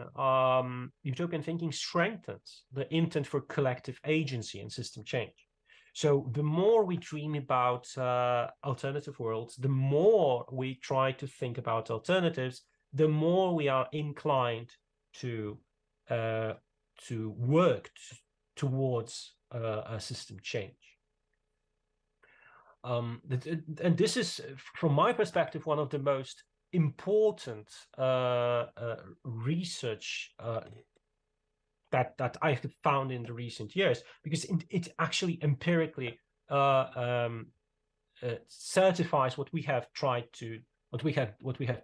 utopian thinking strengthens the intent for collective agency and system change. So the more we dream about alternative worlds, the more we try to think about alternatives, the more we are inclined to work towards a system change. And this is, from my perspective, one of the most important research that I have found in the recent years, because it actually empirically certifies what we have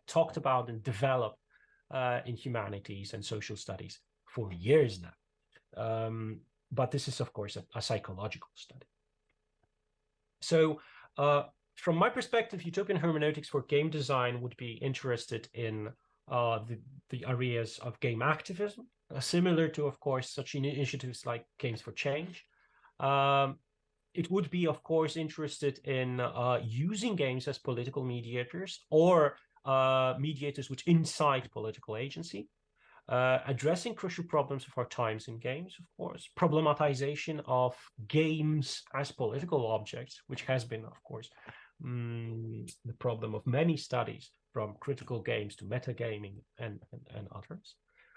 talked about and developed in humanities and social studies for years now. But this is, of course, a psychological study. So from my perspective, utopian hermeneutics for game design would be interested in the areas of game activism, similar to, of course, such initiatives like Games for Change. It would be, of course, interested in using games as political mediators, or mediators which incite political agency. Addressing crucial problems of our times in games, of course, problematization of games as political objects, which has been, of course, the problem of many studies, from critical games to metagaming and others.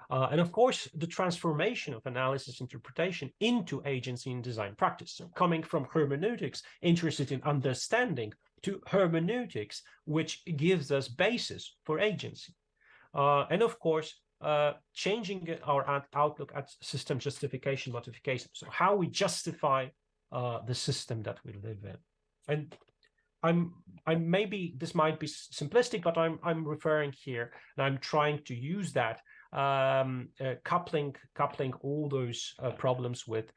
And of course, the transformation of analysis interpretation into agency in design practice. So coming from hermeneutics, interested in understanding, to hermeneutics, which gives us basis for agency. And of course, changing our outlook at system justification modification. So how we justify the system that we live in. And I'm maybe this might be simplistic, but I'm referring here, and I'm trying to use that coupling all those problems with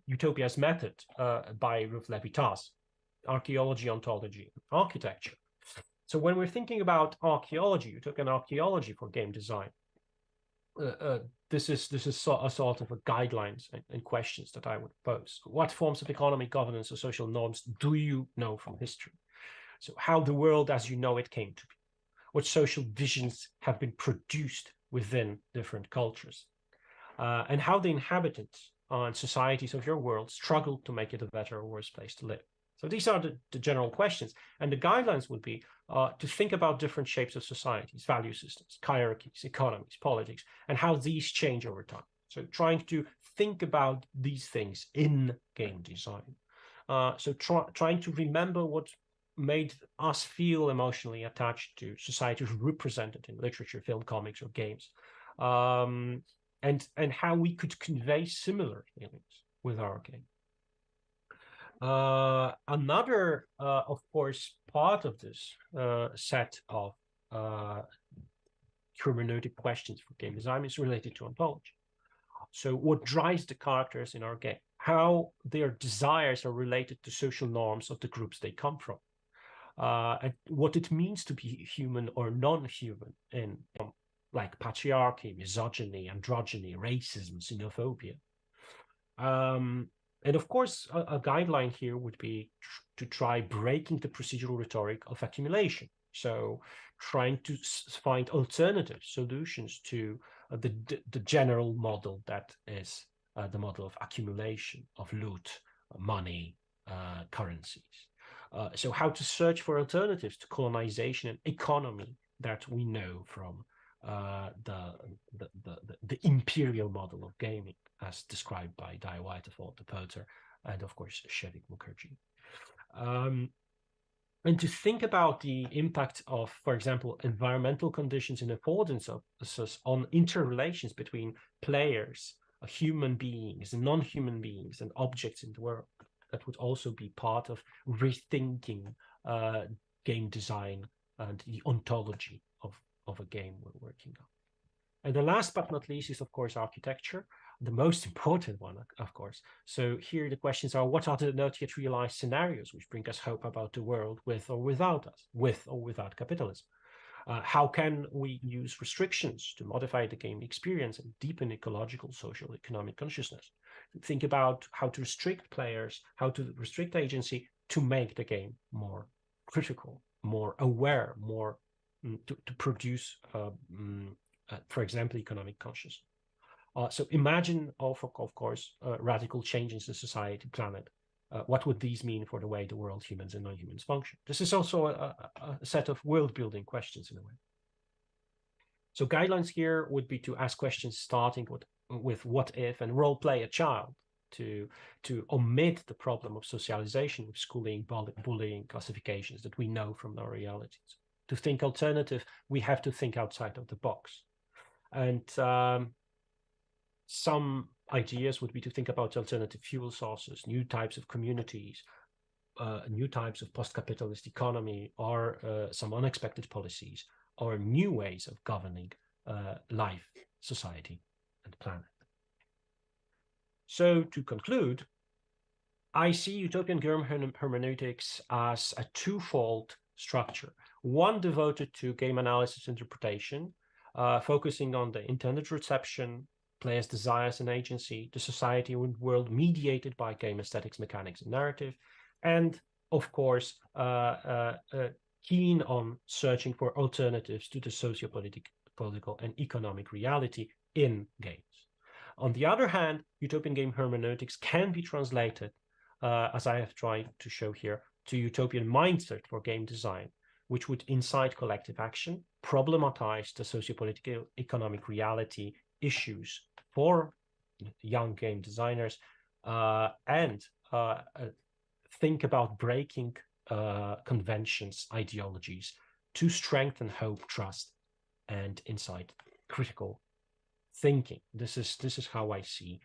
Utopias method by Ruth Levitas, archaeology, ontology, architecture. So when we're thinking about archaeology, utopian archaeology for game design, this is a sort of a guidelines and questions that I would pose. What forms of economic governance or social norms do you know from history? So how the world as you know it came to be? What social visions have been produced within different cultures? And how the inhabitants and societies of your world struggle to make it a better or worse place to live? So these are the general questions. And the guidelines would be to think about different shapes of societies, value systems, hierarchies, economies, politics, and how these change over time. So trying to think about these things in game design. So trying to remember what made us feel emotionally attached to societies represented in literature, film, comics, or games. And how we could convey similar feelings with our game. Another, of course, part of this set of hermeneutic questions for game design is related to ontology. So what drives the characters in our game? How their desires are related to social norms of the groups they come from. And what it means to be human or non-human in like patriarchy, misogyny, androgyny, racism, xenophobia. And of course, a guideline here would be to try breaking the procedural rhetoric of accumulation. So trying to find alternative solutions to the general model that is the model of accumulation, of loot, money, currencies. So how to search for alternatives to colonization and economy that we know from the imperial model of gaming, as described by Di Whitefield, de Poter, and of course Shevik Mukherjee. And to think about the impact of, for example, environmental conditions and affordance of on interrelations between players, human beings, and non-human beings, and objects in the world, that would also be part of rethinking game design and the ontology of a game we're working on. And the last but not least is, of course, architecture, the most important one, of course. So here the questions are, what are the not yet realized scenarios which bring us hope about the world with or without us, with or without capitalism? How can we use restrictions to modify the game experience and deepen ecological, social, economic consciousness? Think about how to restrict players, how to restrict agency to make the game more critical, more aware, more to produce, for example, economic consciousness. So imagine, of course, radical changes in society, planet. What would these mean for the way the world, humans and non-humans function? This is also a set of world-building questions in a way. So guidelines here would be to ask questions starting with what if, and role-play a child to omit the problem of socialization with schooling, bullying, classifications that we know from our realities. To think alternative, we have to think outside of the box. And some ideas would be to think about alternative fuel sources, new types of communities, new types of post-capitalist economy, or some unexpected policies, or new ways of governing life, society, and planet. So to conclude, I see utopian game hermeneutics as a twofold structure. One devoted to game analysis interpretation, focusing on the intended reception, players' desires and agency, the society and world mediated by game aesthetics, mechanics, and narrative, and of course, keen on searching for alternatives to the socio-political and economic reality in games. On the other hand, utopian game hermeneutics can be translated, as I have tried to show here, to utopian mindset for game design, which would incite collective action, problematize the sociopolitical economic reality issues for young game designers, and think about breaking conventions, ideologies to strengthen hope, trust, and incite critical thinking. This is how I see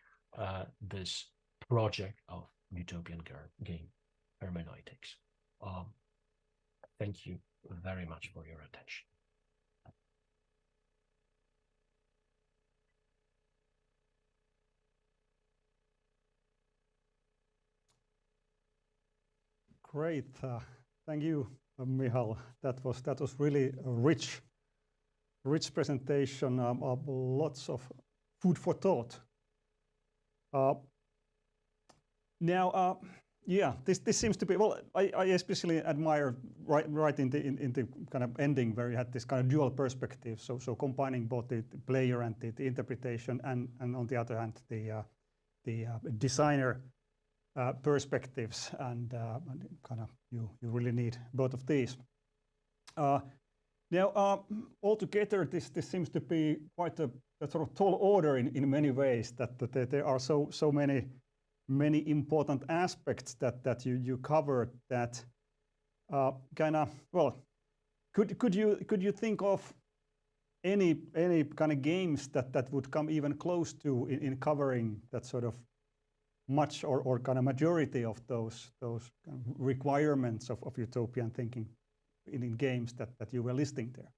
this project of utopian game hermeneutics. Thank you very much for your attention. Great, thank you, Michal. That was really a rich presentation. Lots of food for thought. Now, yeah, this seems to be, well, I especially admire right in the kind of ending where you had this kind of dual perspective. So combining both the player and the interpretation, and on the other hand the designer perspectives, and kind of you really need both of these. Now, altogether, this seems to be quite a sort of tall order in many ways. That there are so many important aspects that you covered. That kind of, well, could you think of any kind of games that would come even close to in covering that sort of much or kind of majority of those requirements of utopian thinking in games that you were listing there?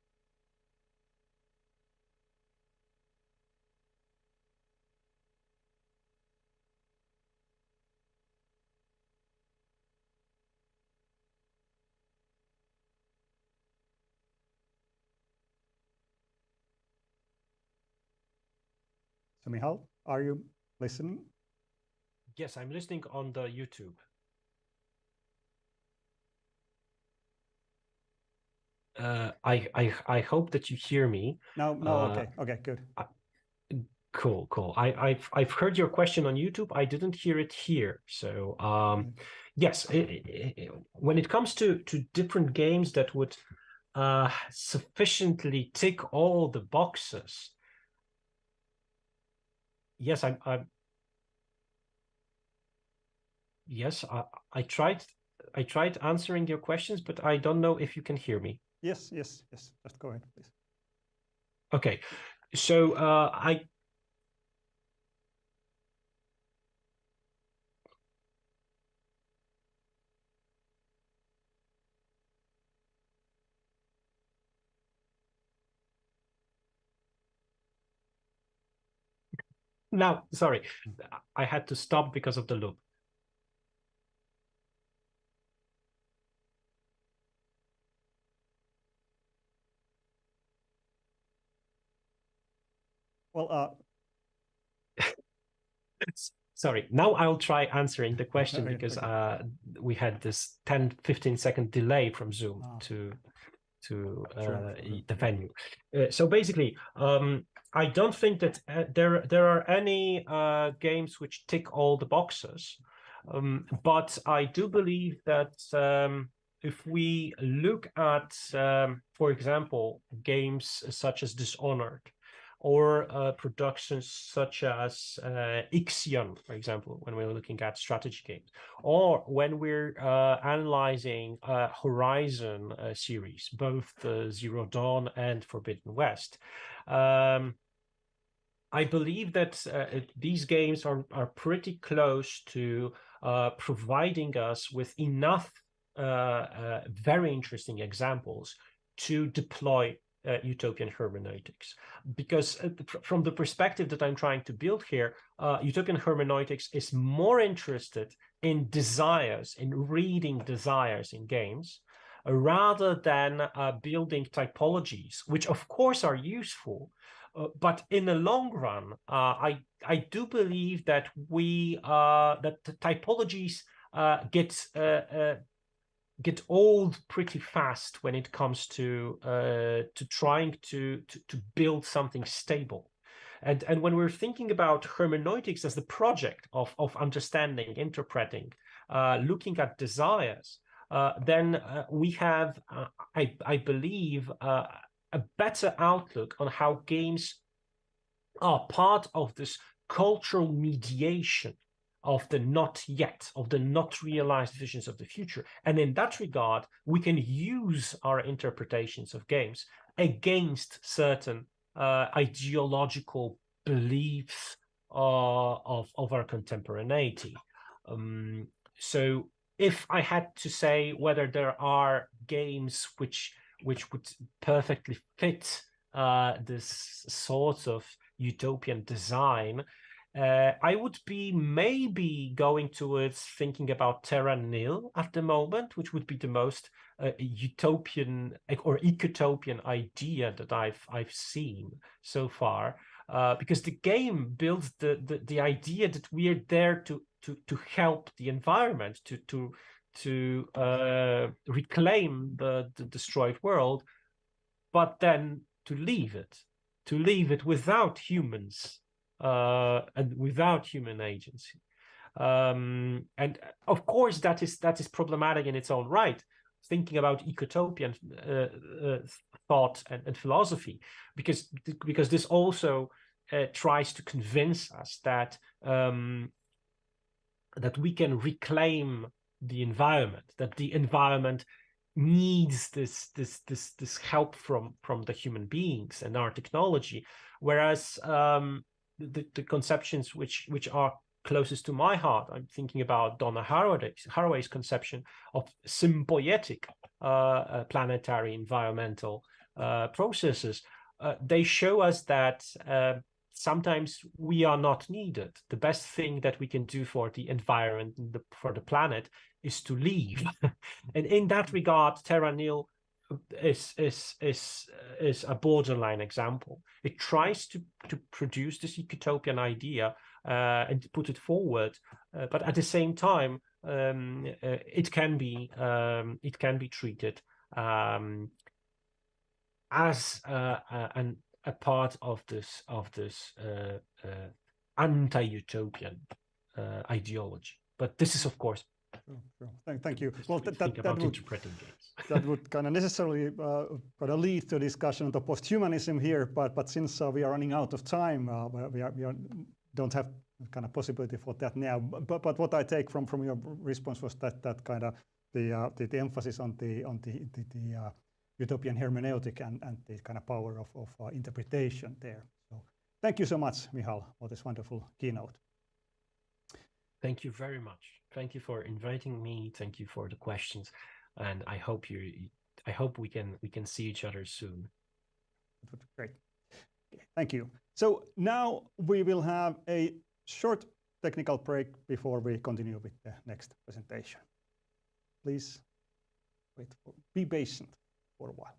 So Michal, are you listening? Yes, I'm listening on the YouTube. I hope that you hear me. No, okay, good. Cool. I've heard your question on YouTube. I didn't hear it here. So yes, when it comes to different games that would sufficiently tick all the boxes, yes, I tried answering your questions, but I don't know if you can hear me. Yes. Just go ahead, please. Okay, so now, sorry, I had to stop because of the loop. Well, sorry, now I'll try answering the question because okay. we had this 10-15 second delay from Zoom to Sure. the venue. So basically, I don't think that there are any games which tick all the boxes, but I do believe that if we look at, for example, games such as Dishonored, or productions such as Ixion, for example, when we're looking at strategy games, or when we're analyzing Horizon series, both Zero Dawn and Forbidden West. I believe that these games are pretty close to providing us with enough very interesting examples to deploy utopian hermeneutics, because from the perspective that I'm trying to build here, utopian hermeneutics is more interested in desires, in reading desires in games, rather than building typologies, which of course are useful, but in the long run, I do believe that that the typologies get old pretty fast when it comes to trying to build something stable. And when we're thinking about hermeneutics as the project of understanding, interpreting, looking at desires, then we have, I believe, a better outlook on how games are part of this cultural mediation of the not yet, of the not realized visions of the future. And in that regard, we can use our interpretations of games against certain ideological beliefs of our contemporaneity. So if I had to say whether there are games which would perfectly fit this sort of utopian design, I would be maybe going towards thinking about Terra Nil at the moment, which would be the most utopian or ecotopian idea that I've seen so far, because the game builds the idea that we are there to help the environment, to reclaim the destroyed world, but then to leave it without humans. And without human agency, and of course that is problematic in its own right. Thinking about ecotopian thought and philosophy, because this also tries to convince us that that we can reclaim the environment, that the environment needs this help from the human beings and our technology, whereas the conceptions which are closest to my heart, I'm thinking about Donna Haraway's conception of symbiotic planetary environmental processes. They show us that sometimes we are not needed. The best thing that we can do for the environment, for the planet, is to leave. And in that regard, Terra Nil is a borderline example. It tries to produce this utopian idea and to put it forward, but at the same time, it can be treated as a part of this anti-utopian ideology. But this is, of course. Thank you. Well, that would kind of necessarily kind of lead to a discussion of the post-humanism here, but since we are running out of time, we don't have kind of possibility for that now. But what I take from your response was that kind of the emphasis on the utopian hermeneutic and the kind of power of interpretation there. So thank you so much, Michal, for this wonderful keynote. Thank you very much. Thank you for inviting me. Thank you for the questions, and I hope we can see each other soon. Great. Thank you. So now we will have a short technical break before we continue with the next presentation. Please be patient for a while.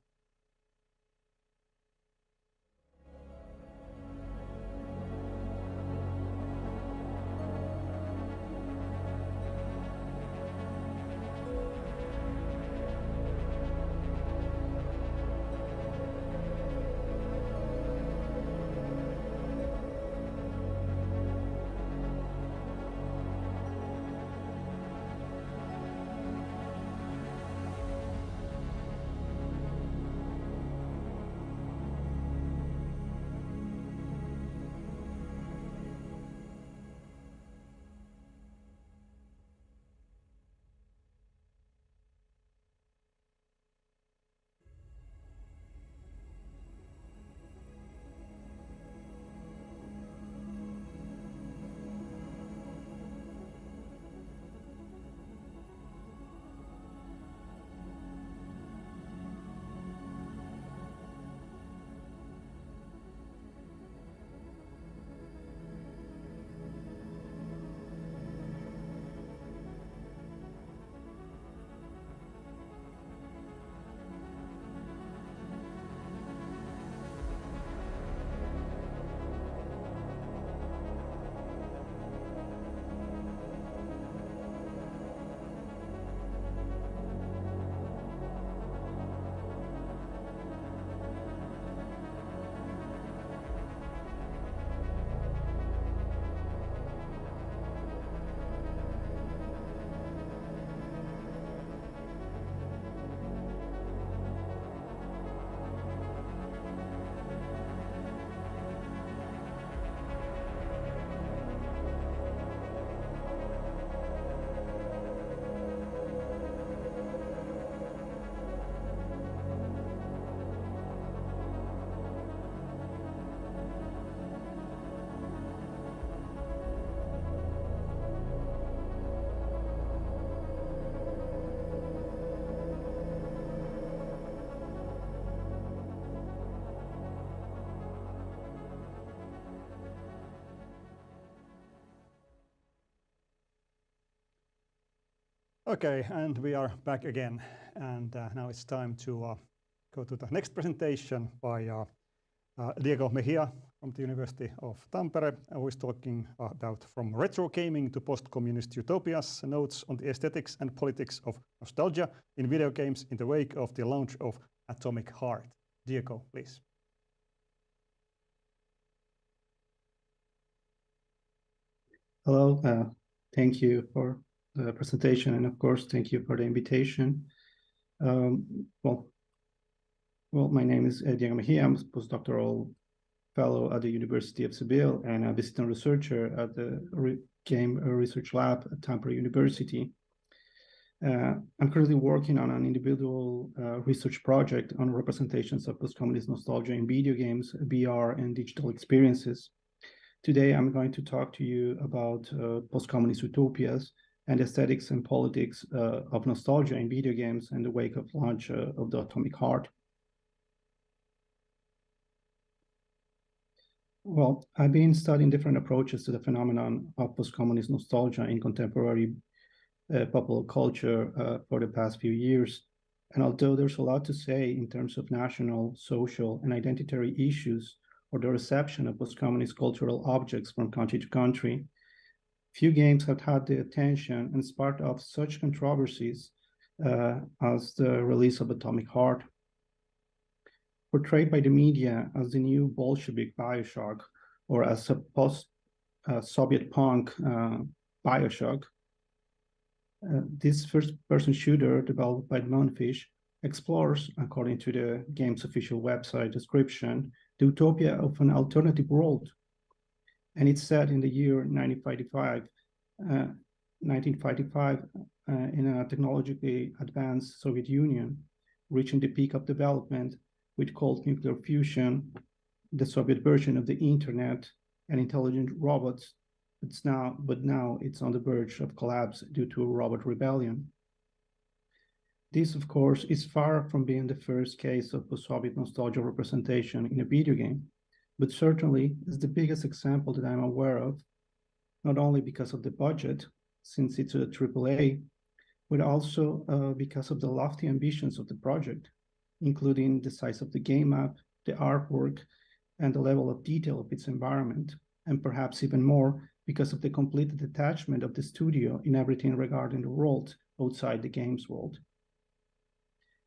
Okay, and we are back again. And now it's time to go to the next presentation by Diego Mejia from the University of Tampere, who is talking about from retro gaming to post-communist utopias, notes on the aesthetics and politics of nostalgia in video games in the wake of the launch of Atomic Heart. Diego, please. Hello, thank you for the presentation, and of course, thank you for the invitation. Well, my name is Diego Mejia. I'm a postdoctoral fellow at the University of Seville and a visiting researcher at the Game Research Lab at Tampere University. I'm currently working on an individual research project on representations of post-communist nostalgia in video games, VR, and digital experiences. Today, I'm going to talk to you about post-communist utopias and aesthetics and politics of nostalgia in video games in the wake of launch of the Atomic Heart. Well, I've been studying different approaches to the phenomenon of post-communist nostalgia in contemporary popular culture for the past few years. And although there's a lot to say in terms of national, social, and identitary issues, or the reception of post-communist cultural objects from country to country, few games have had the attention and sparked off such controversies as the release of Atomic Heart. Portrayed by the media as the new Bolshevik Bioshock, or as a post-Soviet punk Bioshock, this first-person shooter developed by Moonfish explores, according to the game's official website description, the utopia of an alternative world. And it's set in the year 1955 in a technologically advanced Soviet Union, reaching the peak of development with cold nuclear fusion, the Soviet version of the internet, and intelligent robots. But now it's on the verge of collapse due to a robot rebellion. This, of course, is far from being the first case of post-Soviet nostalgia representation in a video game, but certainly is the biggest example that I'm aware of, not only because of the budget, since it's a AAA, but also because of the lofty ambitions of the project, including the size of the game map, the artwork, and the level of detail of its environment, and perhaps even more because of the complete detachment of the studio in everything regarding the world outside the game's world.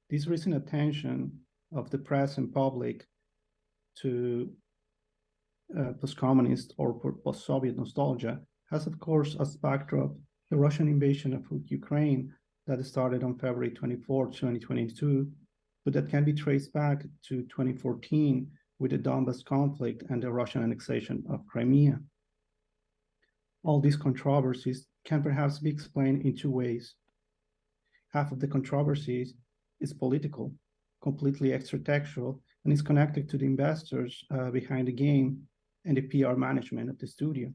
This recent attention of the press and public to post-communist or post-Soviet nostalgia has, of course, as backdrop the Russian invasion of Ukraine that started on February 24, 2022, but that can be traced back to 2014 with the Donbas conflict and the Russian annexation of Crimea. All these controversies can perhaps be explained in two ways. Half of the controversies is political, completely extra-textual, and is connected to the investors behind the game and the PR management of the studio.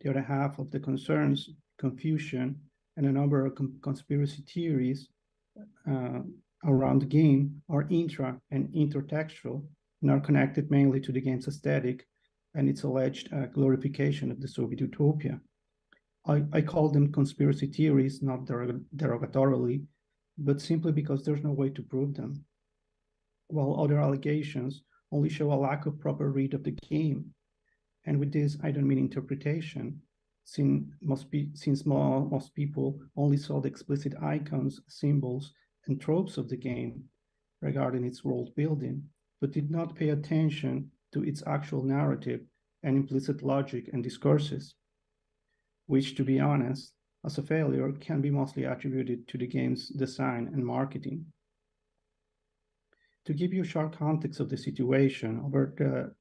The other half of the concerns, confusion, and a number of conspiracy theories around the game are intra and intertextual and are connected mainly to the game's aesthetic and its alleged glorification of the Soviet utopia. I call them conspiracy theories, not derogatorily, but simply because there's no way to prove them, while other allegations only show a lack of proper read of the game. And with this, I don't mean interpretation, since most people only saw the explicit icons, symbols, and tropes of the game regarding its world building, but did not pay attention to its actual narrative and implicit logic and discourses, which, to be honest, as a failure can be mostly attributed to the game's design and marketing. To give you a short context of the situation, over the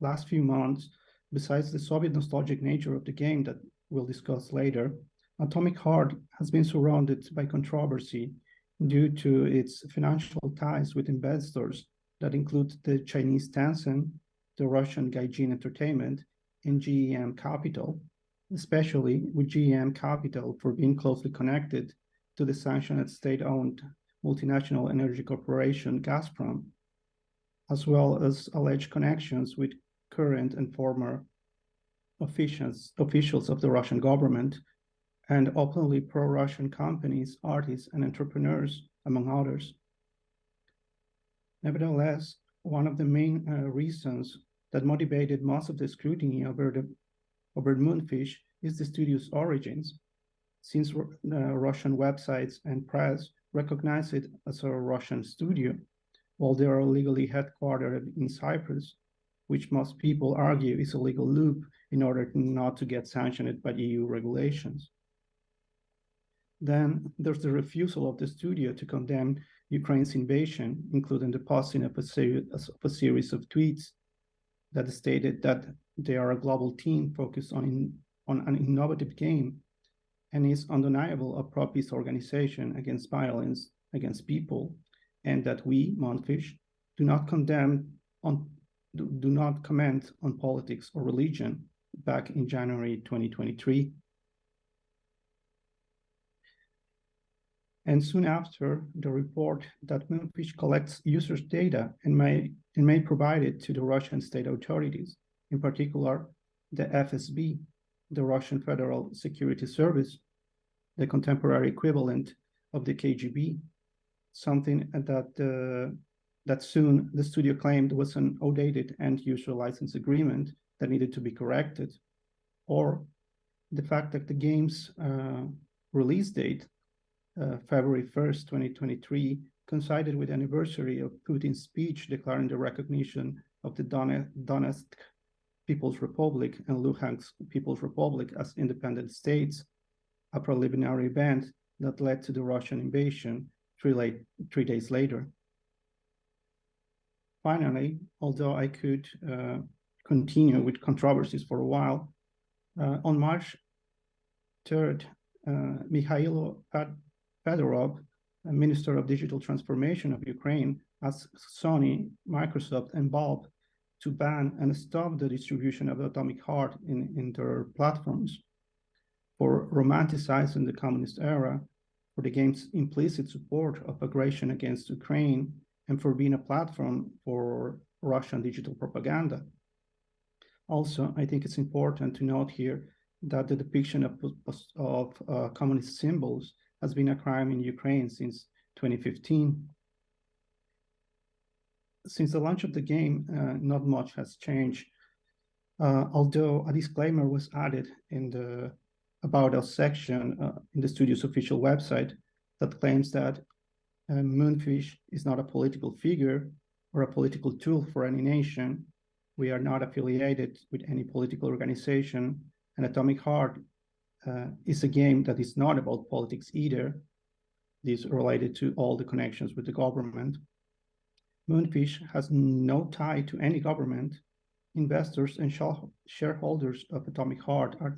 last few months, besides the Soviet nostalgic nature of the game that we'll discuss later, Atomic Heart has been surrounded by controversy due to its financial ties with investors that include the Chinese Tencent, the Russian Gaijin Entertainment, and GEM Capital, especially with GEM Capital for being closely connected to the sanctioned state-owned multinational energy corporation Gazprom, as well as alleged connections with current and former officials of the Russian government and openly pro-Russian companies, artists, and entrepreneurs, among others. Nevertheless, one of the main reasons that motivated most of the scrutiny over Moonfish is the studio's origins, since Russian websites and press recognize it as a Russian studio, while they are legally headquartered in Cyprus, which most people argue is a legal loop in order not to get sanctioned by EU regulations. Then there's the refusal of the studio to condemn Ukraine's invasion, including the posting of a series of tweets that stated that they are a global team focused on an innovative game and is undeniable a pro-peace organization against violence against people, and that we, Moonfish, do not comment on politics or religion back in January 2023. And soon after, the report that Moonfish collects users' data and may provide it to the Russian state authorities, in particular the FSB, the Russian Federal Security Service, the contemporary equivalent of the KGB, something that soon the studio claimed was an outdated end-user license agreement that needed to be corrected, or the fact that the game's release date, February 1st, 2023, coincided with the anniversary of Putin's speech declaring the recognition of the Donetsk People's Republic and Luhansk People's Republic as independent states, a preliminary event that led to the Russian invasion 3 days later. Finally, although I could continue with controversies for a while, on March 3rd, Mikhailo Fedorov, Minister of Digital Transformation of Ukraine, asked Sony, Microsoft, and Valve to ban and stop the distribution of Atomic Heart in their platforms for romanticizing the communist era, for the game's implicit support of aggression against Ukraine, and for being a platform for Russian digital propaganda. Also, I think it's important to note here that the depiction of communist symbols has been a crime in Ukraine since 2015. Since the launch of the game, not much has changed, although a disclaimer was added in the About Us section in the studio's official website that claims that Moonfish is not a political figure or a political tool for any nation. We are not affiliated with any political organization, and Atomic Heart is a game that is not about politics either. This is related to all the connections with the government. Moonfish has no tie to any government. Investors and shareholders of Atomic Heart are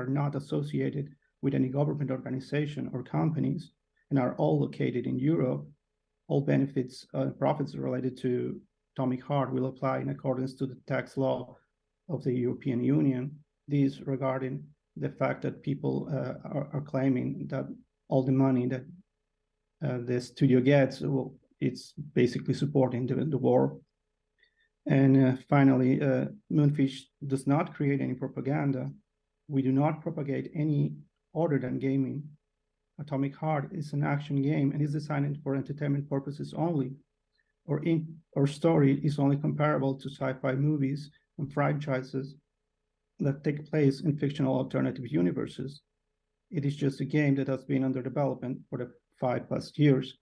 not associated with any government organization or companies and are all located in Europe. All benefits and profits related to Atomic Heart will apply in accordance to the tax law of the European Union. This regarding the fact that people are claiming that all the money that the studio gets, well, it's basically supporting the war. And finally, Moonfish does not create any propaganda. We do not propagate any other than gaming. Atomic Heart is an action game and is designed for entertainment purposes only. Our story is only comparable to sci-fi movies and franchises that take place in fictional alternative universes. It is just a game that has been under development for the 5+ years.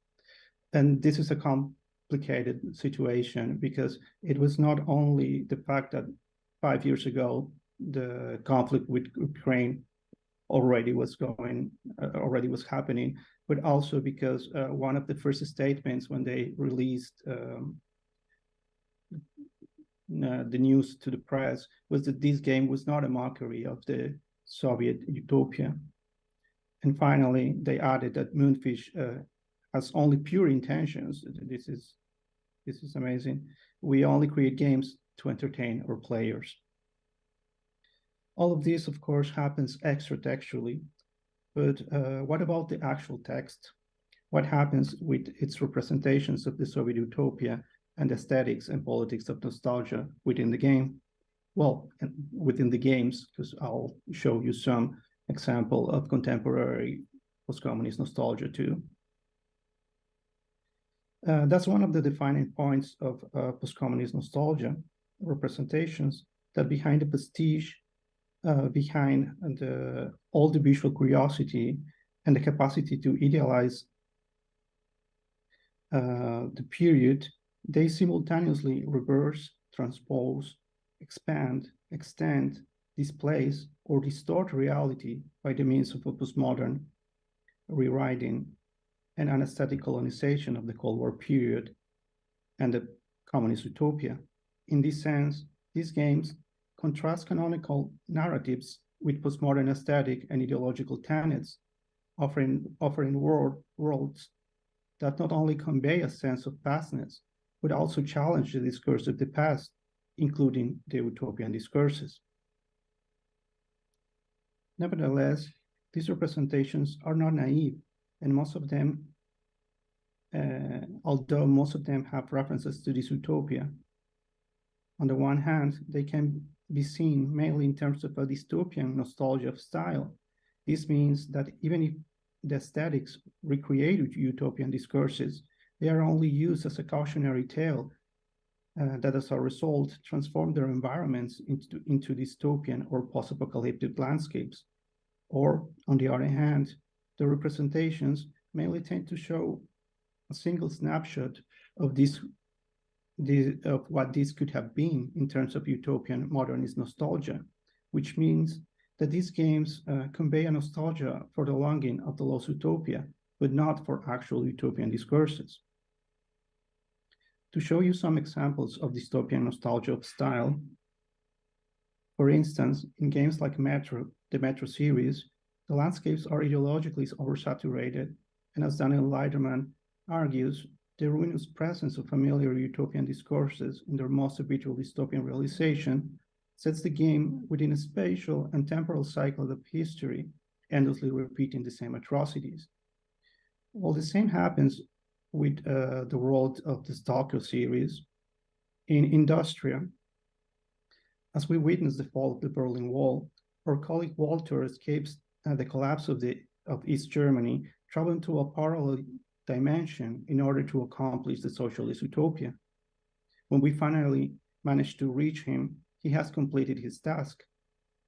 And this is a complicated situation because it was not only the fact that 5 years ago, the conflict with Ukraine already was happening, but also because one of the first statements when they released the news to the press was that this game was not a mockery of the Soviet utopia. And finally, they added that Moonfish has only pure intentions. This is amazing. We only create games to entertain our players. All of this, of course, happens extra-textually, but what about the actual text? What happens with its representations of the Soviet utopia and aesthetics and politics of nostalgia within the game? Well, within the games, because I'll show you some example of contemporary post-communist nostalgia too. That's one of the defining points of post-communist nostalgia representations, that behind the prestige, behind all the visual curiosity and the capacity to idealize the period, they simultaneously reverse, transpose, expand, extend, displace, or distort reality by the means of a postmodern rewriting and an aesthetic colonization of the Cold War period and the communist utopia. In this sense, these games contrast canonical narratives with postmodern aesthetic and ideological tenets, offering worlds that not only convey a sense of pastness, but also challenge the discourse of the past, including the utopian discourses. Nevertheless, these representations are not naive, and most of them, although most of them have references to this utopia. On the one hand, they can be seen mainly in terms of a dystopian nostalgia of style. This means that even if the aesthetics recreate utopian discourses, they are only used as a cautionary tale that as a result transform their environments into dystopian or post-apocalyptic landscapes. Or, on the other hand, the representations mainly tend to show a single snapshot of what this could have been in terms of utopian modernist nostalgia, which means that these games convey a nostalgia for the longing of the lost utopia, but not for actual utopian discourses. To show you some examples of dystopian nostalgia of style, for instance, in games like Metro, the Metro series, the landscapes are ideologically oversaturated, and as Daniel Leiderman argues, the ruinous presence of familiar utopian discourses in their most habitual dystopian realization sets the game within a spatial and temporal cycle of history, endlessly repeating the same atrocities. Well, the same happens with the world of the Stalker series. In Industria, as we witness the fall of the Berlin Wall, our colleague Walter escapes the collapse of East Germany, traveling to a parallel dimension in order to accomplish the socialist utopia. When we finally manage to reach him, he has completed his task.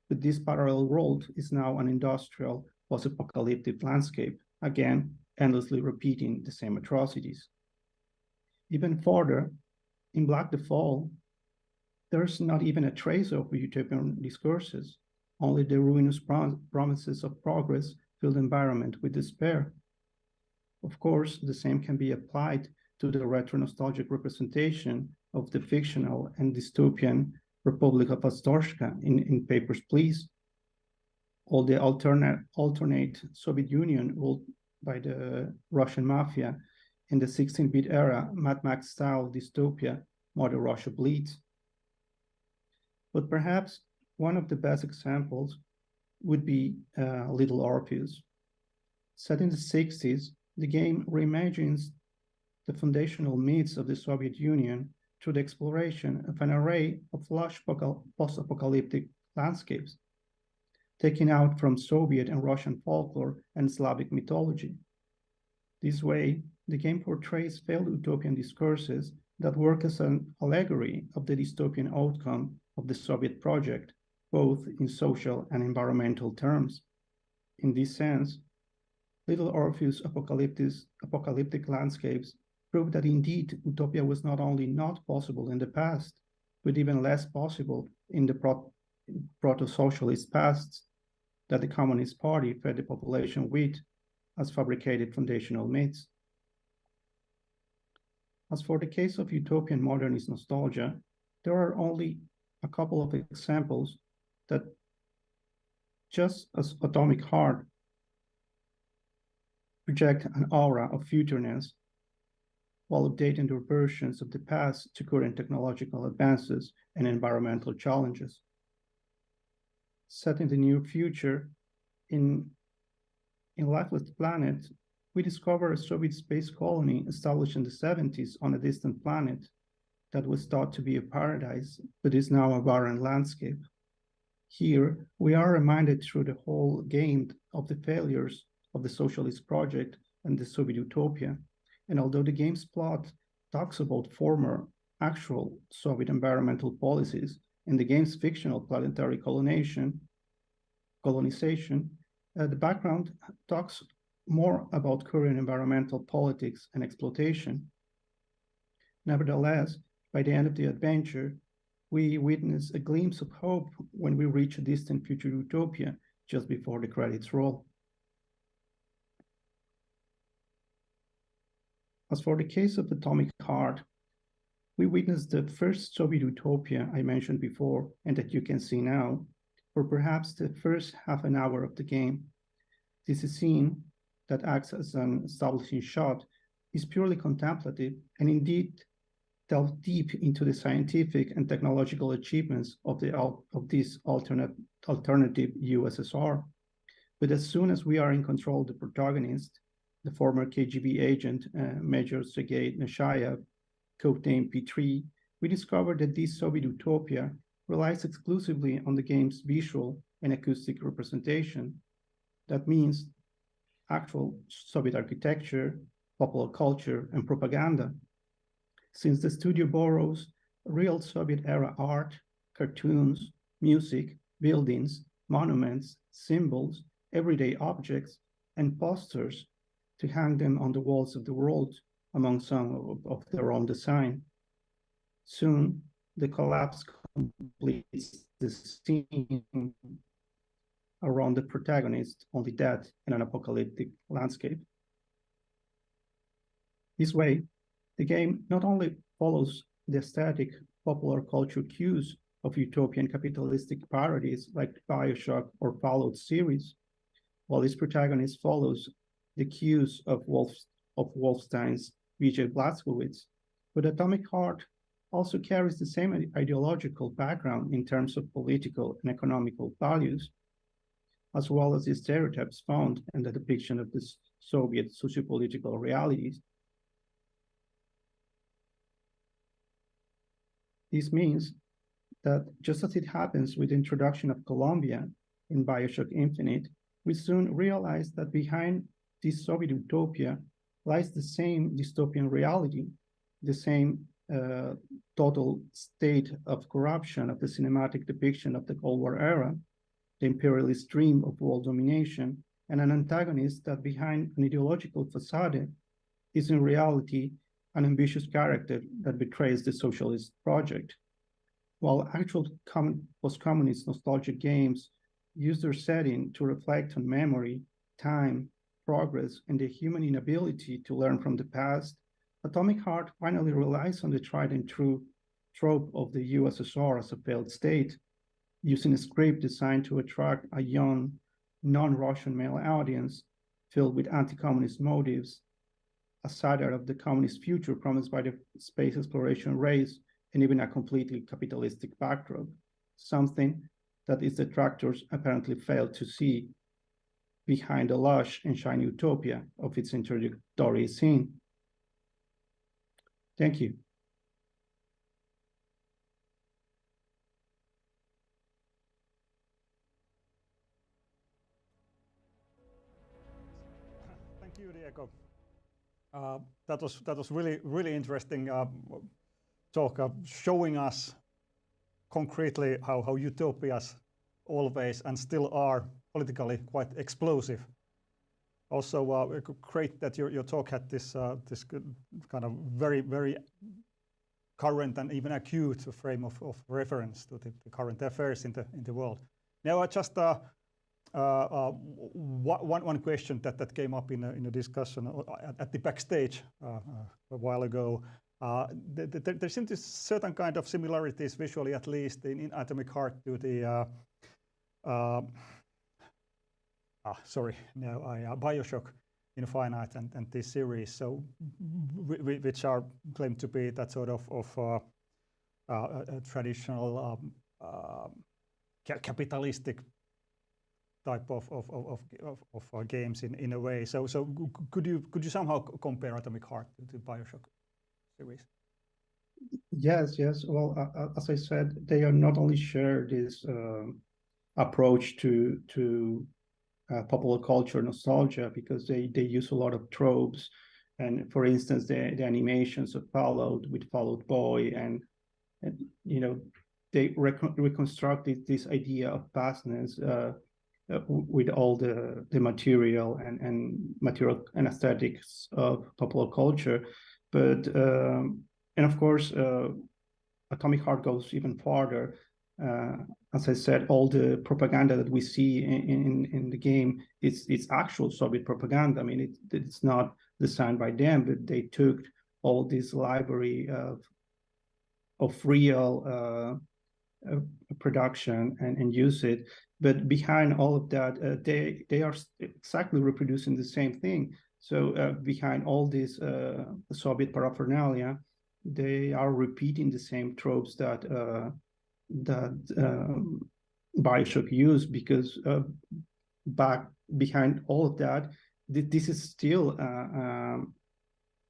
But this parallel world is now an industrial, post-apocalyptic landscape, again, endlessly repeating the same atrocities. Even further, in Black the Fall, there's not even a trace of utopian discourses, only the ruinous promises of progress-filled environment with despair. Of course, the same can be applied to the retro-nostalgic representation of the fictional and dystopian Republic of Astorska in Papers, Please, or the alternate Soviet Union ruled by the Russian mafia in the 16-bit era Mad Max-style dystopia Mother Russia Bleeds. But perhaps one of the best examples would be Little Orpheus. Set in the 60s, the game reimagines the foundational myths of the Soviet Union through the exploration of an array of lush post-apocalyptic landscapes, taken out from Soviet and Russian folklore and Slavic mythology. This way, the game portrays failed utopian discourses that work as an allegory of the dystopian outcome of the Soviet project, both in social and environmental terms. In this sense, Little Orpheus' apocalyptic landscapes prove that indeed utopia was not only not possible in the past, but even less possible in the proto-socialist pasts that the Communist Party fed the population with as fabricated foundational myths. As for the case of utopian modernist nostalgia, there are only a couple of examples that, just as Atomic Heart, project an aura of futureness while updating their versions of the past to current technological advances and environmental challenges. Set in the near future, in Lifeless Planet, we discover a Soviet space colony established in the 70s on a distant planet that was thought to be a paradise, but is now a barren landscape. Here, we are reminded through the whole game of the failures of the socialist project and the Soviet utopia. And although the game's plot talks about former actual Soviet environmental policies and the game's fictional planetary colonization, the background talks more about current environmental politics and exploitation. Nevertheless, by the end of the adventure, we witness a glimpse of hope when we reach a distant future utopia just before the credits roll. As for the case of Atomic Heart, we witnessed the first Soviet utopia I mentioned before and that you can see now, for perhaps the first half an hour of the game. This scene that acts as an establishing shot is purely contemplative and indeed delves deep into the scientific and technological achievements of this alternative USSR. But as soon as we are in control of the protagonist, the former KGB agent, Major Sergei Neshayev, codenamed P3, we discover that this Soviet utopia relies exclusively on the game's visual and acoustic representation. That means actual Soviet architecture, popular culture, and propaganda. Since the studio borrows real Soviet-era art, cartoons, music, buildings, monuments, symbols, everyday objects, and posters to hang them on the walls of the world, among some of their own design. Soon, the collapse completes the scene around the protagonist, only dead in an apocalyptic landscape. This way, the game not only follows the aesthetic popular culture cues of utopian capitalistic parodies like BioShock or Fallout series, while its protagonist follows the cues of Wolfenstein's Vijay Blazkowicz, but Atomic Heart also carries the same ideological background in terms of political and economical values, as well as the stereotypes found in the depiction of the Soviet sociopolitical realities. This means that just as it happens with the introduction of Colombia in BioShock Infinite, we soon realize that behind this Soviet utopia lies the same dystopian reality, the same total state of corruption of the cinematic depiction of the Cold War era, the imperialist dream of world domination, and an antagonist that behind an ideological facade is in reality an ambitious character that betrays the socialist project. While actual post-communist nostalgic games use their setting to reflect on memory, time, progress, and the human inability to learn from the past, Atomic Heart finally relies on the tried and true trope of the USSR as a failed state, using a script designed to attract a young, non-Russian male audience filled with anti-communist motives, a satire of the communist future promised by the space exploration race, and even a completely capitalistic backdrop, something that its detractors apparently failed to see behind the lush and shiny utopia of its introductory scene. Thank you. Thank you, Diego. That was really interesting talk, showing us concretely how utopias always and still are politically quite explosive. Also, great that your talk had this kind of very current and even acute frame of reference to the current affairs in the world. Now, I just one question that came up in a discussion at the backstage a while ago. There seems to be certain kind of similarities, visually at least, in Atomic Heart to the BioShock Infinite and this series, so which are claimed to be that sort of a traditional capitalistic type of games in a way. So could you somehow compare Atomic Heart to BioShock series? Yes. Well, as I said, they are not only share this approach to popular culture nostalgia, because they use a lot of tropes. And for instance, the animations of Fallout with Fallout Boy, and you know, they reconstructed this idea of vastness with all the material and material and aesthetics of popular culture. But and of course, Atomic Heart goes even farther. As I said, all the propaganda that we see in the game, it's actual Soviet propaganda. I mean, it's not designed by them, but they took all this library of real production and use it. But behind all of that, they are exactly reproducing the same thing. So behind all this Soviet paraphernalia, they are repeating the same tropes that Bioshock used, because back behind all of that, this is still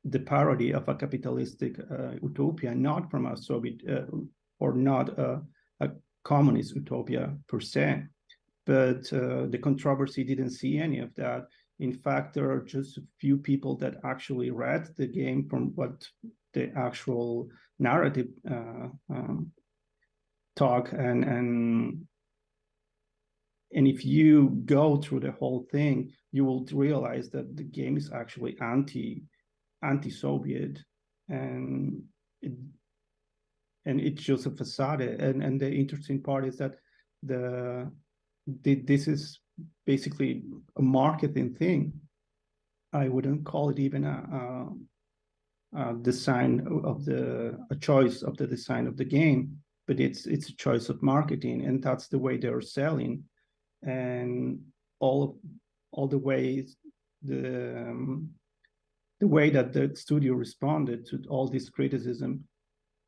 the parody of a capitalistic utopia, not from a Soviet or not a communist utopia per se. But the controversy didn't see any of that. In fact, there are just a few people that actually read the game from what the actual narrative talk, and if you go through the whole thing, you will realize that the game is actually anti-Soviet, and it's just a facade. And the interesting part is that this is basically a marketing thing. I wouldn't call it even a design of a choice of the design of the game, but it's a choice of marketing, and that's the way they're selling. And all the ways the way that the studio responded to all this criticism,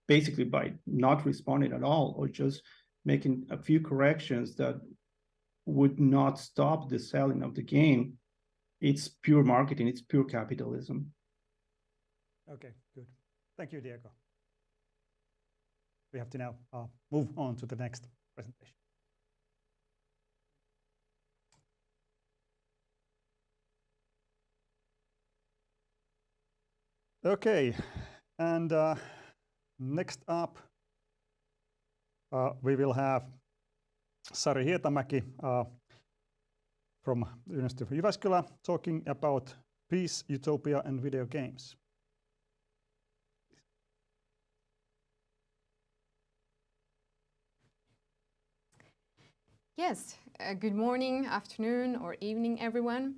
basically by not responding at all, or just making a few corrections that would not stop the selling of the game, it's pure marketing, it's pure capitalism. Okay, good. Thank you, Diego. We have to now move on to the next presentation. Okay, and next up, we will have Sari Hietamäki from the University of Jyväskylä talking about peace, utopia, and video games. Yes, good morning, afternoon, or evening, everyone,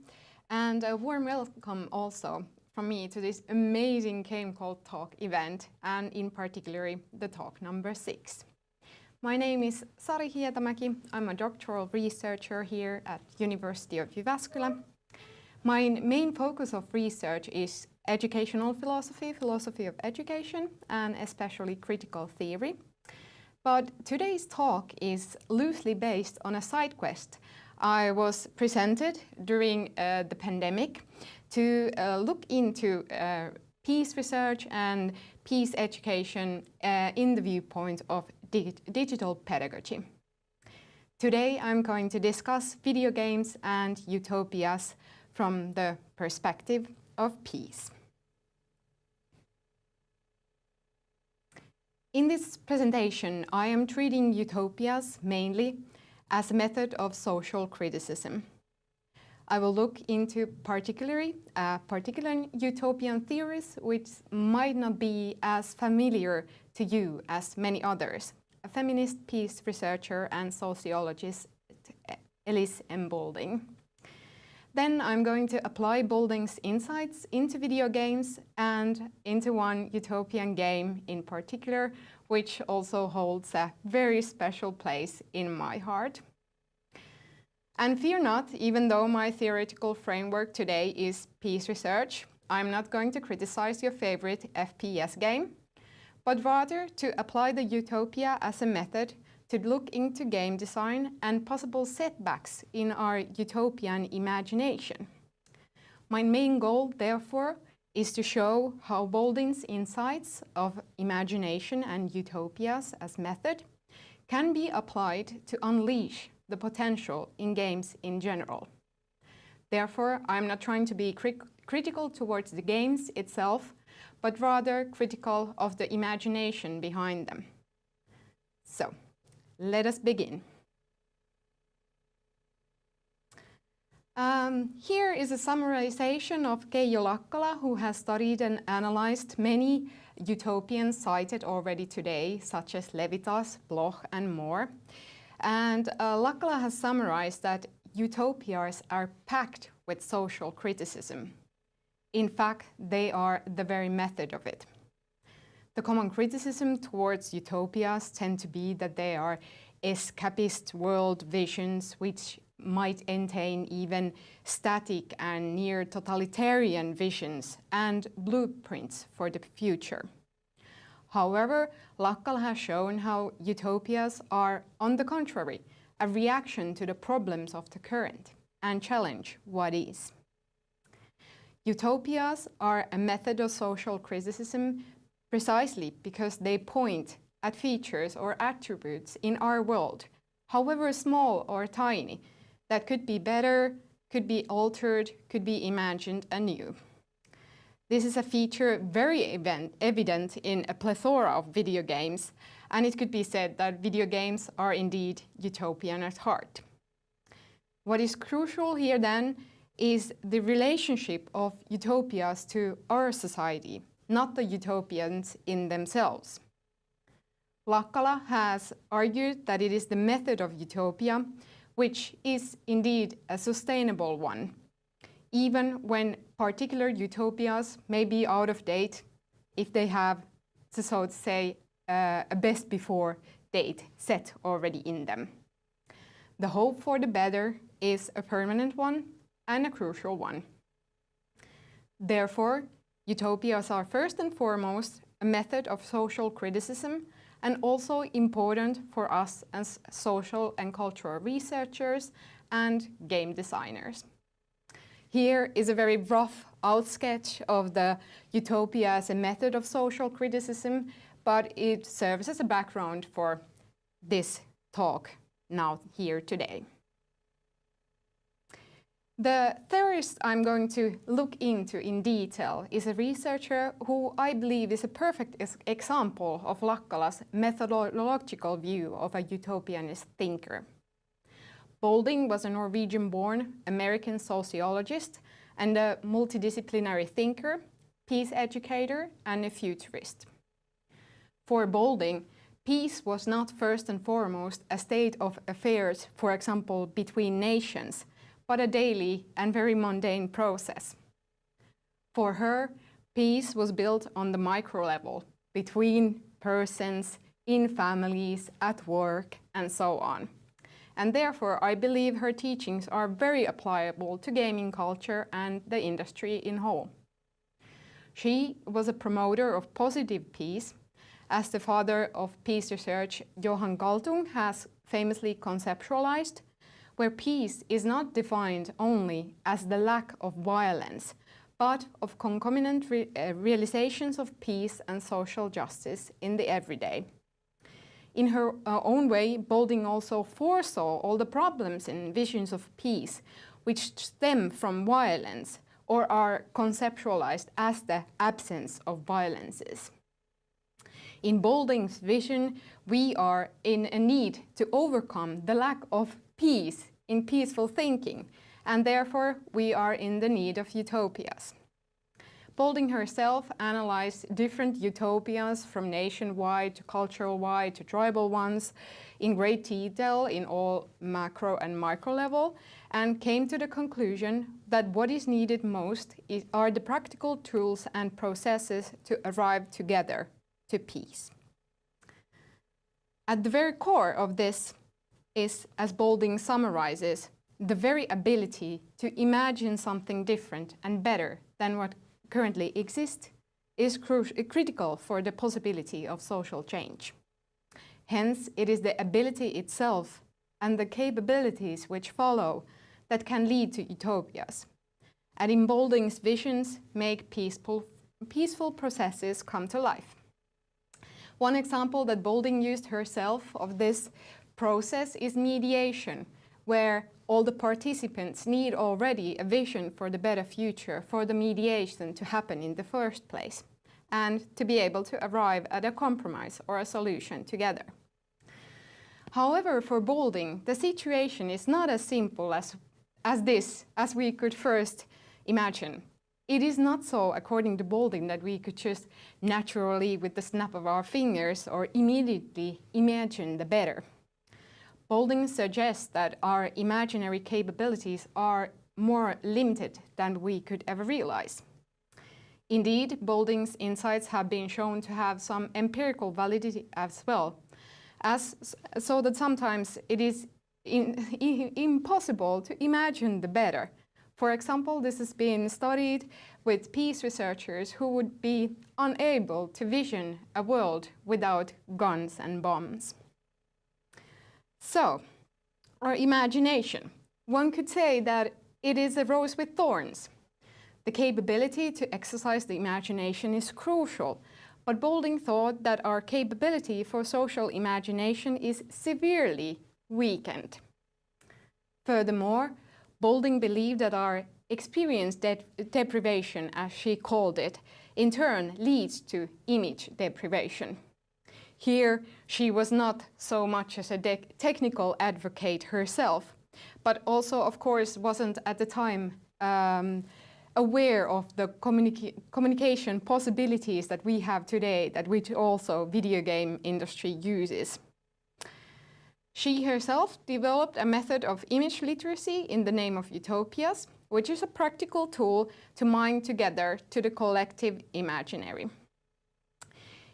and a warm welcome also from me to this amazing GameCult Talk event, and in particular the talk number 6. My name is Sari Hietamäki. I'm a doctoral researcher here at University of Jyväskylä. My main focus of research is educational philosophy, philosophy of education, and especially critical theory. But today's talk is loosely based on a side quest I was presented during the pandemic to look into peace research and peace education in the viewpoint of digital pedagogy. Today I'm going to discuss video games and utopias from the perspective of peace. In this presentation, I am treating utopias mainly as a method of social criticism. I will look into particular utopian theories which might not be as familiar to you as many others. A feminist peace researcher and sociologist, Elise M. Boulding. Then I'm going to apply Boulding's insights into video games and into one utopian game in particular, which also holds a very special place in my heart. And fear not, even though my theoretical framework today is peace research, I'm not going to criticize your favorite FPS game, but rather to apply the utopia as a method to look into game design and possible setbacks in our utopian imagination. My main goal, therefore, is to show how Boulding's insights of imagination and utopias as method can be applied to unleash the potential in games in general. Therefore, I'm not trying to be critical towards the games itself, but rather critical of the imagination behind them. So, let us begin. Here is a summarization of Keijo Lakkala, who has studied and analyzed many utopians cited already today, such as Levitas, Bloch, and more. And Lakkala has summarized that utopias are packed with social criticism. In fact, they are the very method of it. The common criticism towards utopias tend to be that they are escapist world visions which might entail even static and near totalitarian visions and blueprints for the future. However, Lakkala has shown how utopias are, on the contrary, a reaction to the problems of the current and challenge what is. Utopias are a method of social criticism precisely because they point at features or attributes in our world, however small or tiny, that could be better, could be altered, could be imagined anew. This is a feature very evident in a plethora of video games, and it could be said that video games are indeed utopian at heart. What is crucial here then is the relationship of utopias to our society, not the utopians in themselves. Lakkala has argued that it is the method of utopia which is indeed a sustainable one, even when particular utopias may be out of date if they have, so to say, a best before date set already in them. The hope for the better is a permanent one and a crucial one. Therefore, utopias are first and foremost a method of social criticism and also important for us as social and cultural researchers and game designers. Here is a very rough outsketch of the utopia as a method of social criticism, but it serves as a background for this talk now here today. The theorist I'm going to look into in detail is a researcher who I believe is a perfect example of Lakkala's methodological view of a utopianist thinker. Bolding was a Norwegian-born American sociologist and a multidisciplinary thinker, peace educator, and a futurist. For Bolding, peace was not first and foremost a state of affairs, for example, between nations, but a daily and very mundane process. For her, peace was built on the micro level, between persons, in families, at work, and so on. And therefore, I believe her teachings are very applicable to gaming culture and the industry in whole. She was a promoter of positive peace, as the father of peace research Johan Galtung has famously conceptualized, where peace is not defined only as the lack of violence, but of concomitant realizations of peace and social justice in the everyday. In her own way, Bolding also foresaw all the problems and visions of peace which stem from violence or are conceptualized as the absence of violences. In Bolding's vision, we are in a need to overcome the lack of peace in peaceful thinking, and therefore we are in the need of utopias. Bolding herself analyzed different utopias from nationwide to cultural-wide to tribal ones in great detail in all macro and micro level, and came to the conclusion that what is needed most are the practical tools and processes to arrive together to peace. At the very core of this is, as Bolding summarizes, the very ability to imagine something different and better than what currently exists is critical for the possibility of social change. Hence, it is the ability itself and the capabilities which follow that can lead to utopias, and in Bolding's visions make peaceful processes come to life. One example that Bolding used herself of this process is mediation, where all the participants need already a vision for the better future, for the mediation to happen in the first place, and to be able to arrive at a compromise or a solution together. However, for Bolding, the situation is not as simple as we could first imagine. It is not so, according to Bolding, that we could just naturally, with the snap of our fingers, or immediately imagine the better. Bolding suggests that our imaginary capabilities are more limited than we could ever realize. Indeed, Bolding's insights have been shown to have some empirical validity as well, so that sometimes it is impossible to imagine the better. For example, this has been studied with peace researchers who would be unable to vision a world without guns and bombs. So, our imagination. One could say that it is a rose with thorns. The capability to exercise the imagination is crucial, but Bolding thought that our capability for social imagination is severely weakened. Furthermore, Bolding believed that our experience deprivation, as she called it, in turn leads to image deprivation. Here, she was not so much as a technical advocate herself, but also, of course, wasn't at the time aware of the communication possibilities that we have today, that which also video game industry uses. She herself developed a method of image literacy in the name of Utopias, which is a practical tool to mine together to the collective imaginary.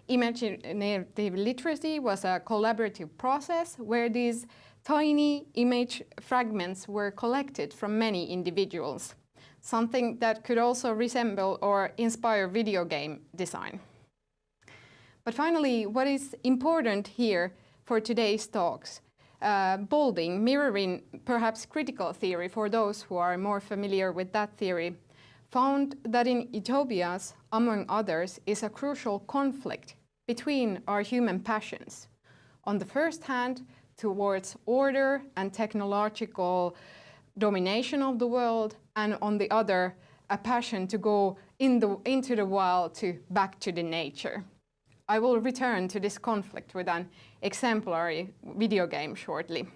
Imaginative literacy was a collaborative process where these tiny image fragments were collected from many individuals, something that could also resemble or inspire video game design. But finally, what is important here for today's talks, Bolding, mirroring perhaps critical theory for those who are more familiar with that theory, found that in Utopias, among others, is a crucial conflict between our human passions. On the first hand, towards order and technological domination of the world, and on the other, a passion to go into the wild, back to the nature. I will return to this conflict with an exemplary video game shortly.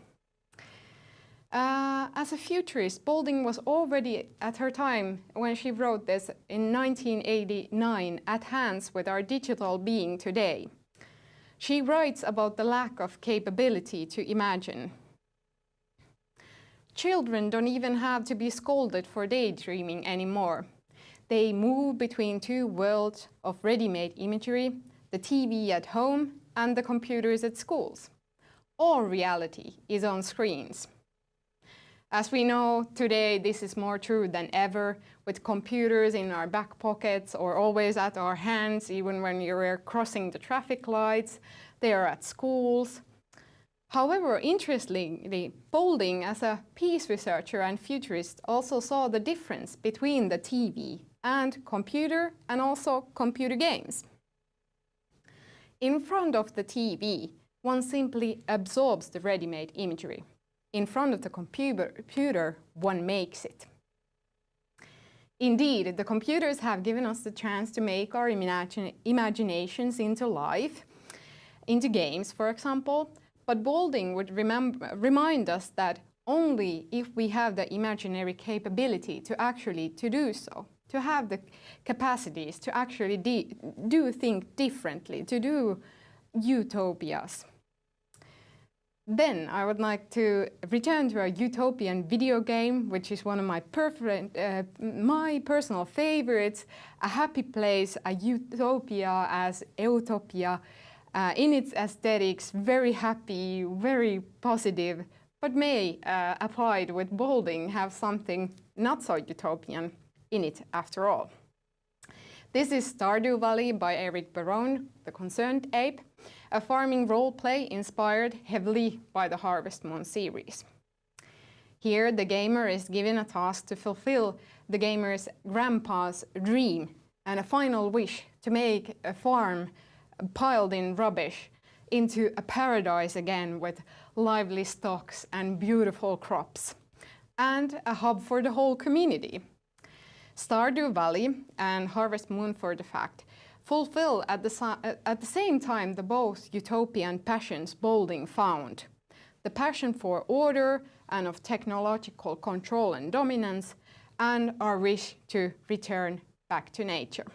As a futurist, Bolding was already at her time, when she wrote this in 1989, at hands with our digital being today. She writes about the lack of capability to imagine. Children don't even have to be scolded for daydreaming anymore. They move between two worlds of ready-made imagery, the TV at home and the computers at schools. All reality is on screens. As we know, today this is more true than ever, with computers in our back pockets or always at our hands, even when you're crossing the traffic lights. They are at schools. However, interestingly, Bolding, as a peace researcher and futurist, also saw the difference between the TV and computer, and also computer games. In front of the TV, one simply absorbs the ready-made imagery. In front of the computer, one makes it. Indeed, the computers have given us the chance to make our imaginations into life, into games, for example, but Bolding would remind us that only if we have the imaginary capability to do so, to have the capacities to actually think differently, to do utopias. Then I would like to return to a utopian video game, which is one of my personal favorites, A Happy Place, a utopia as Utopia, in its aesthetics, very happy, very positive, but may, applied with Bolding, have something not so utopian in it after all. This is Stardew Valley by Eric Barone, the Concerned Ape, a farming role-play inspired heavily by the Harvest Moon series. Here, the gamer is given a task to fulfill the gamer's grandpa's dream and a final wish to make a farm piled in rubbish into a paradise again with lively stocks and beautiful crops, and a hub for the whole community. Stardew Valley and Harvest Moon, for the fact, fulfill at the same time the both utopian passions Bolding found. The passion for order and of technological control and dominance, and our wish to return back to nature.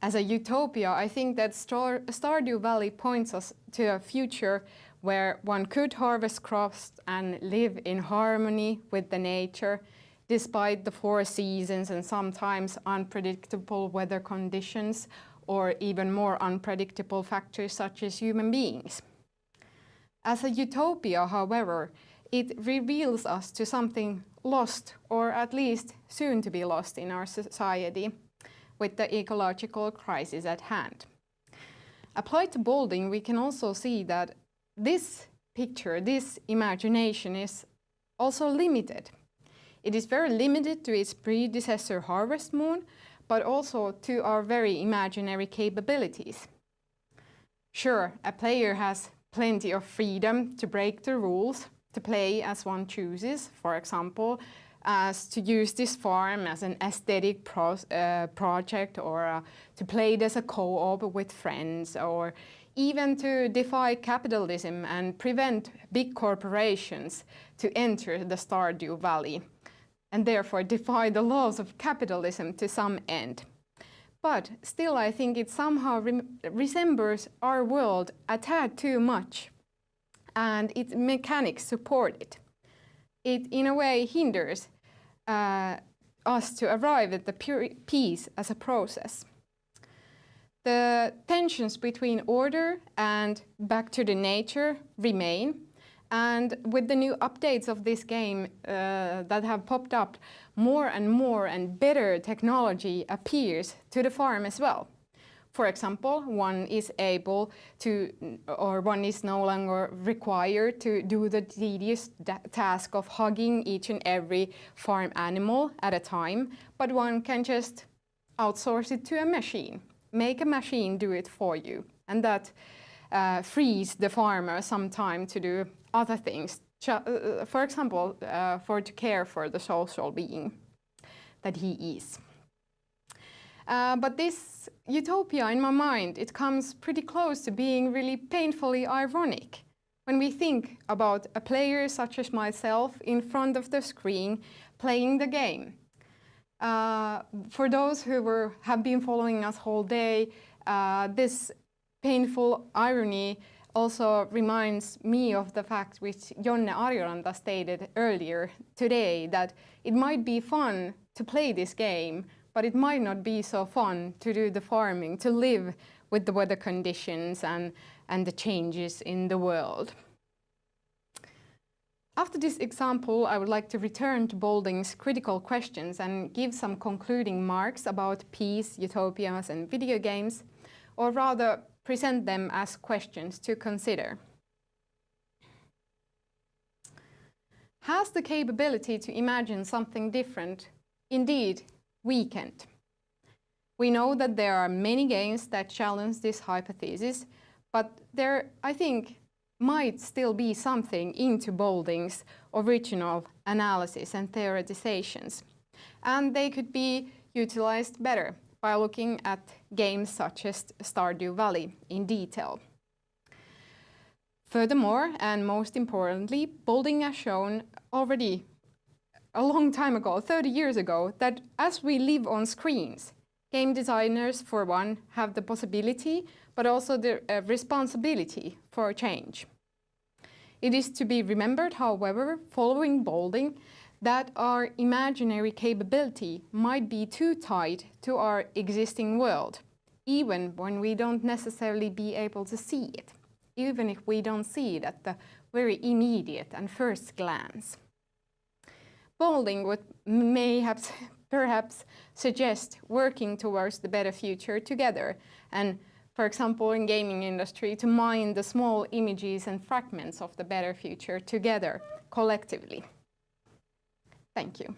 As a utopia, I think that Stardew Valley points us to a future where one could harvest crops and live in harmony with the nature, despite the 4 seasons and sometimes unpredictable weather conditions, or even more unpredictable factors such as human beings. As a utopia, however, it reveals us to something lost, or at least soon to be lost in our society, with the ecological crisis at hand. Applied to Bolding, we can also see that this picture, this imagination is also limited. It is very limited to its predecessor Harvest Moon, but also to our very imaginary capabilities. Sure, a player has plenty of freedom to break the rules, to play as one chooses, for example, as to use this farm as an aesthetic project, or to play it as a co-op with friends, or even to defy capitalism and prevent big corporations to enter the Stardew Valley, and therefore defy the laws of capitalism to some end. But still, I think it somehow resembles our world a tad too much, and its mechanics support it. It, in a way, hinders us to arrive at the pure peace as a process. The tensions between order and back to the nature remain, and with the new updates of this game that have popped up, more and better technology appears to the farm as well. For example, one is able to, or one is no longer required to do the tedious task of hugging each and every farm animal at a time, but one can just outsource it to a machine. Make a machine do it for you, and that frees the farmer some time to do other things. For example, to care for the social being that he is. But this utopia, in my mind, it comes pretty close to being really painfully ironic when we think about a player such as myself in front of the screen playing the game. For those who have been following us whole day, this painful irony also reminds me of the fact which Jonne Arjoranta stated earlier today, that it might be fun to play this game, but it might not be so fun to do the farming, to live with the weather conditions and the changes in the world. After this example, I would like to return to Bolding's critical questions and give some concluding remarks about peace, utopias, and video games, or rather present them as questions to consider. Has the capability to imagine something different indeed weakened? We know that there are many games that challenge this hypothesis, but there, I think, might still be something into Bolding's original analysis and theoretizations, and they could be utilized better by looking at games such as Stardew Valley in detail. Furthermore, and most importantly, Bolding has shown already a long time ago, 30 years ago, that as we live on screens, game designers, for one, have the possibility, but also the responsibility for change. It is to be remembered, however, following Bolding, that our imaginary capability might be too tied to our existing world, even when we don't necessarily be able to see it, even if we don't see it at the very immediate and first glance. Bolding may have perhaps suggest working towards the better future together, and for example in gaming industry to mine the small images and fragments of the better future together, collectively. Thank you.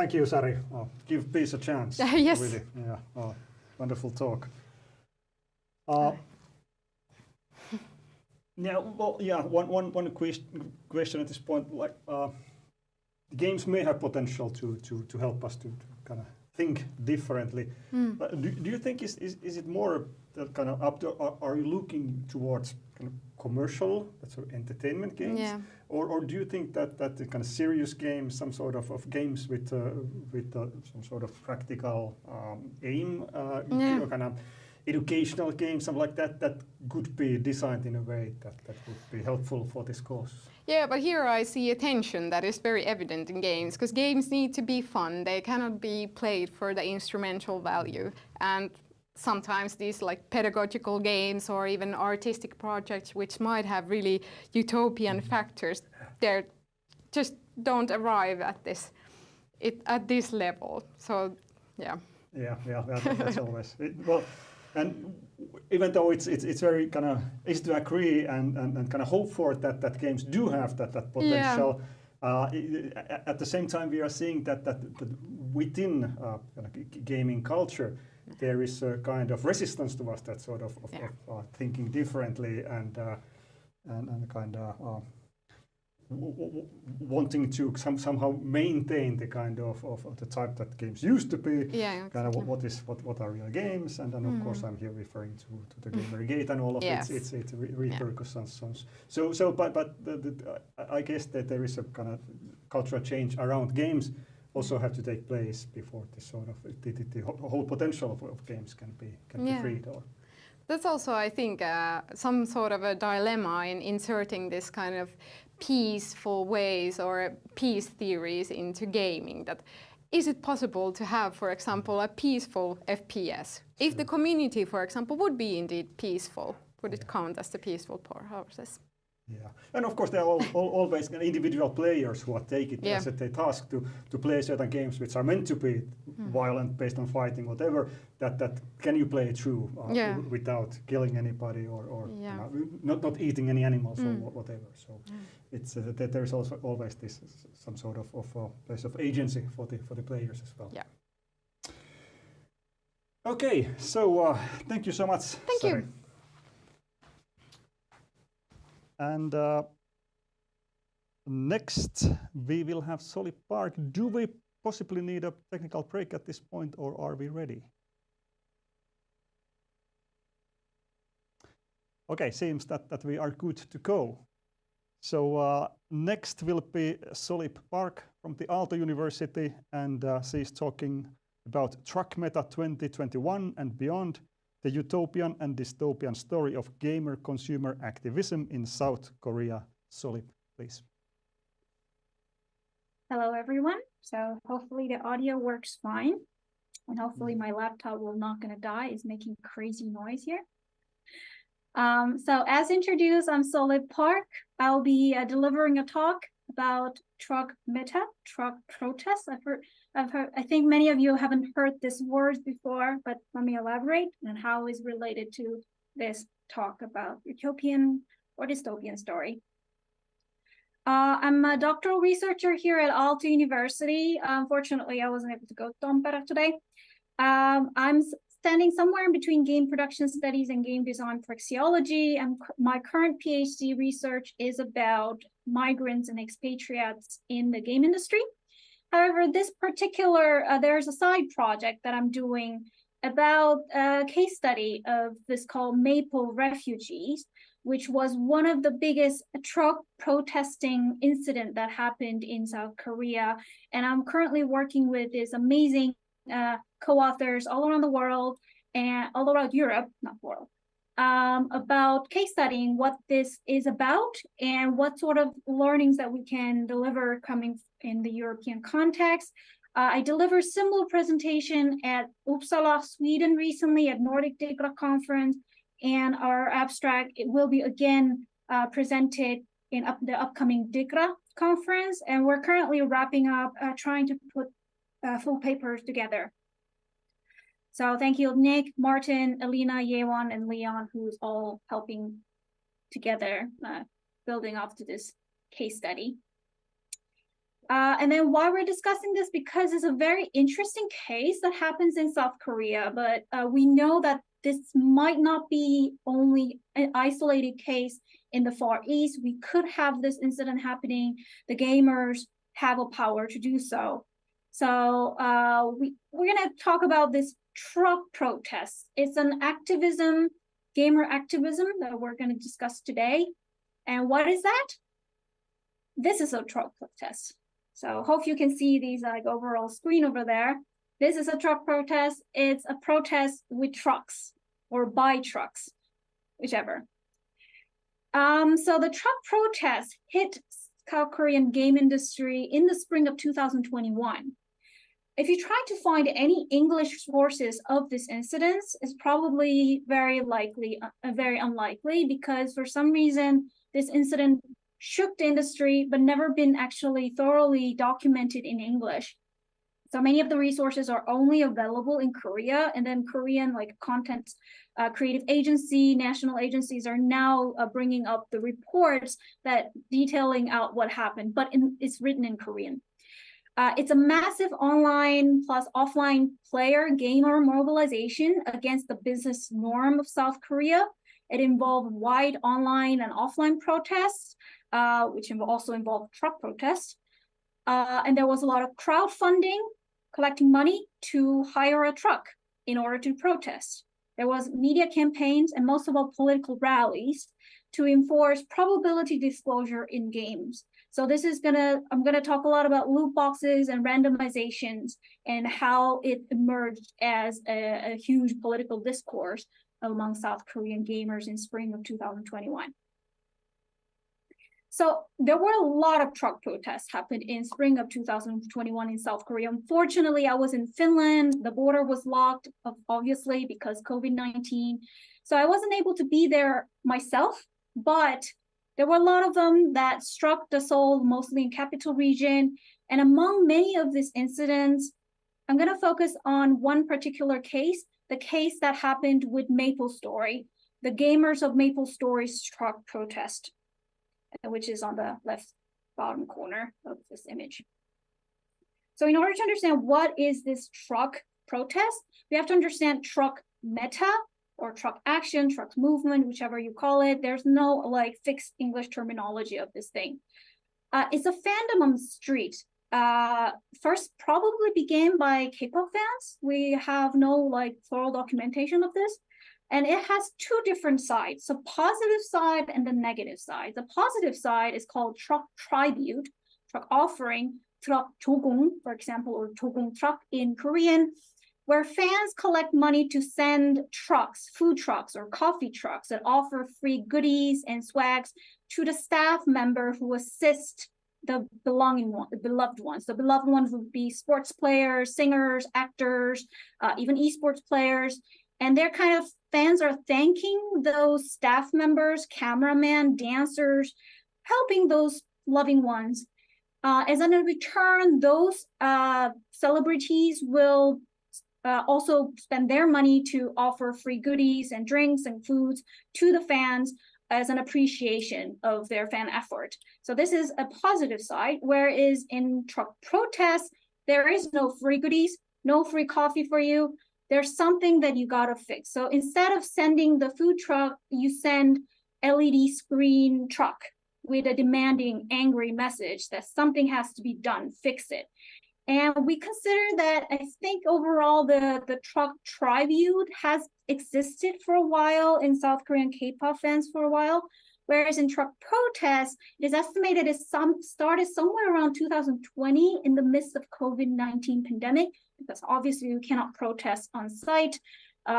Thank you, Sari. Give peace a chance. Yes. Really. Yeah. Wonderful talk. One question at this point. Like, games may have potential to help us to kind of think differently. But do you think is it more that kind of up to? Are you looking towards kind of commercial, sort of entertainment games, or do you think that the kind of serious games, some sort of games with some sort of practical aim, kind of educational games, something like that could be designed in a way that would be helpful for this cause? Yeah, but here I see a tension that is very evident in games, because games need to be fun. They cannot be played for the instrumental value. And sometimes these like pedagogical games or even artistic projects which might have really utopian factors, they just don't arrive at this level. So yeah. Yeah, that's always well. And even though it's very kind of easy to agree and kind of hope for that games do have that potential, at the same time we are seeing that within gaming culture there is a kind of resistance towards that sort of thinking differently and kind of wanting to somehow maintain the kind of the type that games used to be. Kind of what are real games, and then of course I'm here referring to the Gamergate and all of its repercussions. So but I guess that there is a kind of cultural change around games also have to take place before this sort of the whole potential of games can be freed. Or that's also, I think, some sort of a dilemma in inserting this kind of peaceful ways or peace theories into gaming. That is it possible to have, for example, a peaceful FPS? If the community, for example, would be indeed peaceful, would it count as the peaceful process? Yeah, and of course there are always individual players who are taking it as a task to play certain games which are meant to be violent, based on fighting, whatever. That can you play through without killing anybody or not eating any animals or whatever. So it's there is also always this some sort of place of agency for the players as well. Yeah. Okay, so thank you so much. Thank you. And next, we will have Solid Park. Do we possibly need a technical break at this point, or are we ready? Okay, seems that we are good to go. So next will be Solid Park from the Aalto University, and she's talking about Truck Meta 2021 and beyond, the utopian and dystopian story of gamer consumer activism in South Korea. Solid, please. Hello, everyone. So hopefully the audio works fine. And hopefully my laptop will not gonna die. It's making crazy noise here. So as introduced, I'm Solid Park. I'll be delivering a talk about truck meta, truck protests. I think many of you haven't heard this word before, but let me elaborate on how it's related to this talk about utopian or dystopian story. I'm a doctoral researcher here at Aalto University. Unfortunately, I wasn't able to go to Tampere today. I'm standing somewhere in between game production studies and game design praxeology, and my current PhD research is about migrants and expatriates in the game industry. However, this particular, there's a side project that I'm doing about a case study of this called Maple Refugees, which was one of the biggest truck protesting incident that happened in South Korea. And I'm currently working with this amazing co-authors all around the world and all around Europe, not world, about case studying what this is about and what sort of learnings that we can deliver coming in the European context. I delivered similar presentation at Uppsala, Sweden recently at Nordic DIGRA conference, and our abstract will be again presented in the upcoming DIGRA conference, and we're currently wrapping up trying to put full papers together. So thank you, Nick, Martin, Alina, Yewan, and Leon, who's all helping together, building up to this case study. And then why we're discussing this, because it's a very interesting case that happens in South Korea, but we know that this might not be only an isolated case in the Far East. We could have this incident happening. The gamers have a power to do so. So we're gonna talk about this truck protest. It's an activism, gamer activism that we're gonna discuss today. And what is that? This is a truck protest. So hope you can see these like overall screen over there. This is a truck protest. It's a protest with trucks or by trucks, whichever. So the truck protest hit South Korean game industry in the spring of 2021. If you try to find any English sources of this incident, it's probably very unlikely, because for some reason, this incident shook the industry, but never been actually thoroughly documented in English. So many of the resources are only available in Korea, and then Korean like content creative agency, national agencies are now bringing up the reports that detailing out what happened, but it's written in Korean. It's a massive online plus offline player gamer mobilization against the business norm of South Korea. It involved wide online and offline protests, which also involved truck protests. And there was a lot of crowdfunding, collecting money to hire a truck in order to protest. There was media campaigns and most of all political rallies to enforce probability disclosure in games. So this is I'm gonna talk a lot about loot boxes and randomizations and how it emerged as a huge political discourse among South Korean gamers in spring of 2021. So there were a lot of truck protests happened in spring of 2021 in South Korea. Unfortunately, I was in Finland. The border was locked, obviously, because COVID-19. So I wasn't able to be there myself, but there were a lot of them that struck the Seoul, mostly in capital region. And among many of these incidents, I'm going to focus on one particular case, the case that happened with MapleStory, the gamers of MapleStory's truck protest, which is on the left bottom corner of this image. So in order to understand what is this truck protest, we have to understand truck meta or truck action, truck movement, whichever you call it. There's no like fixed English terminology of this thing. It's a fandom on the street. First probably began by K-pop fans. We have no like thorough documentation of this. And it has two different sides, so positive side and the negative side. The positive side is called truck tribute, truck offering, truck 조공, for example, or 조공 truck in Korean, where fans collect money to send trucks, food trucks or coffee trucks that offer free goodies and swags to the staff member who assist the beloved ones. The beloved ones would be sports players, singers, actors, even esports players. And they're kind of fans are thanking those staff members, cameramen, dancers, helping those loving ones. As in return, those celebrities will also spend their money to offer free goodies and drinks and foods to the fans as an appreciation of their fan effort. So this is a positive side, whereas in truck protests, there is no free goodies, no free coffee for you. There's something that you gotta fix. So instead of sending the food truck, you send LED screen truck with a demanding, angry message that something has to be done, fix it. And we consider that, I think overall the truck tribute has existed for a while in South Korean K-pop fans for a while, whereas in truck protests, it is estimated it started somewhere around 2020 in the midst of COVID-19 pandemic, because obviously you cannot protest on site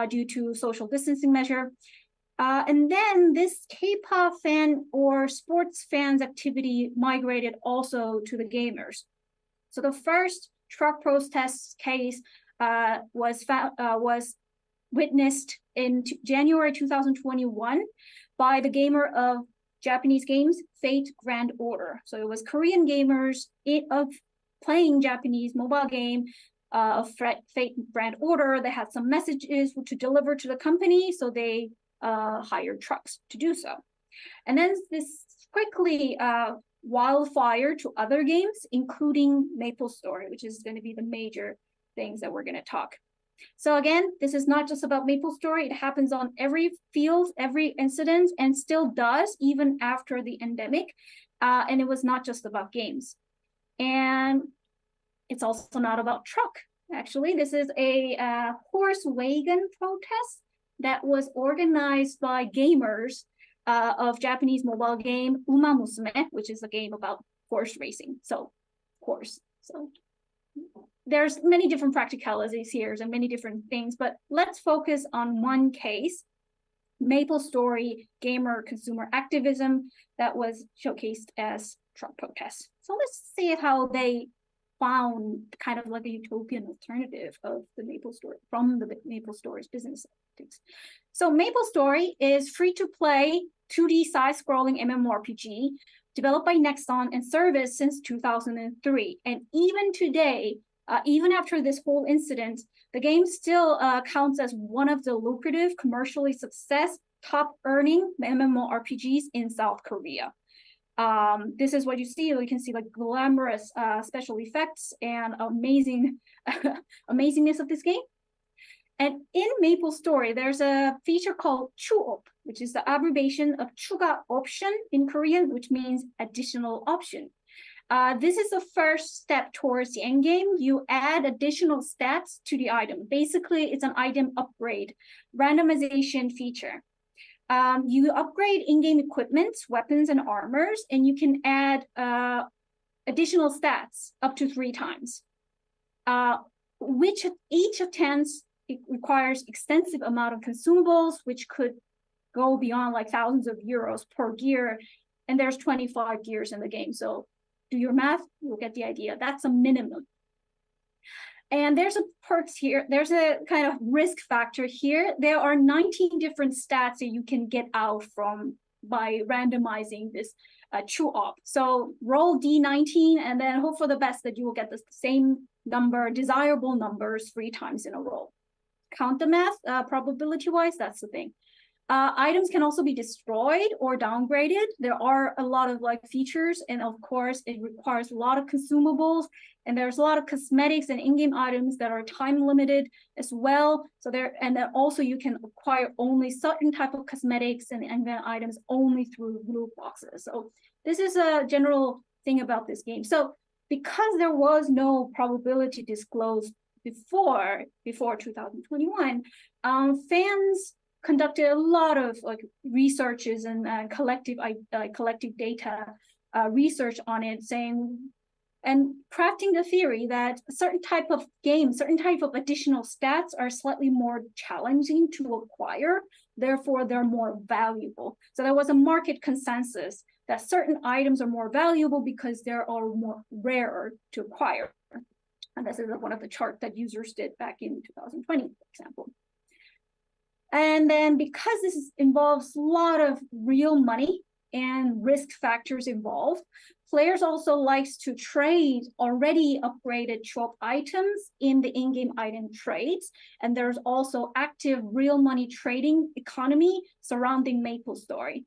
due to social distancing measure. And then this K-pop fan or sports fans activity migrated also to the gamers. So the first truck protest case was witnessed in January 2021 by the gamer of Japanese games, Fate Grand Order. So it was Korean gamers of playing Japanese mobile game of Fate Grand Order. They had some messages to deliver to the company, so they hired trucks to do so. And then this quickly wildfire to other games, including MapleStory, which is going to be the major things that we're going to talk. So again, this is not just about MapleStory. It happens on every field, every incident, and still does even after the endemic. And it was not just about games. And it's also not about truck. Actually, this is a horse wagon protest that was organized by gamers of Japanese mobile game Uma Musume, which is a game about horse racing. So horse. So there's many different practicalities here and many different things, but let's focus on one case, MapleStory gamer consumer activism that was showcased as truck protests. So let's see how they found kind of like a utopian alternative of the MapleStory from the MapleStory's business tactics. So MapleStory is free-to-play 2D side-scrolling MMORPG developed by Nexon and serviced since 2003. And even today, even after this whole incident, the game still counts as one of the lucrative, commercially successful, top-earning MMORPGs in South Korea. This is what you see. You can see like glamorous special effects and amazing amazingness of this game. And in MapleStory, there's a feature called 추op, which is the abbreviation of 추가 option in Korean, which means additional option. This is the first step towards the end game. You add additional stats to the item. Basically, it's an item upgrade, randomization feature. You upgrade in-game equipment, weapons, and armors, and you can add additional stats up to 3 times. Which each attempts it requires extensive amount of consumables, which could go beyond like thousands of euros per gear. And there's 25 gears in the game. So do your math, you'll get the idea. That's a minimum. And there's a perks here. There's a kind of risk factor here. There are 19 different stats that you can get out from by randomizing this 추op. So roll D19 and then hope for the best that you will get the same number, desirable numbers 3 times in a row. Count the math, probability-wise, that's the thing. Items can also be destroyed or downgraded. There are a lot of like features, and of course, it requires a lot of consumables, and there's a lot of cosmetics and in-game items that are time limited as well. So and then also you can acquire only certain type of cosmetics and in-game items only through loot boxes. So this is a general thing about this game. So because there was no probability disclosed before 2021, fans conducted a lot of like researches and collective data research on it, saying and crafting the theory that a certain type of game, certain type of additional stats are slightly more challenging to acquire, therefore they're more valuable. So there was a market consensus that certain items are more valuable because they are more rarer to acquire. And this is one of the charts that users did back in 2020, for example. And then because this involves a lot of real money and risk factors involved, players also likes to trade already upgraded shop items in the in-game item trades. And there's also active real money trading economy surrounding MapleStory,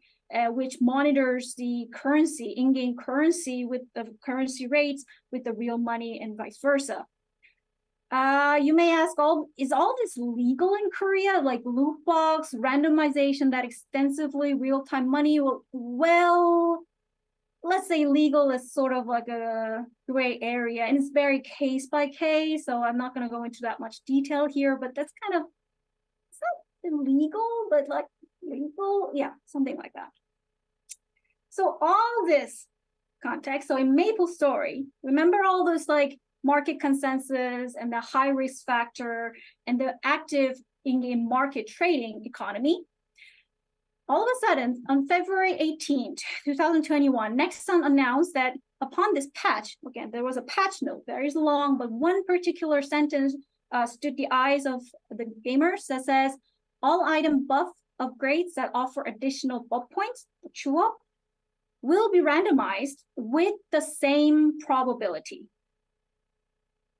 which monitors the currency, in-game currency with the currency rates with the real money and vice versa. You may ask, is all this legal in Korea, like loot box, randomization, that extensively real-time money? Well, let's say legal is sort of like a gray area, and it's very case by case, so I'm not going to go into that much detail here, but that's kind of, it's not illegal, but like legal, yeah, something like that. So all this context, so in MapleStory, remember all those like market consensus and the high risk factor and the active in-game market trading economy. All of a sudden, on February 18th, 2021, Nexon announced that upon this patch, again, there was a patch note, very long, but one particular sentence stood the eyes of the gamers that says, all item buff upgrades that offer additional buff points, 추op, will be randomized with the same probability.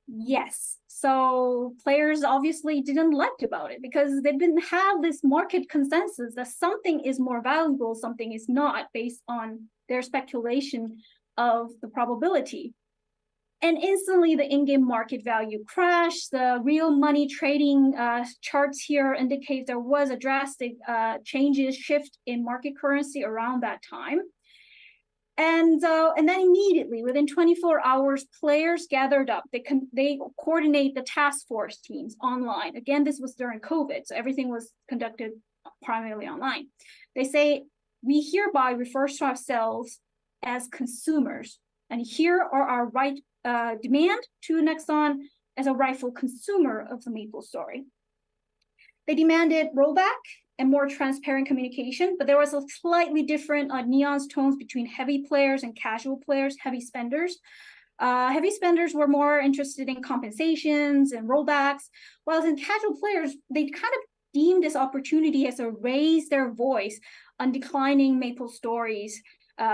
Yes, so players obviously didn't like about it because they didn't have this market consensus that something is more valuable, something is not, based on their speculation of the probability. And instantly the in-game market value crashed. The real money trading charts here indicate there was a drastic shift in market currency around that time. And then immediately, within 24 hours, players gathered up. They coordinate the task force teams online. Again, this was during COVID, so everything was conducted primarily online. They say, we hereby refer to ourselves as consumers, and here are our demand to Nexon as a rightful consumer of the MapleStory. They demanded rollback and more transparent communication, but there was a slightly different nuanced tones between heavy players and casual players, heavy spenders. Heavy spenders were more interested in compensations and rollbacks, while in casual players, they kind of deemed this opportunity as a raise their voice on declining MapleStory's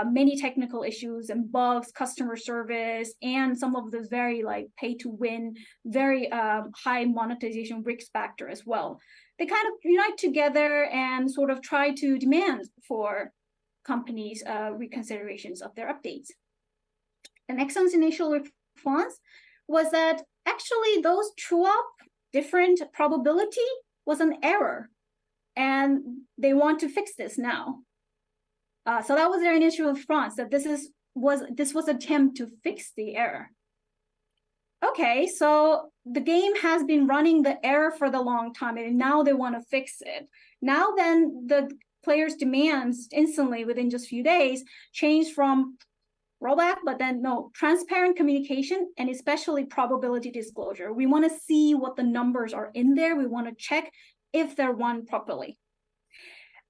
many technical issues and bugs, customer service, and some of the very pay to win, very high monetization risk factor as well. They kind of unite together and sort of try to demand for companies' reconsiderations of their updates. And Nexon's initial response was that actually those true-up different probability was an error, and they want to fix this now. So that was their initial response, that this was an attempt to fix the error. Okay, so the game has been running the error for the long time, and now they want to fix it. Now then, the players' demands instantly within just a few days changed from rollback, but then no, transparent communication, and especially probability disclosure. We want to see what the numbers are in there. We want to check if they're run properly.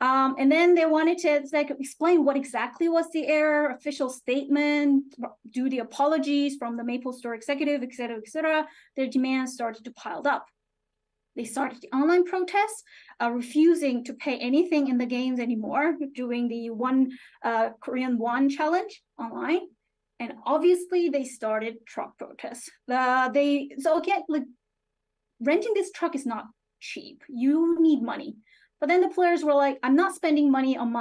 And then they wanted to explain what exactly was the error, official statement, do the apologies from the MapleStory executive, et cetera, et cetera. Their demands started to pile up. They started the online protests, refusing to pay anything in the games anymore, doing the Korean won challenge online. And obviously they started truck protests. So again, renting this truck is not cheap. You need money. But then the players were like, I'm not spending money on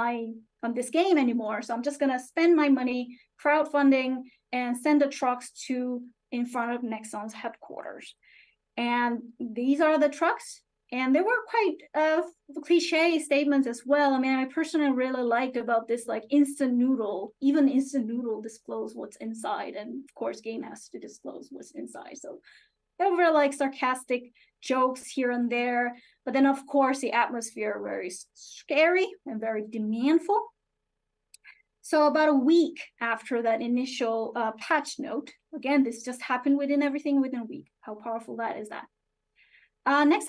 this game anymore, so I'm just gonna spend my money crowdfunding and send the trucks in front of Nexon's headquarters. And these are the trucks, and there were quite cliche statements as well. I mean, I personally really liked about this instant noodle, even instant noodle disclose what's inside, and of course game has to disclose what's inside. So there were sarcastic jokes here and there, but then of course the atmosphere very scary and very demandful. So about a week after that initial patch note, again, this just happened within a week. How powerful that is that? Nexon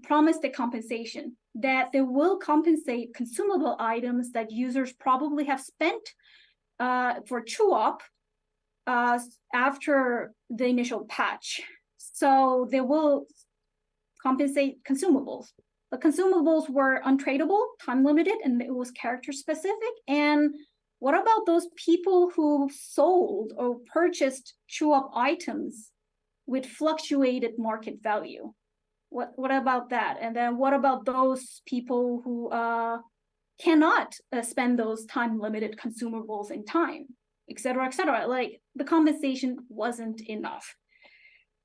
promised a compensation, that they will compensate consumable items that users probably have spent for true-up after the initial patch. So they will compensate consumables. The consumables were untradeable, time limited, and it was character specific. And what about those people who sold or purchased true-up items with fluctuated market value? What about that? And then what about those people who cannot spend those time limited consumables in time, et cetera, et cetera? The compensation wasn't enough.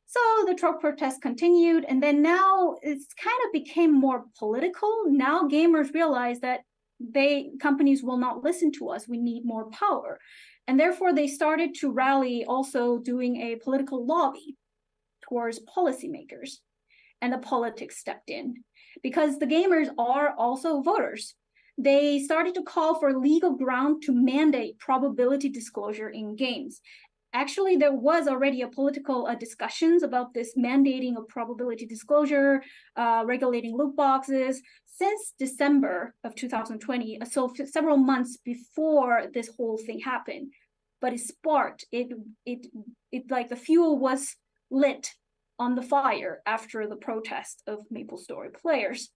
So the truck protests continued, and then now it's kind of became more political. Now gamers realize that companies will not listen to us. We need more power. And therefore they started to rally, also doing a political lobby towards policymakers. And the politics stepped in because the gamers are also voters. They started to call for legal ground to mandate probability disclosure in games. Actually, there was already a political discussions about this mandating of probability disclosure, regulating loot boxes since December of 2020, so several months before this whole thing happened. But it sparked, it like the fuel was lit on the fire after the protest of MapleStory players,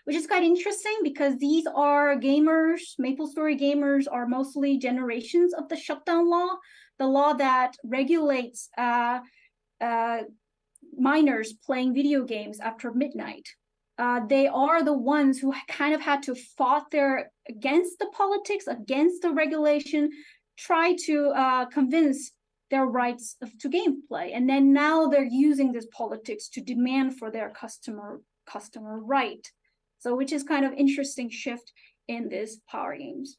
which is quite interesting because these are gamers, MapleStory gamers are mostly generations of the shutdown law, the law that regulates minors playing video games after midnight. They are the ones who kind of had to fought against the politics, against the regulation, try to convince their rights to gameplay. And then now they're using this politics to demand for their customer right. So which is kind of interesting shift in this power games.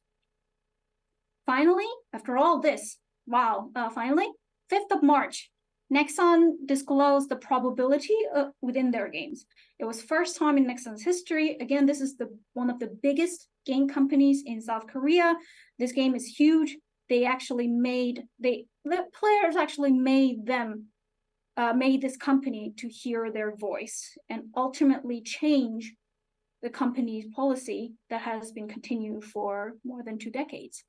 Finally, after all this, finally, 5th of March, Nexon disclosed the probability within their games. It was first time in Nexon's history. Again, this is one of the biggest game companies in South Korea. This game is huge. The players actually made this company to hear their voice and ultimately change the company's policy that has been continued for more than 2 decades.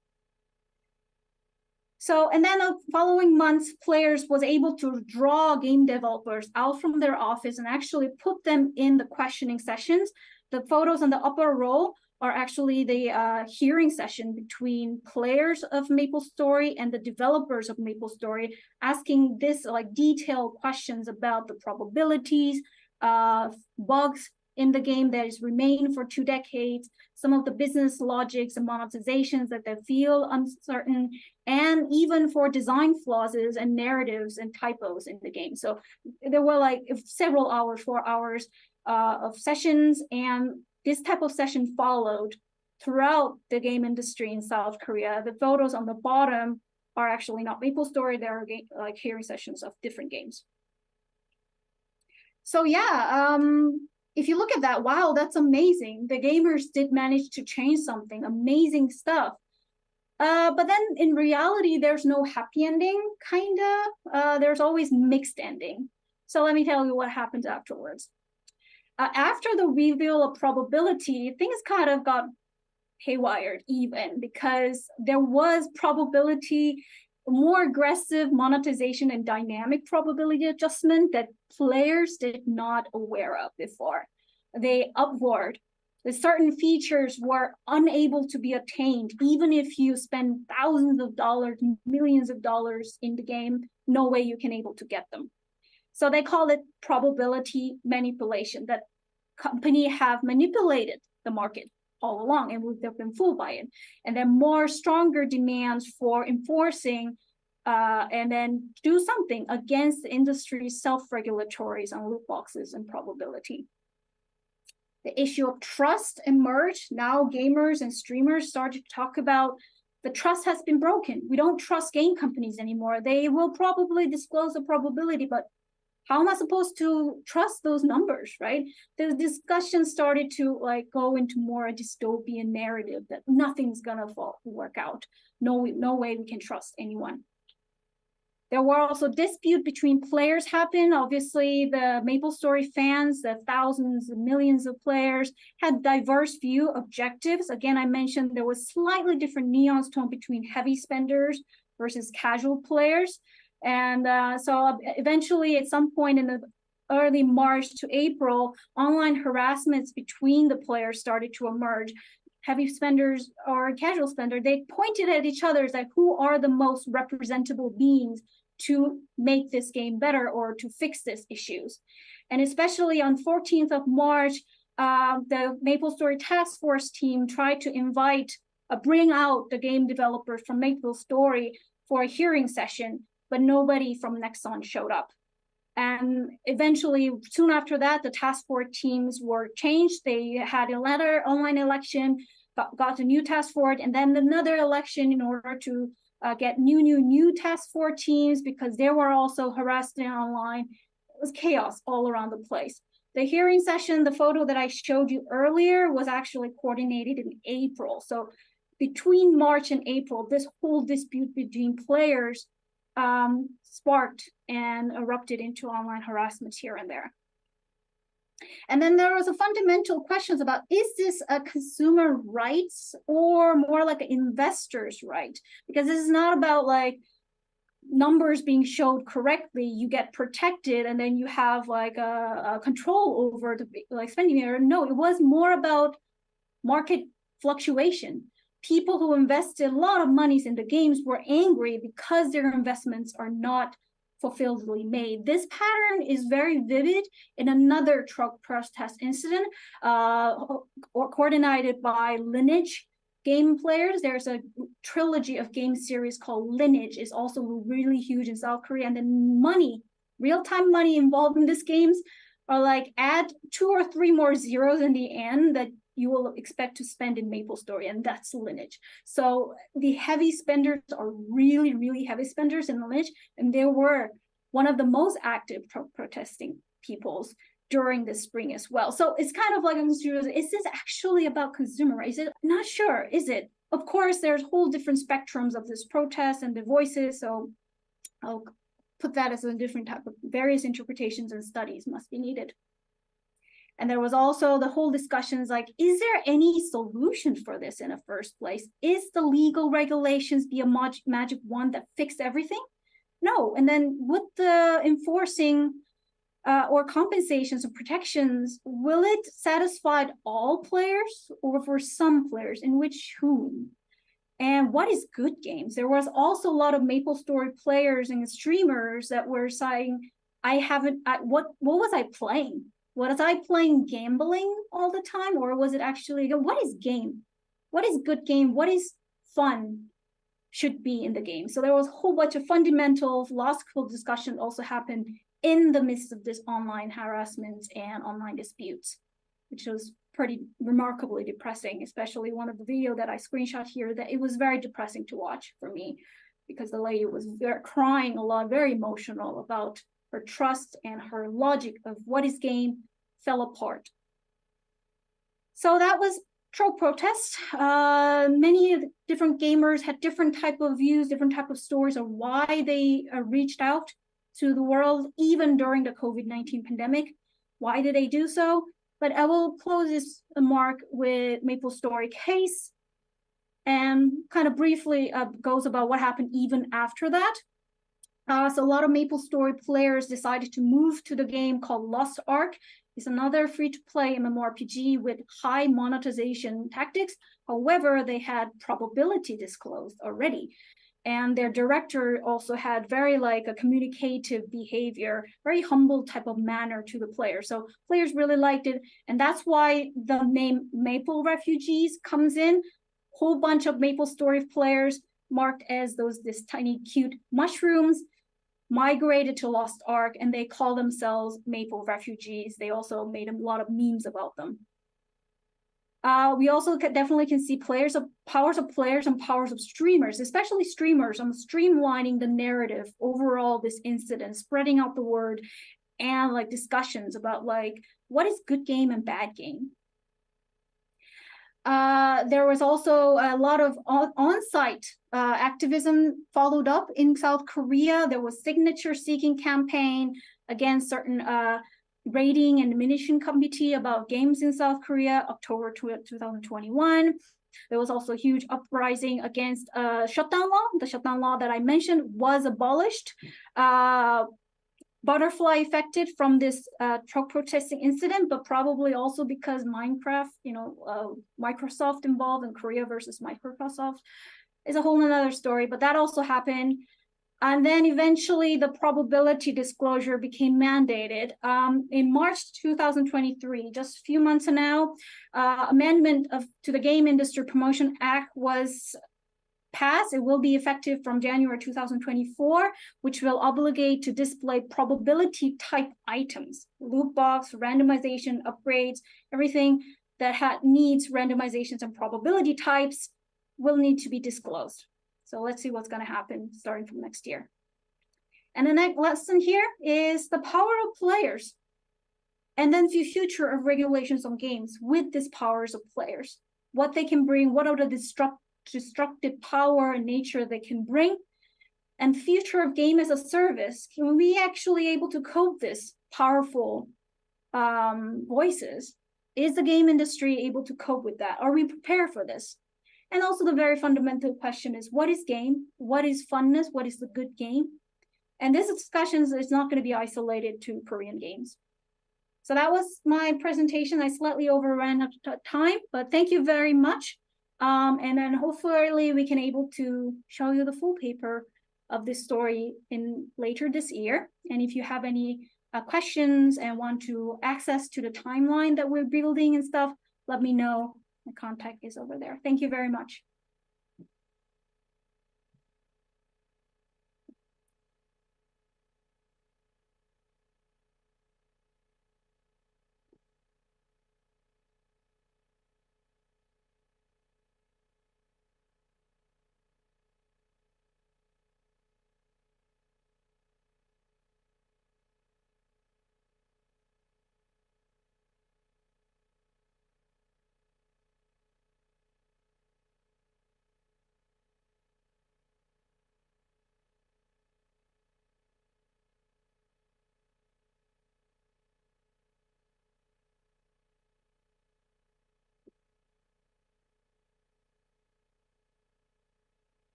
So, and then the following months, players was able to draw game developers out from their office and actually put them in the questioning sessions. The photos on the upper row are actually the hearing session between players of MapleStory and the developers of MapleStory, asking this like detailed questions about the probabilities, bugs in the game that is remained for 2 decades, some of the business logics and monetizations that they feel uncertain, and even for design flaws and narratives and typos in the game. So there were like several hours, 4 hours of sessions, and this type of session followed throughout the game industry in South Korea. The photos on the bottom are actually not MapleStory, they are like hearing sessions of different games. So yeah, if you look at that, wow, that's amazing. The gamers did manage to change something, amazing stuff. But then in reality, there's no happy ending, kinda. There's always mixed ending. So let me tell you what happens afterwards. After the reveal of probability, things kind of got haywired even, because there was probability, more aggressive monetization and dynamic probability adjustment that players did not aware of before. They upward. The certain features were unable to be attained, even if you spend thousands of dollars, millions of dollars in the game, no way you can able to get them. So they call it probability manipulation, that company have manipulated the market all along and they've been fooled by it. And then more stronger demands for enforcing and then do something against the industry's self-regulatories on loot boxes and probability. The issue of trust emerged. Now gamers and streamers started to talk about the trust has been broken. We don't trust game companies anymore. They will probably disclose the probability, but how am I supposed to trust those numbers, right? The discussion started to like go into more a dystopian narrative that nothing's gonna work out. No way we can trust anyone. There were also disputes between players happen. Obviously, the MapleStory fans, the thousands and millions of players, had diverse view objectives. Again, I mentioned there was slightly different nuance tone between heavy spenders versus casual players. And so eventually, at some point in the early March to April, online harassments between the players started to emerge. Heavy spenders or casual spender, they pointed at each other as like, who are the most representable beings to make this game better or to fix these issues. And especially on 14th of March, the MapleStory task force team tried to bring out the game developers from MapleStory for a hearing session, but nobody from Nexon showed up. And eventually, soon after that, the task force teams were changed. They had another online election, got a new task force, and then another election in order to get new task force teams, because they were also harassed online. It was chaos all around the place. The hearing session, the photo that I showed you earlier, was actually coordinated in April. So between March and April, this whole dispute between players sparked and erupted into online harassment here and there. And then there was a fundamental questions about, is this a consumer rights or more like an investor's right? Because this is not about like numbers being showed correctly, you get protected and then you have like a control over the like spending there. No, it was more about market fluctuation. People who invested a lot of monies in the games were angry because their investments are not fulfilledly made. This pattern is very vivid in another truck protest incident or coordinated by Lineage game players. There's a trilogy of game series called Lineage, is also really huge in South Korea. And then money, real-time money involved in these games are like add 2 or 3 more zeros in the end that you will expect to spend in MapleStory, and that's Lineage. So the heavy spenders are really, really heavy spenders in Lineage, and they were one of the most active protesting peoples during the spring as well. So it's kind of like, is this actually about consumer? Is it? Not sure, is it? Of course, there's whole different spectrums of this protest and the voices, so I'll put that as a different type of various interpretations and studies must be needed. And there was also the whole discussions like, is there any solution for this in the first place? Is the legal regulations be a magic wand that fix everything? No. And then would the enforcing or compensations or protections, will it satisfy all players or for some players, in which whom? And what is good games? There was also a lot of MapleStory players and streamers that were saying, what was I playing? Was I playing gambling all the time? Or was it actually, what is game? What is good game? What is fun should be in the game? So there was a whole bunch of fundamental philosophical discussion also happened in the midst of this online harassment and online disputes, which was pretty remarkably depressing, especially one of the video that I screenshot here, that it was very depressing to watch for me because the lady was crying a lot, very emotional about her trust and her logic of what is game fell apart. So that was trope protest. Many of the different gamers had different type of views, different type of stories of why they reached out to the world, even during the COVID-19 pandemic. Why did they do so? But I will close this mark with MapleStory case and kind of briefly goes about what happened even after that. So a lot of MapleStory players decided to move to the game called Lost Ark. It's another free-to-play MMORPG with high monetization tactics. However, they had probability disclosed already. And their director also had very like a communicative behavior, very humble type of manner to the players. So players really liked it. And that's why the name Maple Refugees comes in. Whole bunch of MapleStory players marked as this tiny cute mushrooms migrated to Lost Ark, and they call themselves Maple Refugees. They also made a lot of memes about them. We also definitely can see powers of players and powers of streamers, especially streamers, on streamlining the narrative overall this incident, spreading out the word, and like discussions about like what is good game and bad game. There was also a lot of on-site activism followed up in South Korea. There was signature-seeking campaign against certain rating and admission committee about games in South Korea, October 2021. There was also a huge uprising against shutdown law. The shutdown law that I mentioned was abolished. Butterfly affected from this truck protesting incident, but probably also because Minecraft, Microsoft involved in Korea versus Microsoft is a whole another story, but that also happened. And then eventually the probability disclosure became mandated. In March 2023, just a few months now, amendment to the Game Industry Promotion Act was passed. It will be effective from January 2024, which will obligate to display probability type items, loot box, randomization, upgrades, everything that needs randomizations and probability types will need to be disclosed. So let's see what's going to happen starting from next year. And the next lesson here is the power of players, and then the future of regulations on games with these powers of players, what they can bring, what are the destructive power and nature they can bring, and future of game as a service. Can we actually able to cope this powerful voices? Is the game industry able to cope with that? Are we prepared for this? And also the very fundamental question is, what is game? What is funness? What is the good game? And this discussion is not going to be isolated to Korean games. So that was my presentation. I slightly overran out of time, but thank you very much. And then hopefully we can able to show you the full paper of this story in later this year. And if you have any questions and want to access to the timeline that we're building and stuff, let me know. My contact is over there. Thank you very much.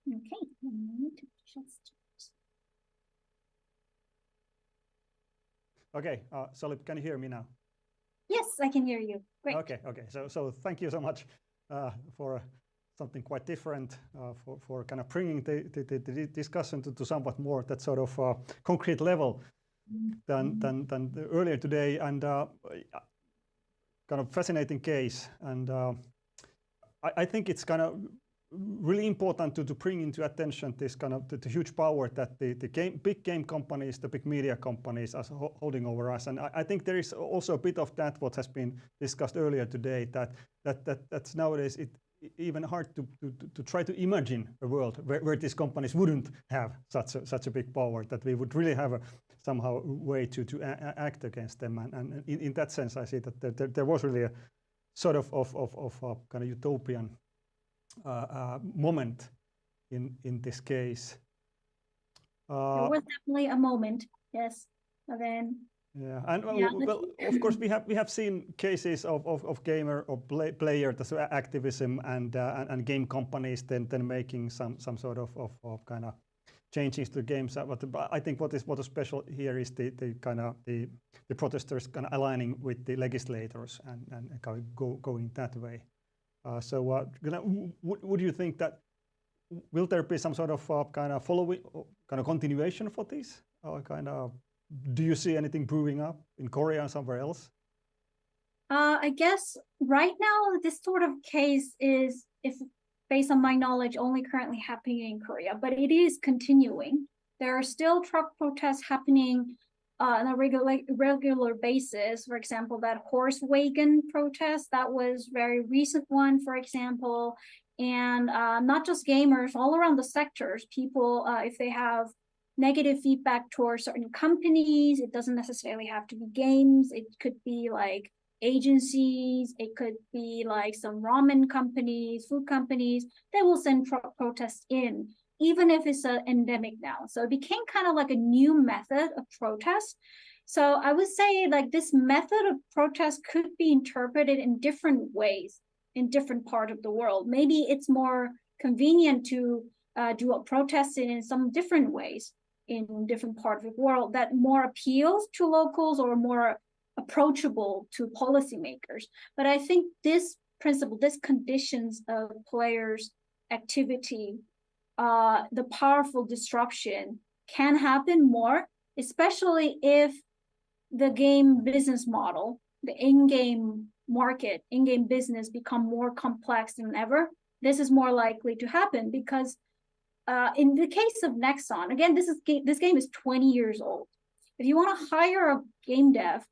Okay, 1 minute. Okay, Solid, can you hear me now? Yes, I can hear you. Great. Okay. So thank you so much for something quite different, for kind of bringing the discussion to somewhat more that sort of concrete level than earlier today, and kind of fascinating case. And I think it's kind of really important to bring into attention this kind of the huge power that the big game companies, the big media companies are holding over us. And I think there is also a bit of that what has been discussed earlier today, that's nowadays even hard to try to imagine a world where these companies wouldn't have such a big power, that we would really have a somehow way to act against them. And in that sense, I see that there was really a sort of kind of utopian moment in this case. There was definitely a moment, yes. But then yeah, and well, of course we have seen cases of gamer or player activism and game companies then making some sort of kind of changes to games. But I think what is special here is the kind of the protesters kind of aligning with the legislators and going that way. So would you think that will there be some sort of kind of following, kind of continuation for this? Kind of, do you see anything brewing up in Korea or somewhere else? I guess right now this sort of case is, if based on my knowledge, only currently happening in Korea, but it is continuing. There are still truck protests happening on a regular basis. For example, that horse wagon protest, that was very recent one, for example. And not just gamers, all around the sectors, people, if they have negative feedback towards certain companies, it doesn't necessarily have to be games. It could be like agencies, it could be like some ramen companies, food companies, they will send protests in, even if it's an endemic now. So it became kind of like a new method of protest. So I would say like this method of protest could be interpreted in different ways in different parts of the world. Maybe it's more convenient to do a protest in some different ways in different parts of the world that more appeals to locals or more approachable to policymakers. But I think this principle, this conditions of players' activity, the powerful disruption can happen more, especially if the game business model, the in-game market, in-game business become more complex than ever. This is more likely to happen because in the case of Nexon, again, this game is 20 years old. If you want to hire a game dev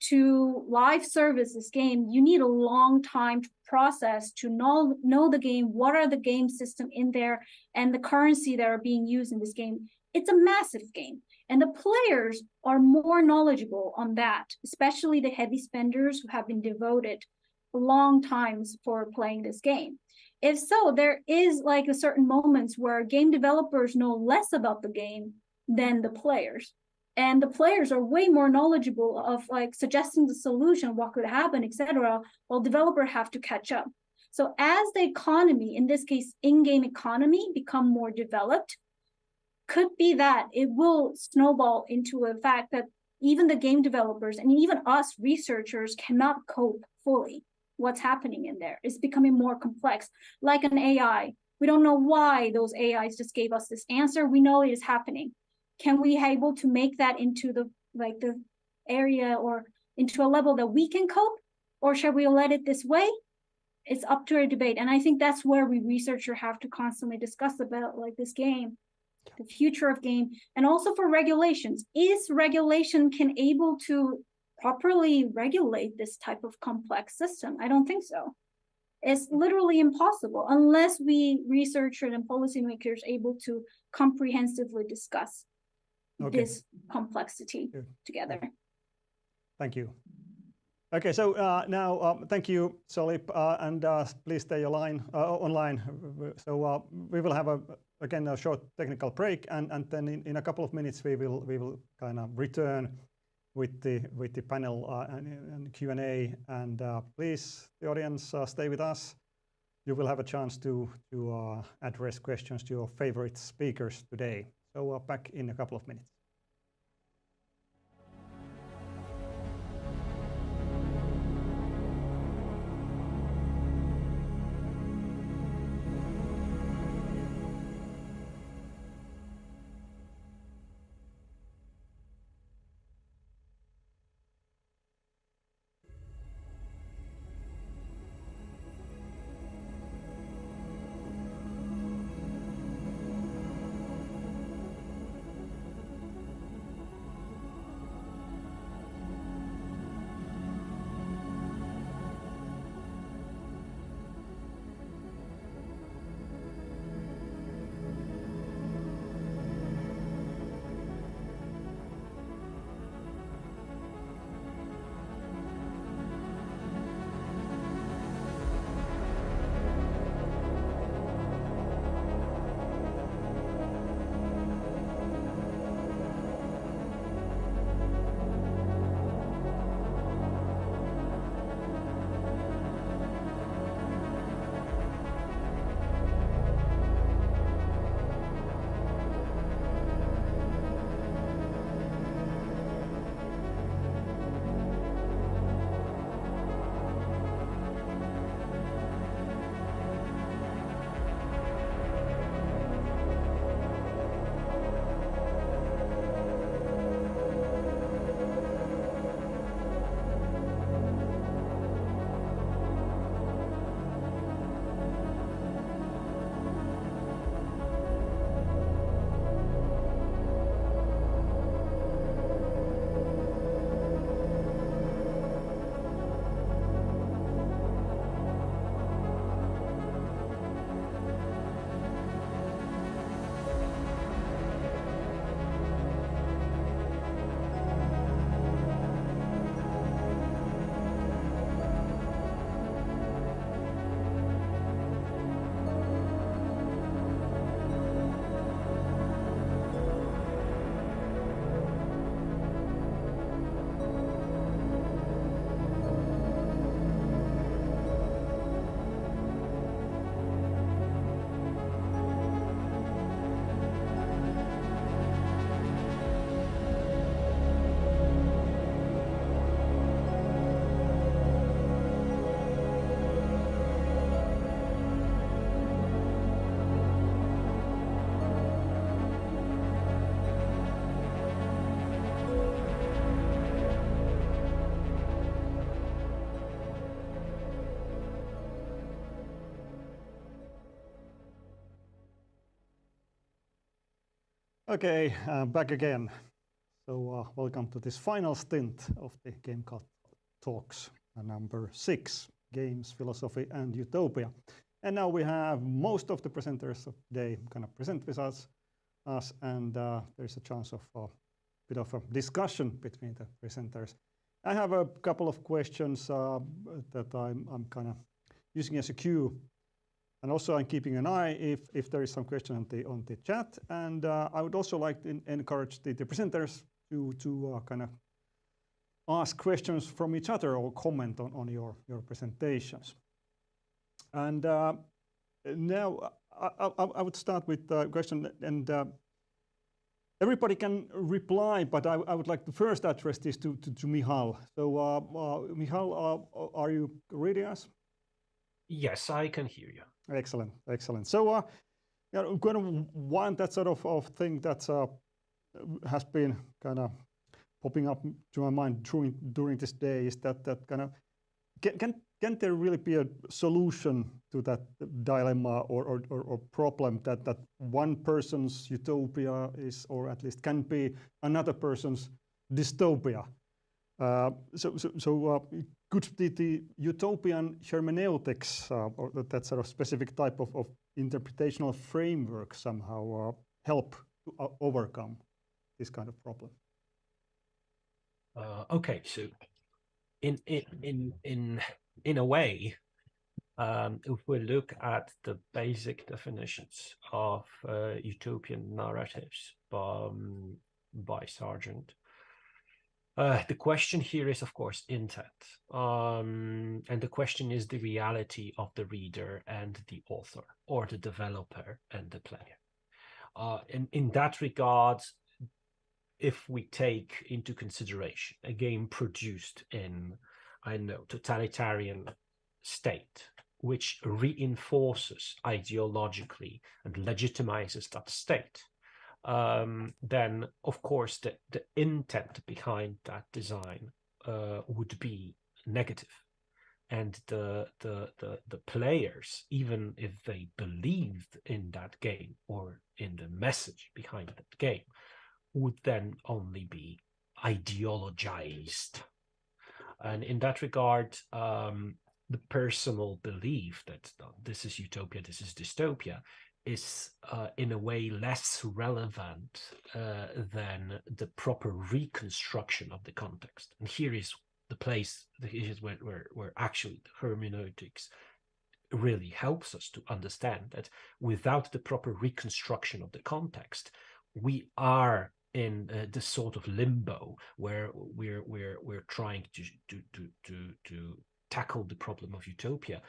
to live service this game, you need a long time to process, to know the game, what are the game system in there, and the currency that are being used in this game. It's a massive game, and the players are more knowledgeable on that, especially the heavy spenders who have been devoted long times for playing this game. If so, there is like a certain moments where game developers know less about the game than the players. And the players are way more knowledgeable of like suggesting the solution, what could happen, etc. While developers have to catch up. So as the economy, in this case, in-game economy, become more developed, could be that it will snowball into a fact that even the game developers and even us researchers cannot cope fully. what's happening in there. It's becoming more complex, like an AI. We don't know why those AIs just gave us this answer. We know it is happening. Can we be able to make that into the area or into a level that we can cope, or shall we let it this way? It's up to a debate. And I think that's where we researchers have to constantly discuss about like this game, the future of game, and also for regulations. Is regulation able to properly regulate this type of complex system? I don't think so. It's literally impossible unless we researchers and policymakers able to comprehensively discuss this complexity together. Thank you. Okay, so now thank you, Solip, and please stay online. So we will have again a short technical break, and then in a couple of minutes we will kind of return with the panel and Q&A. And please, the audience, stay with us. You will have a chance to address questions to your favorite speakers today. So back in a couple of minutes. Okay, back again. So welcome to this final stint of the GameCult Talks, number 6, Games, Philosophy and Utopia. And now we have most of the presenters of today going to present with us and there's a chance of a bit of a discussion between the presenters. I have a couple of questions that I'm kind of using as a cue. And also I'm keeping an eye if there is some question on the chat. And I would also like to encourage the presenters to kind of ask questions from each other or comment on your presentations. And now I would start with the question, and everybody can reply, but I would like to first address this to Michal. So Michal, are you reading us? Yes, I can hear you. Excellent, excellent. So kind of one that sort of thing that has been kind of popping up to my mind during this day is that kind of can there really be a solution to that dilemma or problem that one person's utopia is, or at least can be, another person's dystopia? Could the utopian hermeneutics or that sort of specific type of interpretational framework somehow help to overcome this kind of problem? Okay, so in a way, if we look at the basic definitions of utopian narratives by Sargent, the question here is, of course, intent. And the question is the reality of the reader and the author, or the developer and the player. In that regard, if we take into consideration a game produced in, I know, totalitarian state, which reinforces ideologically and legitimizes that state, then of course the intent behind that design would be negative, and the players, even if they believed in that game or in the message behind that game, would then only be ideologized. And in that regard, the personal belief that this is utopia, this is dystopia, is in a way less relevant than the proper reconstruction of the context. And here is the place, where actually the hermeneutics really helps us to understand that without the proper reconstruction of the context, we are in this sort of limbo where we're trying to tackle the problem of utopia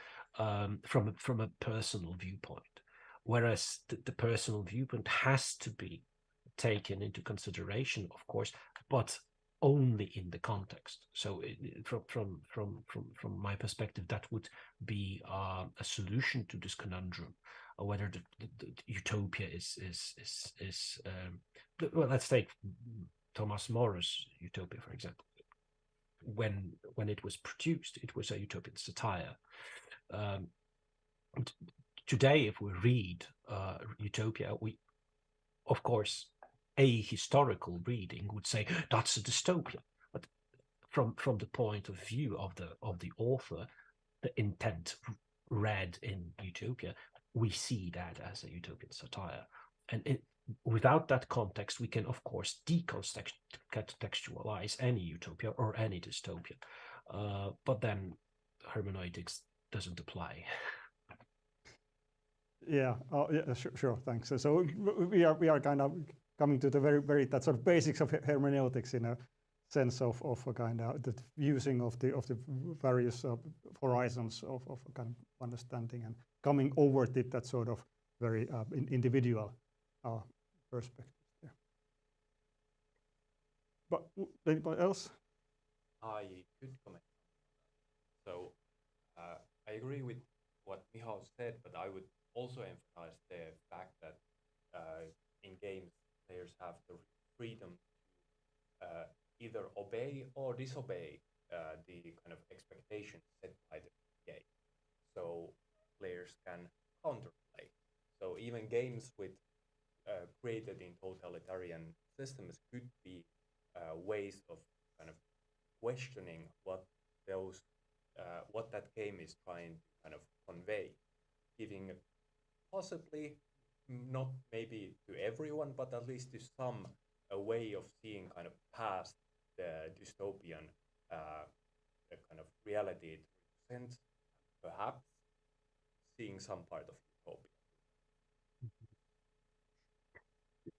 from a personal viewpoint, whereas the personal viewpoint has to be taken into consideration, of course, but only in the context. So from my perspective, that would be a solution to this conundrum, whether the utopia is well, let's take Thomas More's Utopia, for example. When it was produced, it was a utopian satire. Today, if we read Utopia, we, of course, a historical reading would say that's a dystopia. But from the point of view of the author, the intent read in Utopia, we see that as a utopian satire. And without that context, we can, of course, decontextualize any utopia or any dystopia. But then hermeneutics doesn't apply. Yeah, sure, thanks. So we are kind of coming to the very that sort of basics of hermeneutics in a sense of a kind of the using of the various horizons of a kind of understanding and coming over to that sort of very individual perspective there. But anybody else? I could comment. So I agree with what Michal said, but I would also emphasize the fact that in games, players have the freedom to either obey or disobey the kind of expectations set by the game. So players can counterplay. So even games with created in totalitarian systems could be ways of kind of questioning what that game is trying to kind of convey, giving possibly not maybe to everyone, but at least to some, a way of seeing kind of past the dystopian kind of reality it represents, perhaps seeing some part of utopia.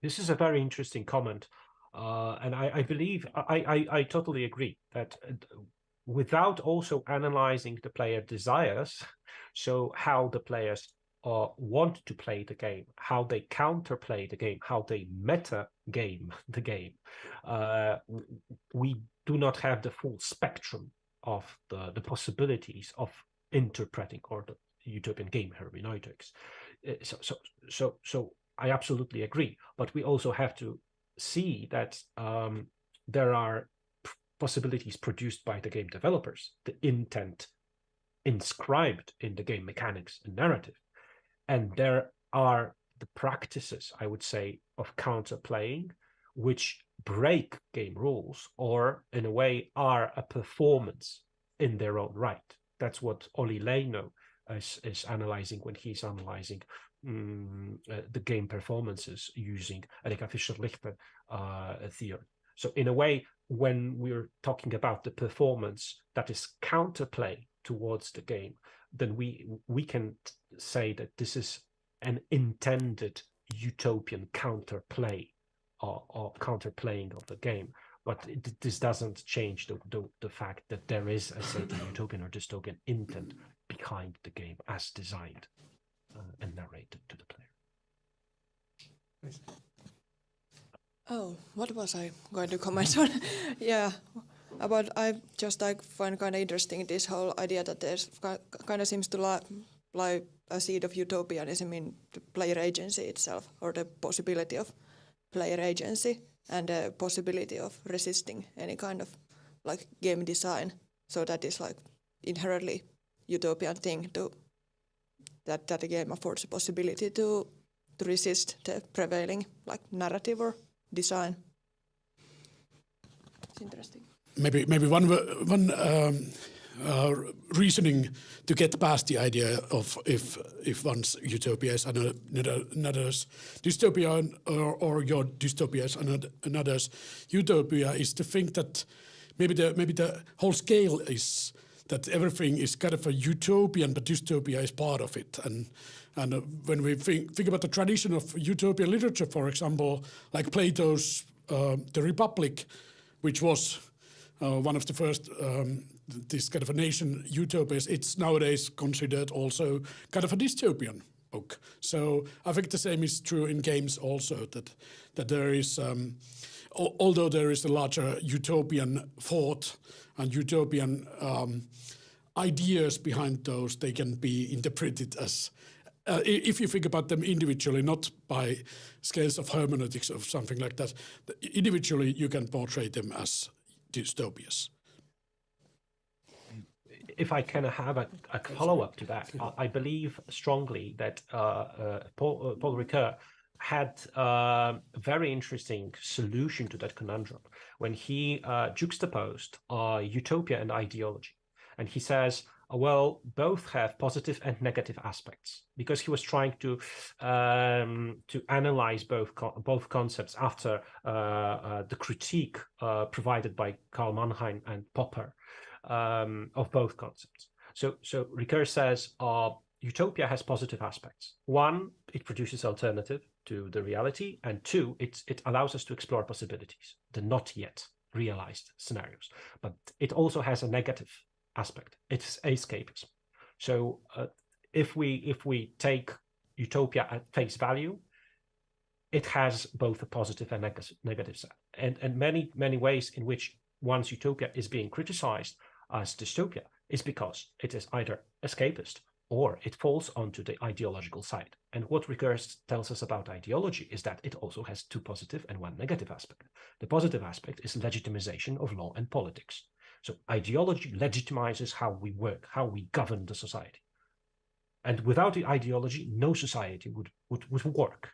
This is a very interesting comment, and I believe I totally agree that without also analyzing the player desires, so how the players want to play the game, how they counterplay the game, how they meta game the game. We do not have the full spectrum of the possibilities of interpreting or the utopian game hermeneutics. So I absolutely agree, but we also have to see that there are possibilities produced by the game developers, the intent inscribed in the game mechanics and narrative. And there are the practices, I would say, of counterplaying, which break game rules or in a way are a performance in their own right. That's what Olli Leino is analyzing when he's analyzing the game performances using Erika Fischer-Lichter theory. So in a way, when we're talking about the performance that is counterplay towards the game, then we can say that this is an intended utopian counterplay or counterplaying of the game. But this doesn't change the fact that there is a certain utopian or dystopian intent behind the game as designed and narrated to the player. Please. Oh, what was I going to comment on? Yeah, about I just find kind of interesting this whole idea that there's kind of seems to lie a seed of utopianism in the player agency itself, or the possibility of player agency and the possibility of resisting any kind of like game design. So that is like inherently utopian thing to that the game affords a possibility to resist the prevailing like narrative or design. It's interesting. Maybe one reasoning to get past the idea of if one's utopia is another's dystopia or your dystopia is another's utopia is to think that maybe the whole scale is that everything is kind of a utopian, but dystopia is part of it. And when we think about the tradition of utopian literature, for example, like Plato's The Republic, which was one of the first this kind of a nation utopias, it's nowadays considered also kind of a dystopian book. So I think the same is true in games also, that there is, although there is a larger utopian thought and utopian ideas behind those, they can be interpreted as, if you think about them individually, not by scales of hermeneutics or something like that, individually you can portray them as dystopias. If I can have a follow-up to that, I believe strongly that Paul Ricoeur had a very interesting solution to that conundrum when he juxtaposed utopia and ideology. And he says, well, both have positive and negative aspects, because he was trying to analyze both concepts after the critique provided by Karl Mannheim and Popper of both concepts. So Ricoeur says utopia has positive aspects. One, it produces alternative to the reality, and two, it allows us to explore possibilities, the not yet realized scenarios. But it also has a negative aspect. It's escapism. So if we take utopia at face value, it has both a positive and negative side, and many ways in which one's utopia is being criticized as dystopia is because it is either escapist or it falls onto the ideological side. And what Ricoeur tells us about ideology is that it also has two positive and one negative aspect. The positive aspect is legitimization of law and politics. So ideology legitimizes how we work, how we govern the society. And without the ideology, no society would work.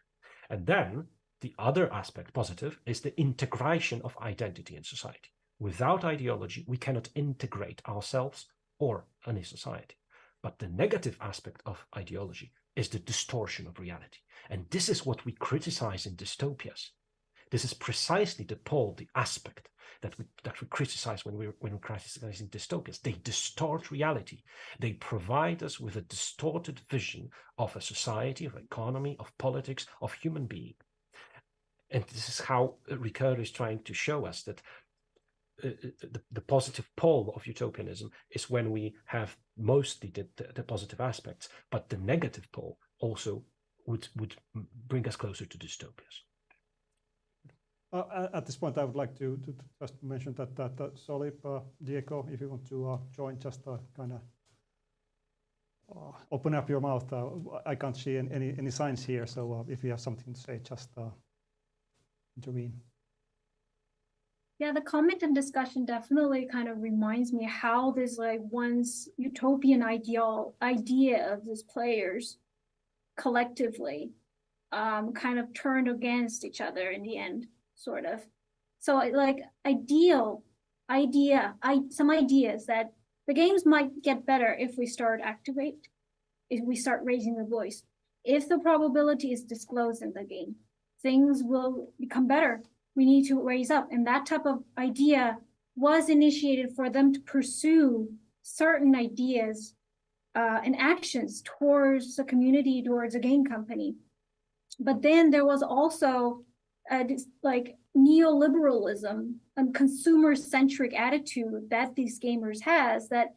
And then the other aspect, positive, is the integration of identity in society. Without ideology, we cannot integrate ourselves or any society. But the negative aspect of ideology is the distortion of reality. And this is what we criticize in dystopias. This is precisely the aspect that we criticize when we're criticizing dystopias. They distort reality. They provide us with a distorted vision of a society, of economy, of politics, of human being. And this is how Ricoeur is trying to show us that the positive pole of utopianism is when we have mostly the positive aspects, but the negative pole also would bring us closer to dystopias. At this point, I would like to just mention that Solip, Diego, if you want to join, just kind of open up your mouth. I can't see any signs here, so if you have something to say, just intervene. Yeah, the comment and discussion definitely kind of reminds me how this like once utopian idea of these players collectively kind of turned against each other in the end, sort of. So like some ideas that the games might get better if we start raising the voice. If the probability is disclosed in the game, things will become better. We need to raise up. And that type of idea was initiated for them to pursue certain ideas and actions towards the community, towards a game company. But then there was also this like neoliberalism and consumer-centric attitude that these gamers has that,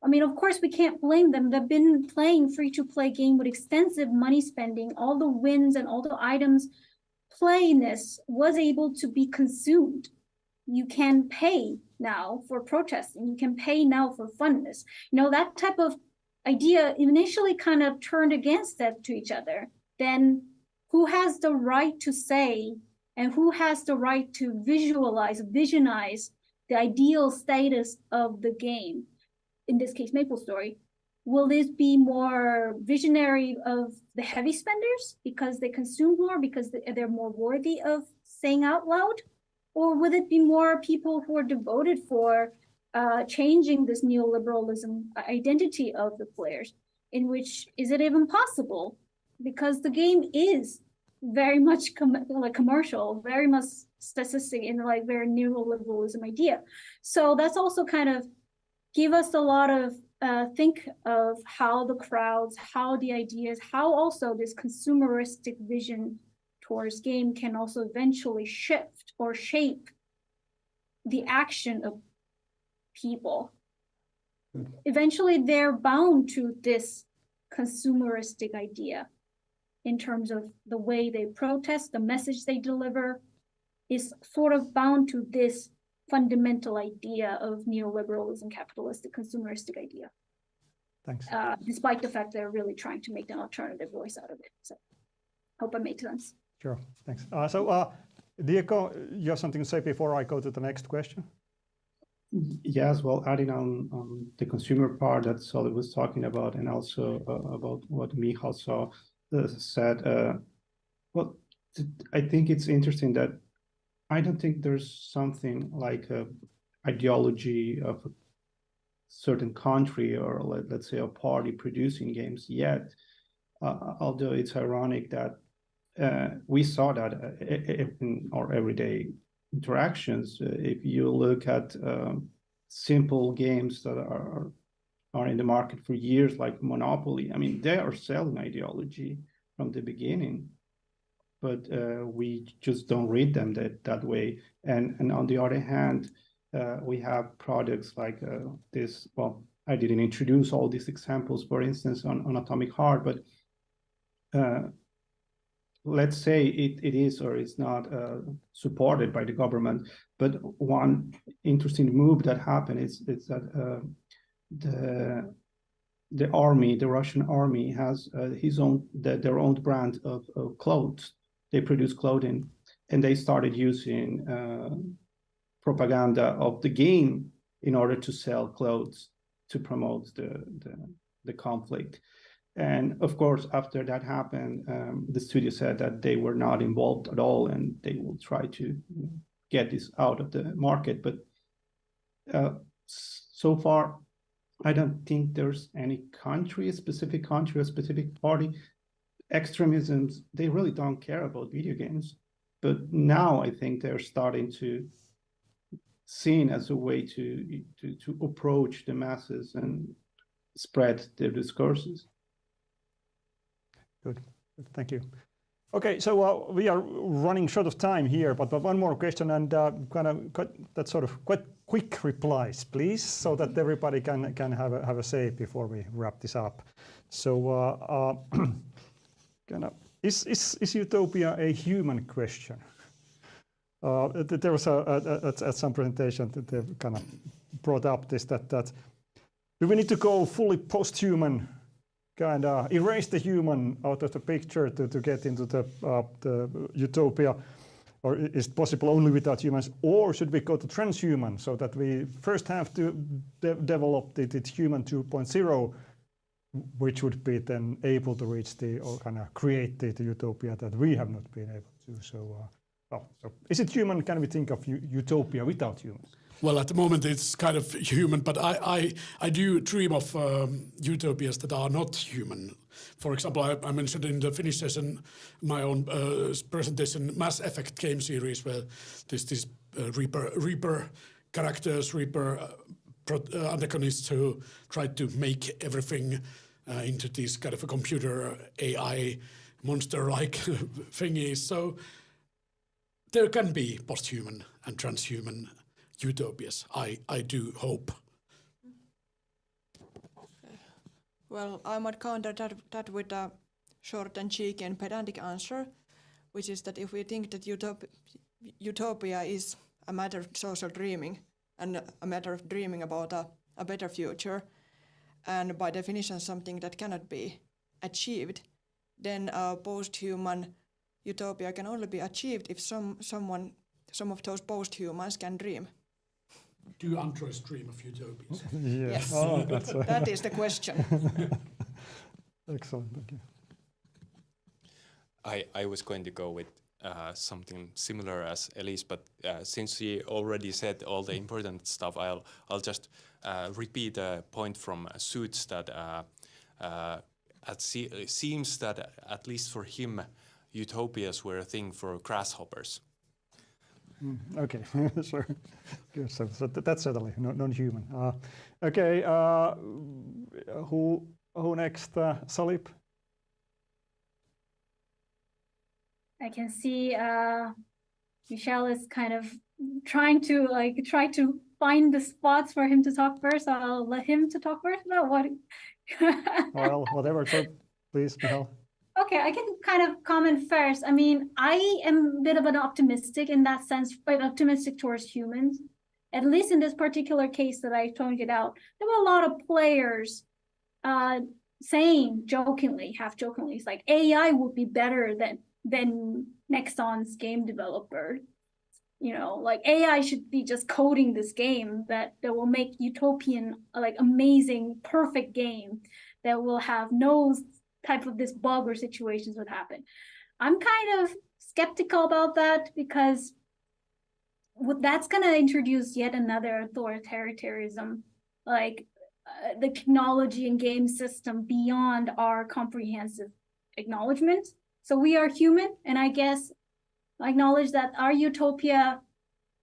I mean, of course, we can't blame them. They've been playing free-to-play game with extensive money spending, all the wins and all the items playness was able to be consumed. You can pay now for protesting. You can pay now for funness. You know, that type of idea initially kind of turned against that to each other. Then who has the right to say and who has the right to visionize the ideal status of the game? In this case, MapleStory. Will this be more visionary of the heavy spenders because they consume more, because they're more worthy of saying out loud? Or would it be more people who are devoted for changing this neoliberalism identity of the players? In which, is it even possible? Because the game is very much like commercial, very much statistic in like very neoliberalism idea. So that's also kind of give us a lot of think of how the crowds, how the ideas, how also this consumeristic vision towards game can also eventually shift or shape the action of people. Eventually, they're bound to this consumeristic idea in terms of the way they protest, the message they deliver is sort of bound to this fundamental idea of neoliberalism, capitalistic, consumeristic idea. Thanks. Despite the fact they're really trying to make an alternative voice out of it. So hope I made sense. Sure, thanks. Diego, you have something to say before I go to the next question? Yes, well, adding on the consumer part that Solly was talking about, and also about what Michal said, well, I think it's interesting that I don't think there's something like a ideology of a certain country or let's say a party producing games yet, although it's ironic that we saw that in our everyday interactions. If you look at simple games that are in the market for years, like Monopoly, I mean, they are selling ideology from the beginning, but we just don't read them that way. And on the other hand, we have products like this. Well, I didn't introduce all these examples, for instance, on Atomic Heart, but let's say it is or is not supported by the government. But one interesting move that happened is that the army, the Russian army, has their own brand of clothes. They produce clothing, and they started using propaganda of the game in order to sell clothes to promote the conflict. And of course, after that happened, the studio said that they were not involved at all, and they will try to get this out of the market. But so far, I don't think there's any country, a specific party. Extremisms, they really don't care about video games. But now I think they're starting to seen as a way to approach the masses and spread their discourses. Good, thank you. Okay, so we are running short of time here, but one more question, and kind of that sort of quite quick replies, please, so that everybody can have a say before we wrap this up. So Is utopia a human question? There was at some presentation that they kind of brought up this that do we need to go fully post-human, kind of erase the human out of the picture to get into the utopia, or is it possible only without humans, or should we go to transhuman so that we first have to develop the human 2.0, which would be then able to reach or kind of create the utopia that we have not been able to. So is it human? Can we think of utopia without humans? Well, at the moment it's kind of human, but I do dream of utopias that are not human. For example, I mentioned in the Finnish session my own presentation, Mass Effect game series, where this Reaper characters, Reaper antagonists who tried to make everything into this kind of a computer AI monster-like thingies. So there can be post-human and transhuman utopias, I do hope. Well, I might counter that with a short and cheeky and pedantic answer, which is that if we think that utopia is a matter of social dreaming and a matter of dreaming about a better future, and by definition something that cannot be achieved, then a post-human utopia can only be achieved if some of those post-humans can dream. Do androids dream of utopias? Yes. Oh, that is the question. Excellent, thank you. I was going to go with something similar as Elise, but since she already said all the important stuff, I'll just repeat a point from Suits that it seems that at least for him, utopias were a thing for grasshoppers. Okay, sure. Good. So that's certainly non-human. Okay, who next? Salip? I can see Michelle is kind of try to find the spots for him to talk first. So I'll let him to talk first. No, what? Well, whatever. So please, Michelle. Okay, I can kind of comment first. I mean, I am a bit of an optimistic in that sense, but optimistic towards humans. At least in this particular case that I pointed out, there were a lot of players saying jokingly, half jokingly, it's like AI would be better than Nexon's game developer. You know, like AI should be just coding this game that will make utopian, like amazing, perfect game that will have no type of this bug or situations would happen. I'm kind of skeptical about that because that's going to introduce yet another authoritarianism, like the technology and game system beyond our comprehensive acknowledgement. So we are human, and I guess I acknowledge that our utopia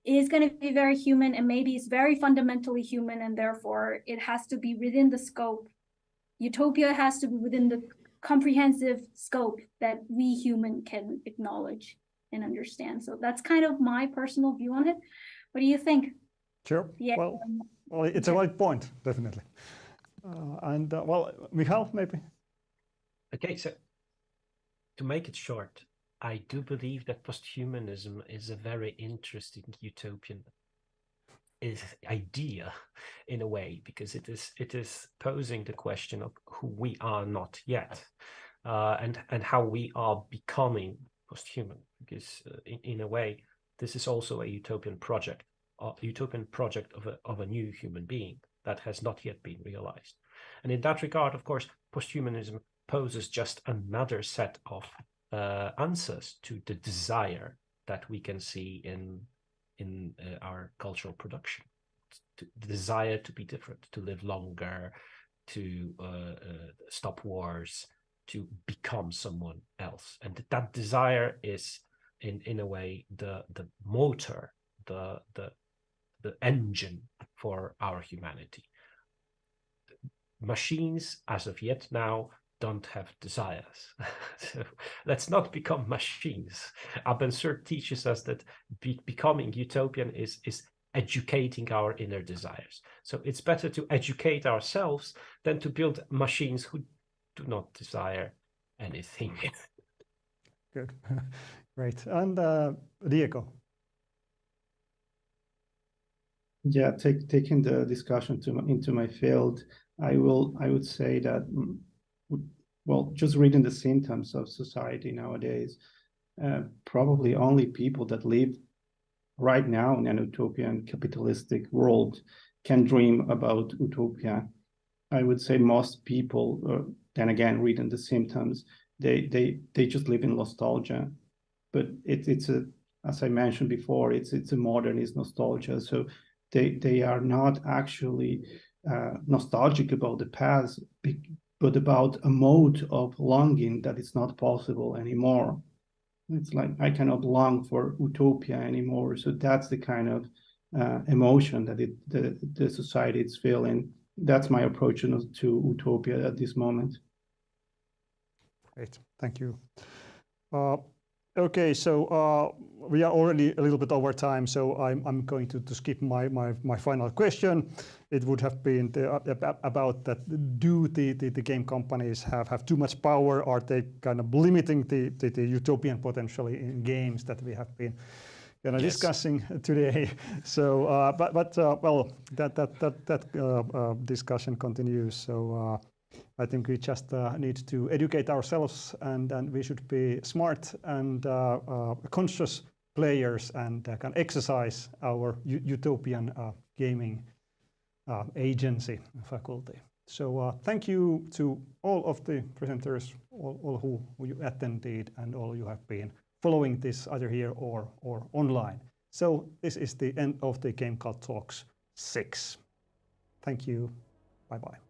is going to be very human, and maybe it's very fundamentally human, and therefore it has to be within the scope. Utopia has to be within the comprehensive scope that we human can acknowledge and understand. So that's kind of my personal view on it. What do you think? Sure. Yeah. Well, it's a right point, definitely. Well, Michal, maybe. Okay, so to make it short, I do believe that posthumanism is a very interesting utopian idea in a way, because it is posing the question of who we are not yet, and how we are becoming posthuman. Because in a way, this is also a utopian project of a new human being that has not yet been realized. And in that regard, of course, posthumanism poses just another set of answers to the desire that we can see in our cultural production, the desire to be different, to live longer, to stop wars, to become someone else. And that desire is in a way the motor, the engine for our humanity. Machines, as of yet now, don't have desires. So let's not become machines. Abensur teaches us that becoming utopian is educating our inner desires. So it's better to educate ourselves than to build machines who do not desire anything. Good. Great. And Diego. Yeah, taking the discussion into my field, I would say that, well, just reading the symptoms of society nowadays, probably only people that live right now in an utopian capitalistic world can dream about utopia. I would say most people, then again, reading the symptoms, they just live in nostalgia. But it's a, as I mentioned before, it's a modernist nostalgia. So they are not actually nostalgic about the past, but about a mode of longing that is not possible anymore. It's like, I cannot long for utopia anymore. So that's the kind of emotion that the society is feeling. That's my approach to utopia at this moment. Great, thank you. Okay, so we are already a little bit over time, so I'm going to skip my final question. It would have been about that, do the game companies have too much power? Are they kind of limiting the utopian potential in games that we have been discussing today? So, well, that discussion continues. So I think we just need to educate ourselves, and we should be smart and conscious players, and can exercise our utopian gaming agency faculty. So thank you to all of the presenters, all who you attended, and all you have been following this either here or online. So this is the end of the GameCult Talks 6. Thank you. Bye-bye.